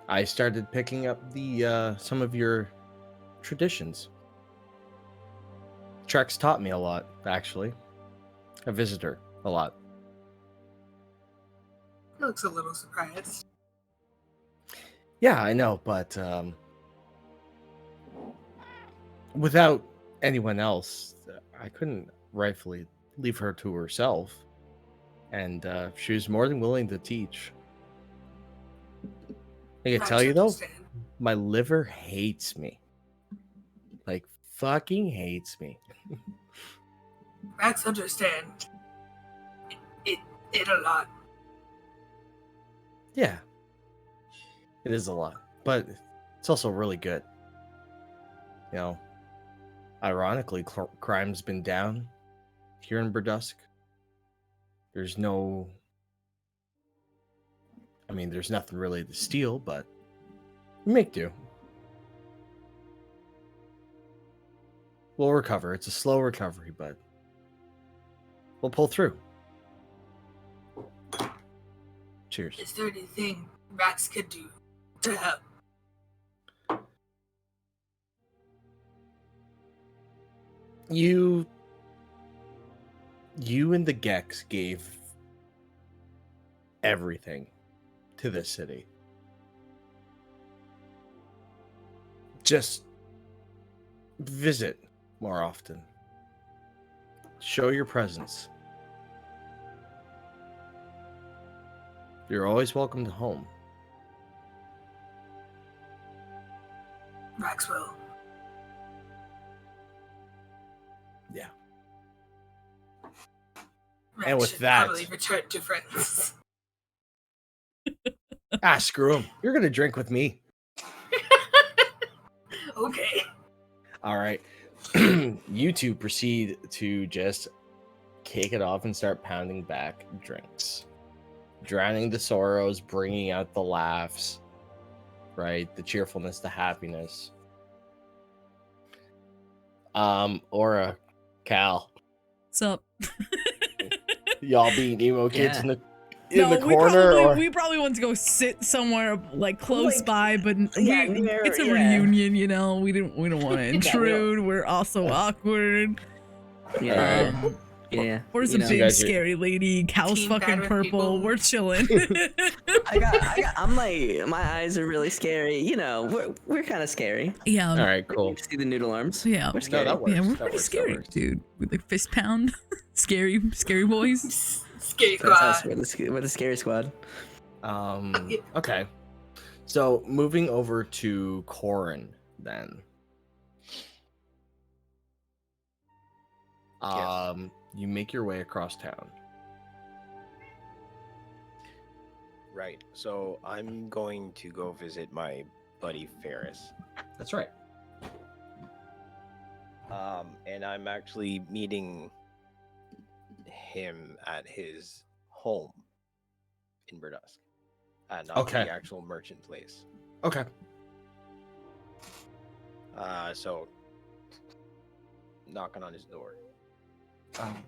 I started picking up the some of your traditions. Trex taught me a lot, actually. A visitor, a lot. He looks a little surprised. Yeah, I know, but without anyone else, I couldn't rightfully leave her to herself. And she was more than willing to teach. I can tell you though, my liver hates me. Like, fucking hates me. Rax understand. It a lot. Yeah. It is a lot. But it's also really good. You know, ironically, crime's been down here in Burdusk. There's no... I mean, there's nothing really to steal, but we make do. We'll recover. It's a slow recovery, but we'll pull through. Cheers. Is there anything Rax could do to help? You and the Gex gave everything to this city. Just visit more often. Show your presence. You're always welcome to home. Rax will. Yeah. Rax And with should that- probably return to friends. Screw him. You're going to drink with me. Okay. All right. You two proceed to just kick it off and start pounding back drinks. Drowning the sorrows, bringing out the laughs, right? The cheerfulness, the happiness. Aura, Cal, What's up? y'all being emo kids Yeah. in the corner, we probably want to go sit somewhere like close Like, by, but yeah, near- it's a yeah. reunion, you know. We don't want to intrude. We're also awkward. Yeah. Alright. Yeah. Where's you a know. big guys are- scary lady? Cow's Team fucking bad with purple. people. We're chilling. I'm like, my eyes are really scary. You know, we're kind of scary. Yeah. all right, cool. You see the noodle arms. Yeah. We're scary. that works. Yeah, we're That pretty works, that scary, works. dude. With like fist pound, scary boys. Scary That's us. squad. We're the scary squad. Okay. So moving over to Corin then. You make your way across town. Right. So I'm going to go visit my buddy Ferris. That's right. And I'm actually meeting him at his home in Burdusk. Not Okay. the actual merchant place. Okay. So knocking on his door.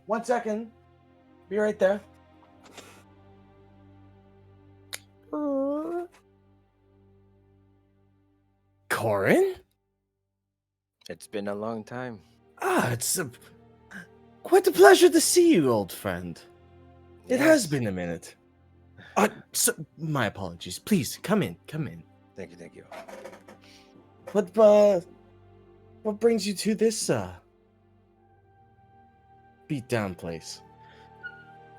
1 second. Be right there. Corin? It's been a long time. It's quite a pleasure to see you, old friend. It has Yes. been a minute. My apologies. Please, come in. Come in. Thank you, thank you. What brings you to this, beat down place?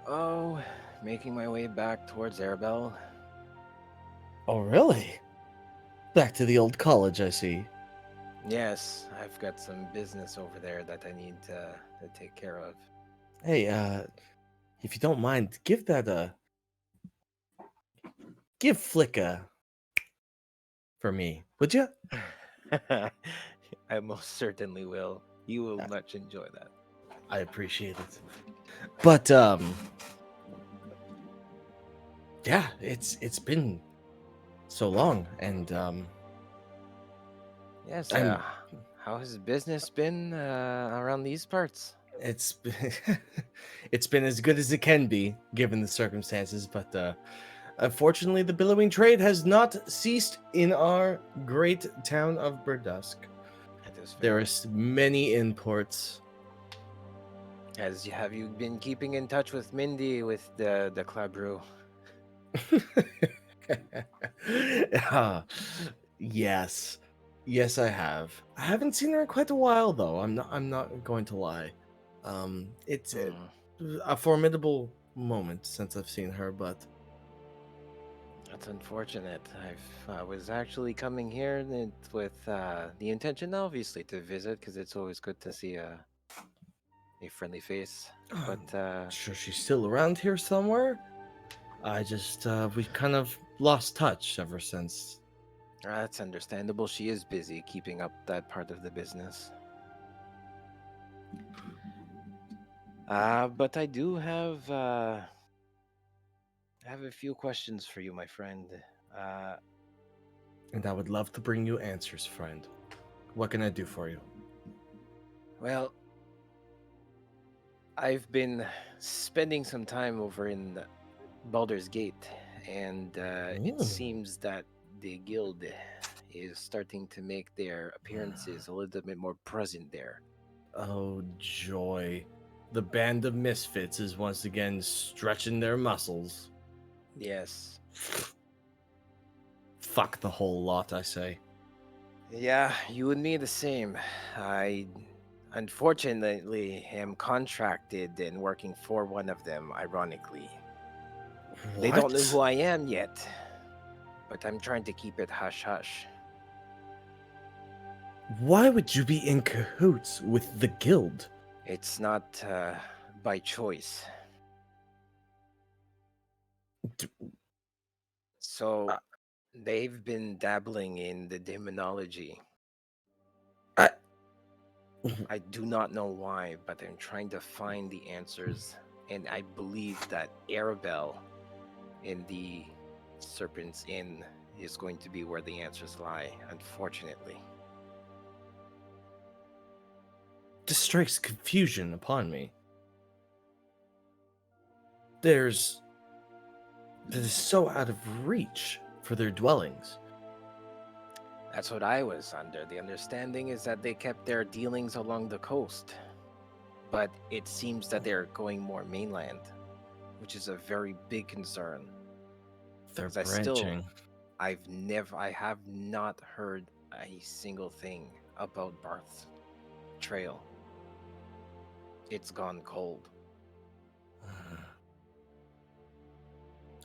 Oh, making my way back towards Arabelle. Oh, really? Back to the old college, I see. Yes, I've got some business over there that I need to take care of. Hey, if you don't mind, give Flick a for me, would you? I most certainly will. You will much enjoy that. I appreciate it. But yeah, it's been so long, and Yes. I'm- How has business been around these parts? it's it's been as good as it can be given the circumstances. But unfortunately, the billowing trade has not ceased in our great town of Burdusk. That is fair. There are many imports. Have you been keeping in touch with Mindy with the club brew? Yes, I have. I haven't seen her in quite a while, though. I'm not going to lie. It's a formidable moment since I've seen her, but That's unfortunate. I was actually coming here with the intention, obviously, to visit because it's always good to see a friendly face. But I'm sure she's still around here somewhere. I just we kind of lost touch ever since. that's understandable. She is busy keeping up that part of the business. But I do have a few questions for you, my friend. And I would love to bring you answers, friend. What can I do for you? Well, I've been spending some time over in Baldur's Gate, and it seems that the guild is starting to make their appearances a little bit more present there. Oh, joy. The band of misfits is once again stretching their muscles. Yes. Fuck the whole lot, I say. Yeah, you and me the same. I unfortunately am contracted and working for one of them, ironically. What? They don't know who I am yet, but I'm trying to keep it hush-hush. Why would you be in cahoots with the guild? It's not by choice. So, they've been dabbling in the demonology. I do not know why, but I'm trying to find the answers, and I believe that Arabelle in the Serpent's Inn is going to be where the answers lie, unfortunately. This strikes confusion upon me. That is so out of reach for their dwellings. That's what I was under. The understanding is that they kept their dealings along the coast, but it seems that they're going more mainland, which is a very big concern. They're 'Cause branching. I have not heard a single thing about Barth's trail. It's gone cold.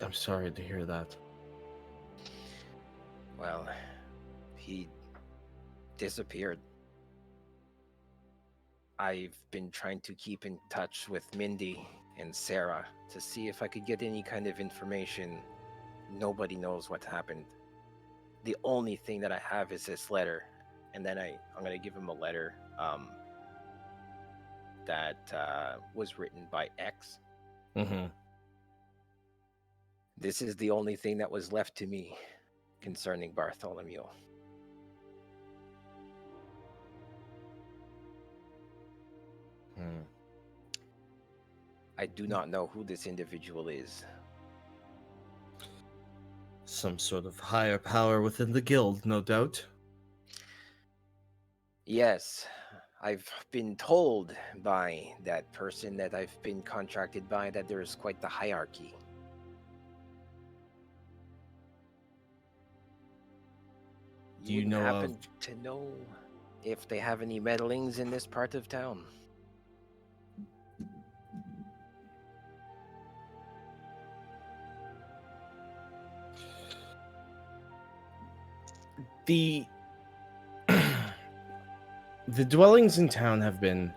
I'm sorry to hear that. Well, he disappeared. I've been trying to keep in touch with Mindy and Sarah to see if I could get any kind of information. Nobody knows what happened. The only thing that I have is this letter, and then I'm gonna give him a letter that was written by X. Mm-hmm. This is the only thing that was left to me concerning Bartholomew. I do not know who this individual is. Some sort of higher power within the guild, no doubt. Yes, I've been told by that person that I've been contracted by that there's quite the hierarchy. Do you know happen to know if they have any meddlings in this part of town? The the dwellings in town have been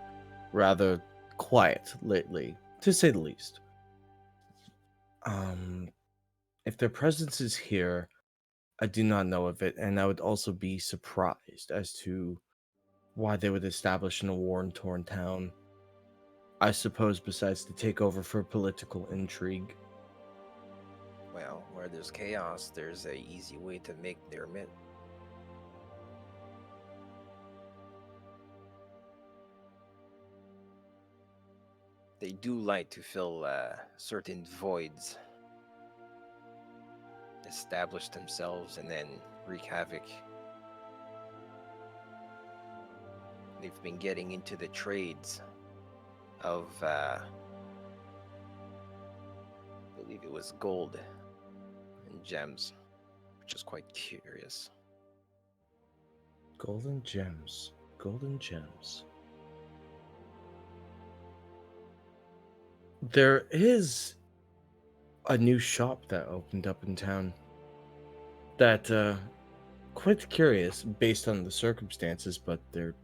rather quiet lately, to say the least. If their presence is here, I do not know of it, and I would also be surprised as to why they would establish in a war-torn town. I suppose besides to take over for political intrigue. Well, where there's chaos, there's a easy way to make their mint. They do like to fill certain voids, establish themselves, and then wreak havoc. They've been getting into the trades of, I believe it was gold and gems, which is quite curious. Golden gems. Golden gems. There is a new shop that opened up in town that quite curious based on the circumstances, but there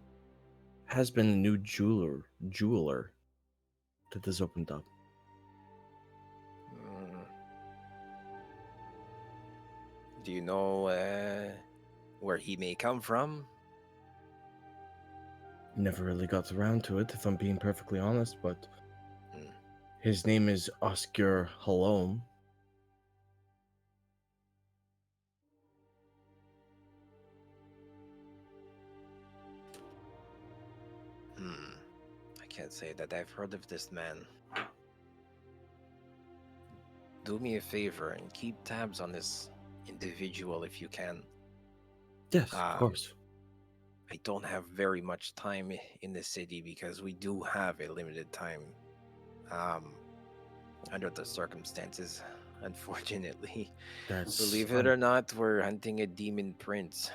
has been a new jeweler that has opened up. Do you know where he may come from? Never really got around to it, if I'm being perfectly honest, but his name is Oscar Halom. I can't say that I've heard of this man. do me a favor and keep tabs on this individual if you can. Yes, of course. I don't have very much time in the city because we do have a limited time. Under the circumstances, unfortunately. Believe it or not, we're hunting a demon prince.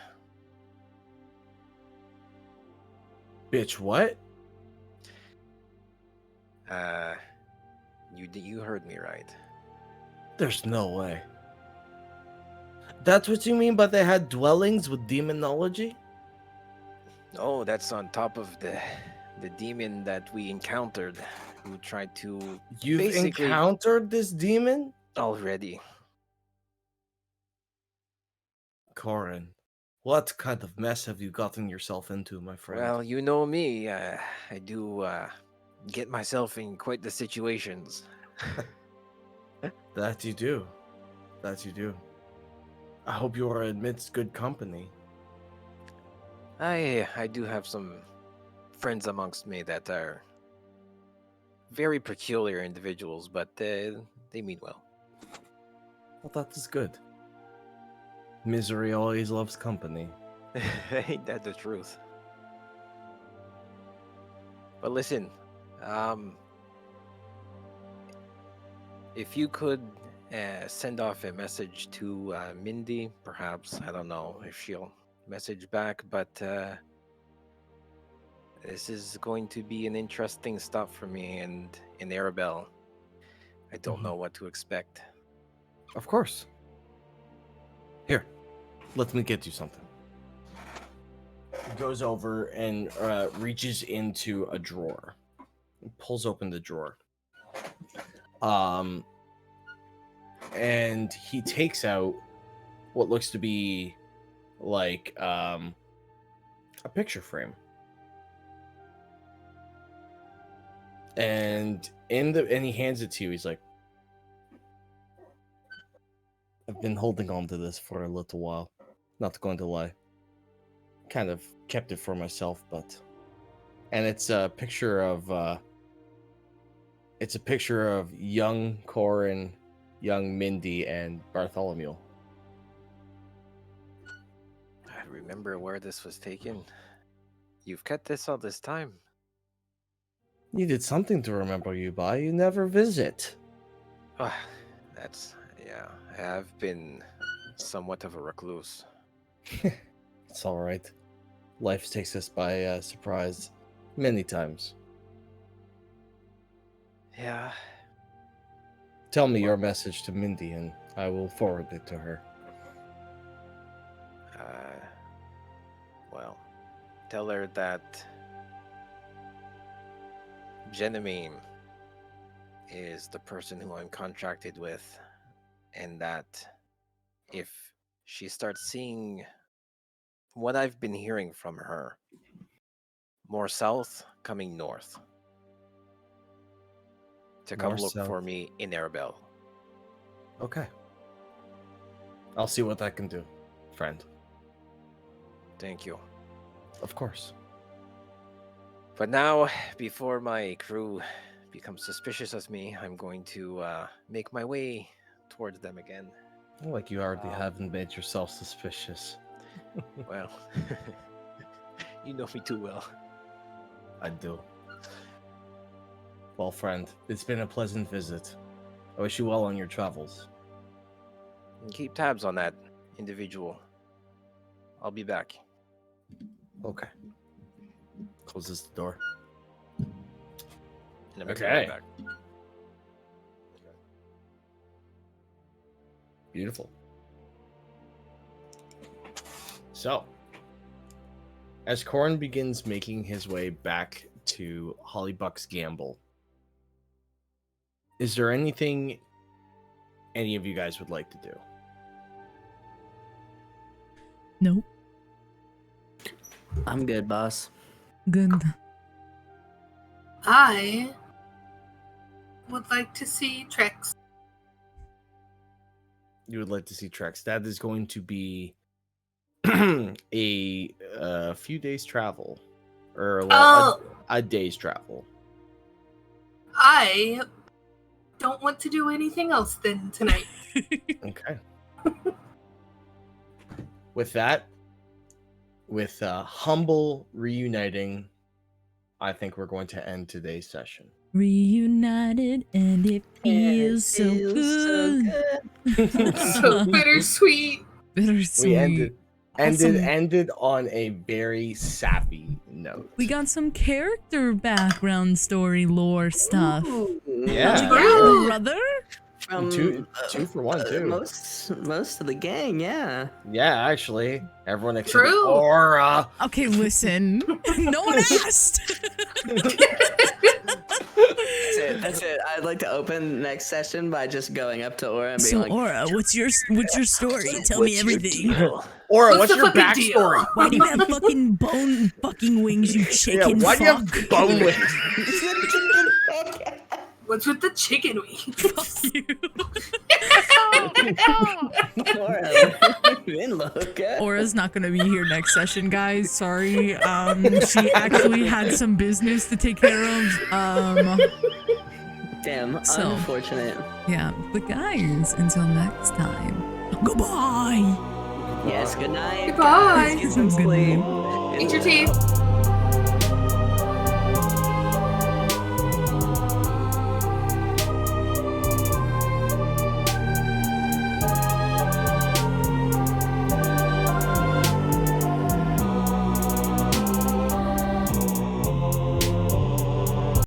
Bitch, what? You heard me right. There's no way. That's what you mean by they had dwellings with demonology? Oh, that's on top of the demon that we encountered, who tried to. You've encountered this demon already. Corin, what kind of mess have you gotten yourself into, my friend? Well, you know me. I do get myself in quite the situations. That you do. That you do. I hope you are amidst good company. I do have some friends amongst me that are very peculiar individuals, but they mean well. Well, that is good. Misery always loves company. Ain't that the truth? But listen, if you could send off a message to Mindy, perhaps, I don't know if she'll message back, but this is going to be an interesting stop for me, and in Arabelle, I don't know what to expect. Of course. Here, let me get you something. He goes over and reaches into a drawer. Pulls open the drawer. And he takes out what looks to be like a picture frame. And he hands it to you. He's like, I've been holding on to this for a little while. Not going to lie. Kind of kept it for myself, but... And it's a picture of... It's a picture of young Corin, young Mindy, and Bartholomew. I remember where this was taken. You've kept this all this time. Needed something to remember you by. You never visit. Yeah, I have been somewhat of a recluse. It's all right. Life takes us by surprise many times. Yeah. Tell me your message to Mindy, and I will forward it to her. Well, tell her that Genemine is the person who I'm contracted with, and that if she starts seeing what I've been hearing from her, more south, coming north, to come look for me in Arabelle. Okay. I'll see what I can do, friend. Thank you. Of course. But now, before my crew becomes suspicious of me, I'm going to make my way towards them again. Like you already haven't made yourself suspicious. Well, you know me too well. I do. Well, friend, it's been a pleasant visit. I wish you well on your travels. And keep tabs on that individual. I'll be back. Okay. Closes the door. And I'm right back. Beautiful. So, as Corin begins making his way back to Hollybuck's Gamble, is there anything any of you guys would like to do? Nope. I'm good, boss. Good. I would like to see Trex. You would like to see Trex. That is going to be a few days travel, or a day's travel. I don't want to do anything else then tonight. Okay. With that, with humble reuniting, I think we're going to end today's session. Reunited and it feels so good. So bittersweet. Bittersweet. We ended on a very sappy note. We got some character background story lore stuff. Ooh, Yeah. Brother? From Two for one, too. Most of the gang, yeah. Yeah, actually, everyone except True. Aura. Okay, listen. No one asked. That's it. I'd like to open next session by just going up to Aura and being So like, Aura, what's your story? Tell me everything. Aura, What's what's the your fucking deal? backstory? Why do you have fucking bone fucking wings, you chicken Why do you fuck? have bone wings? What's with the chicken wings? Fuck you. Aura's not gonna be here next session, guys. Sorry. She actually had some business to take care of. Damn, So- unfortunate. Yeah, but guys, until next time, goodbye. Yes, good night. Goodbye. Get some sleep. Eat your teeth.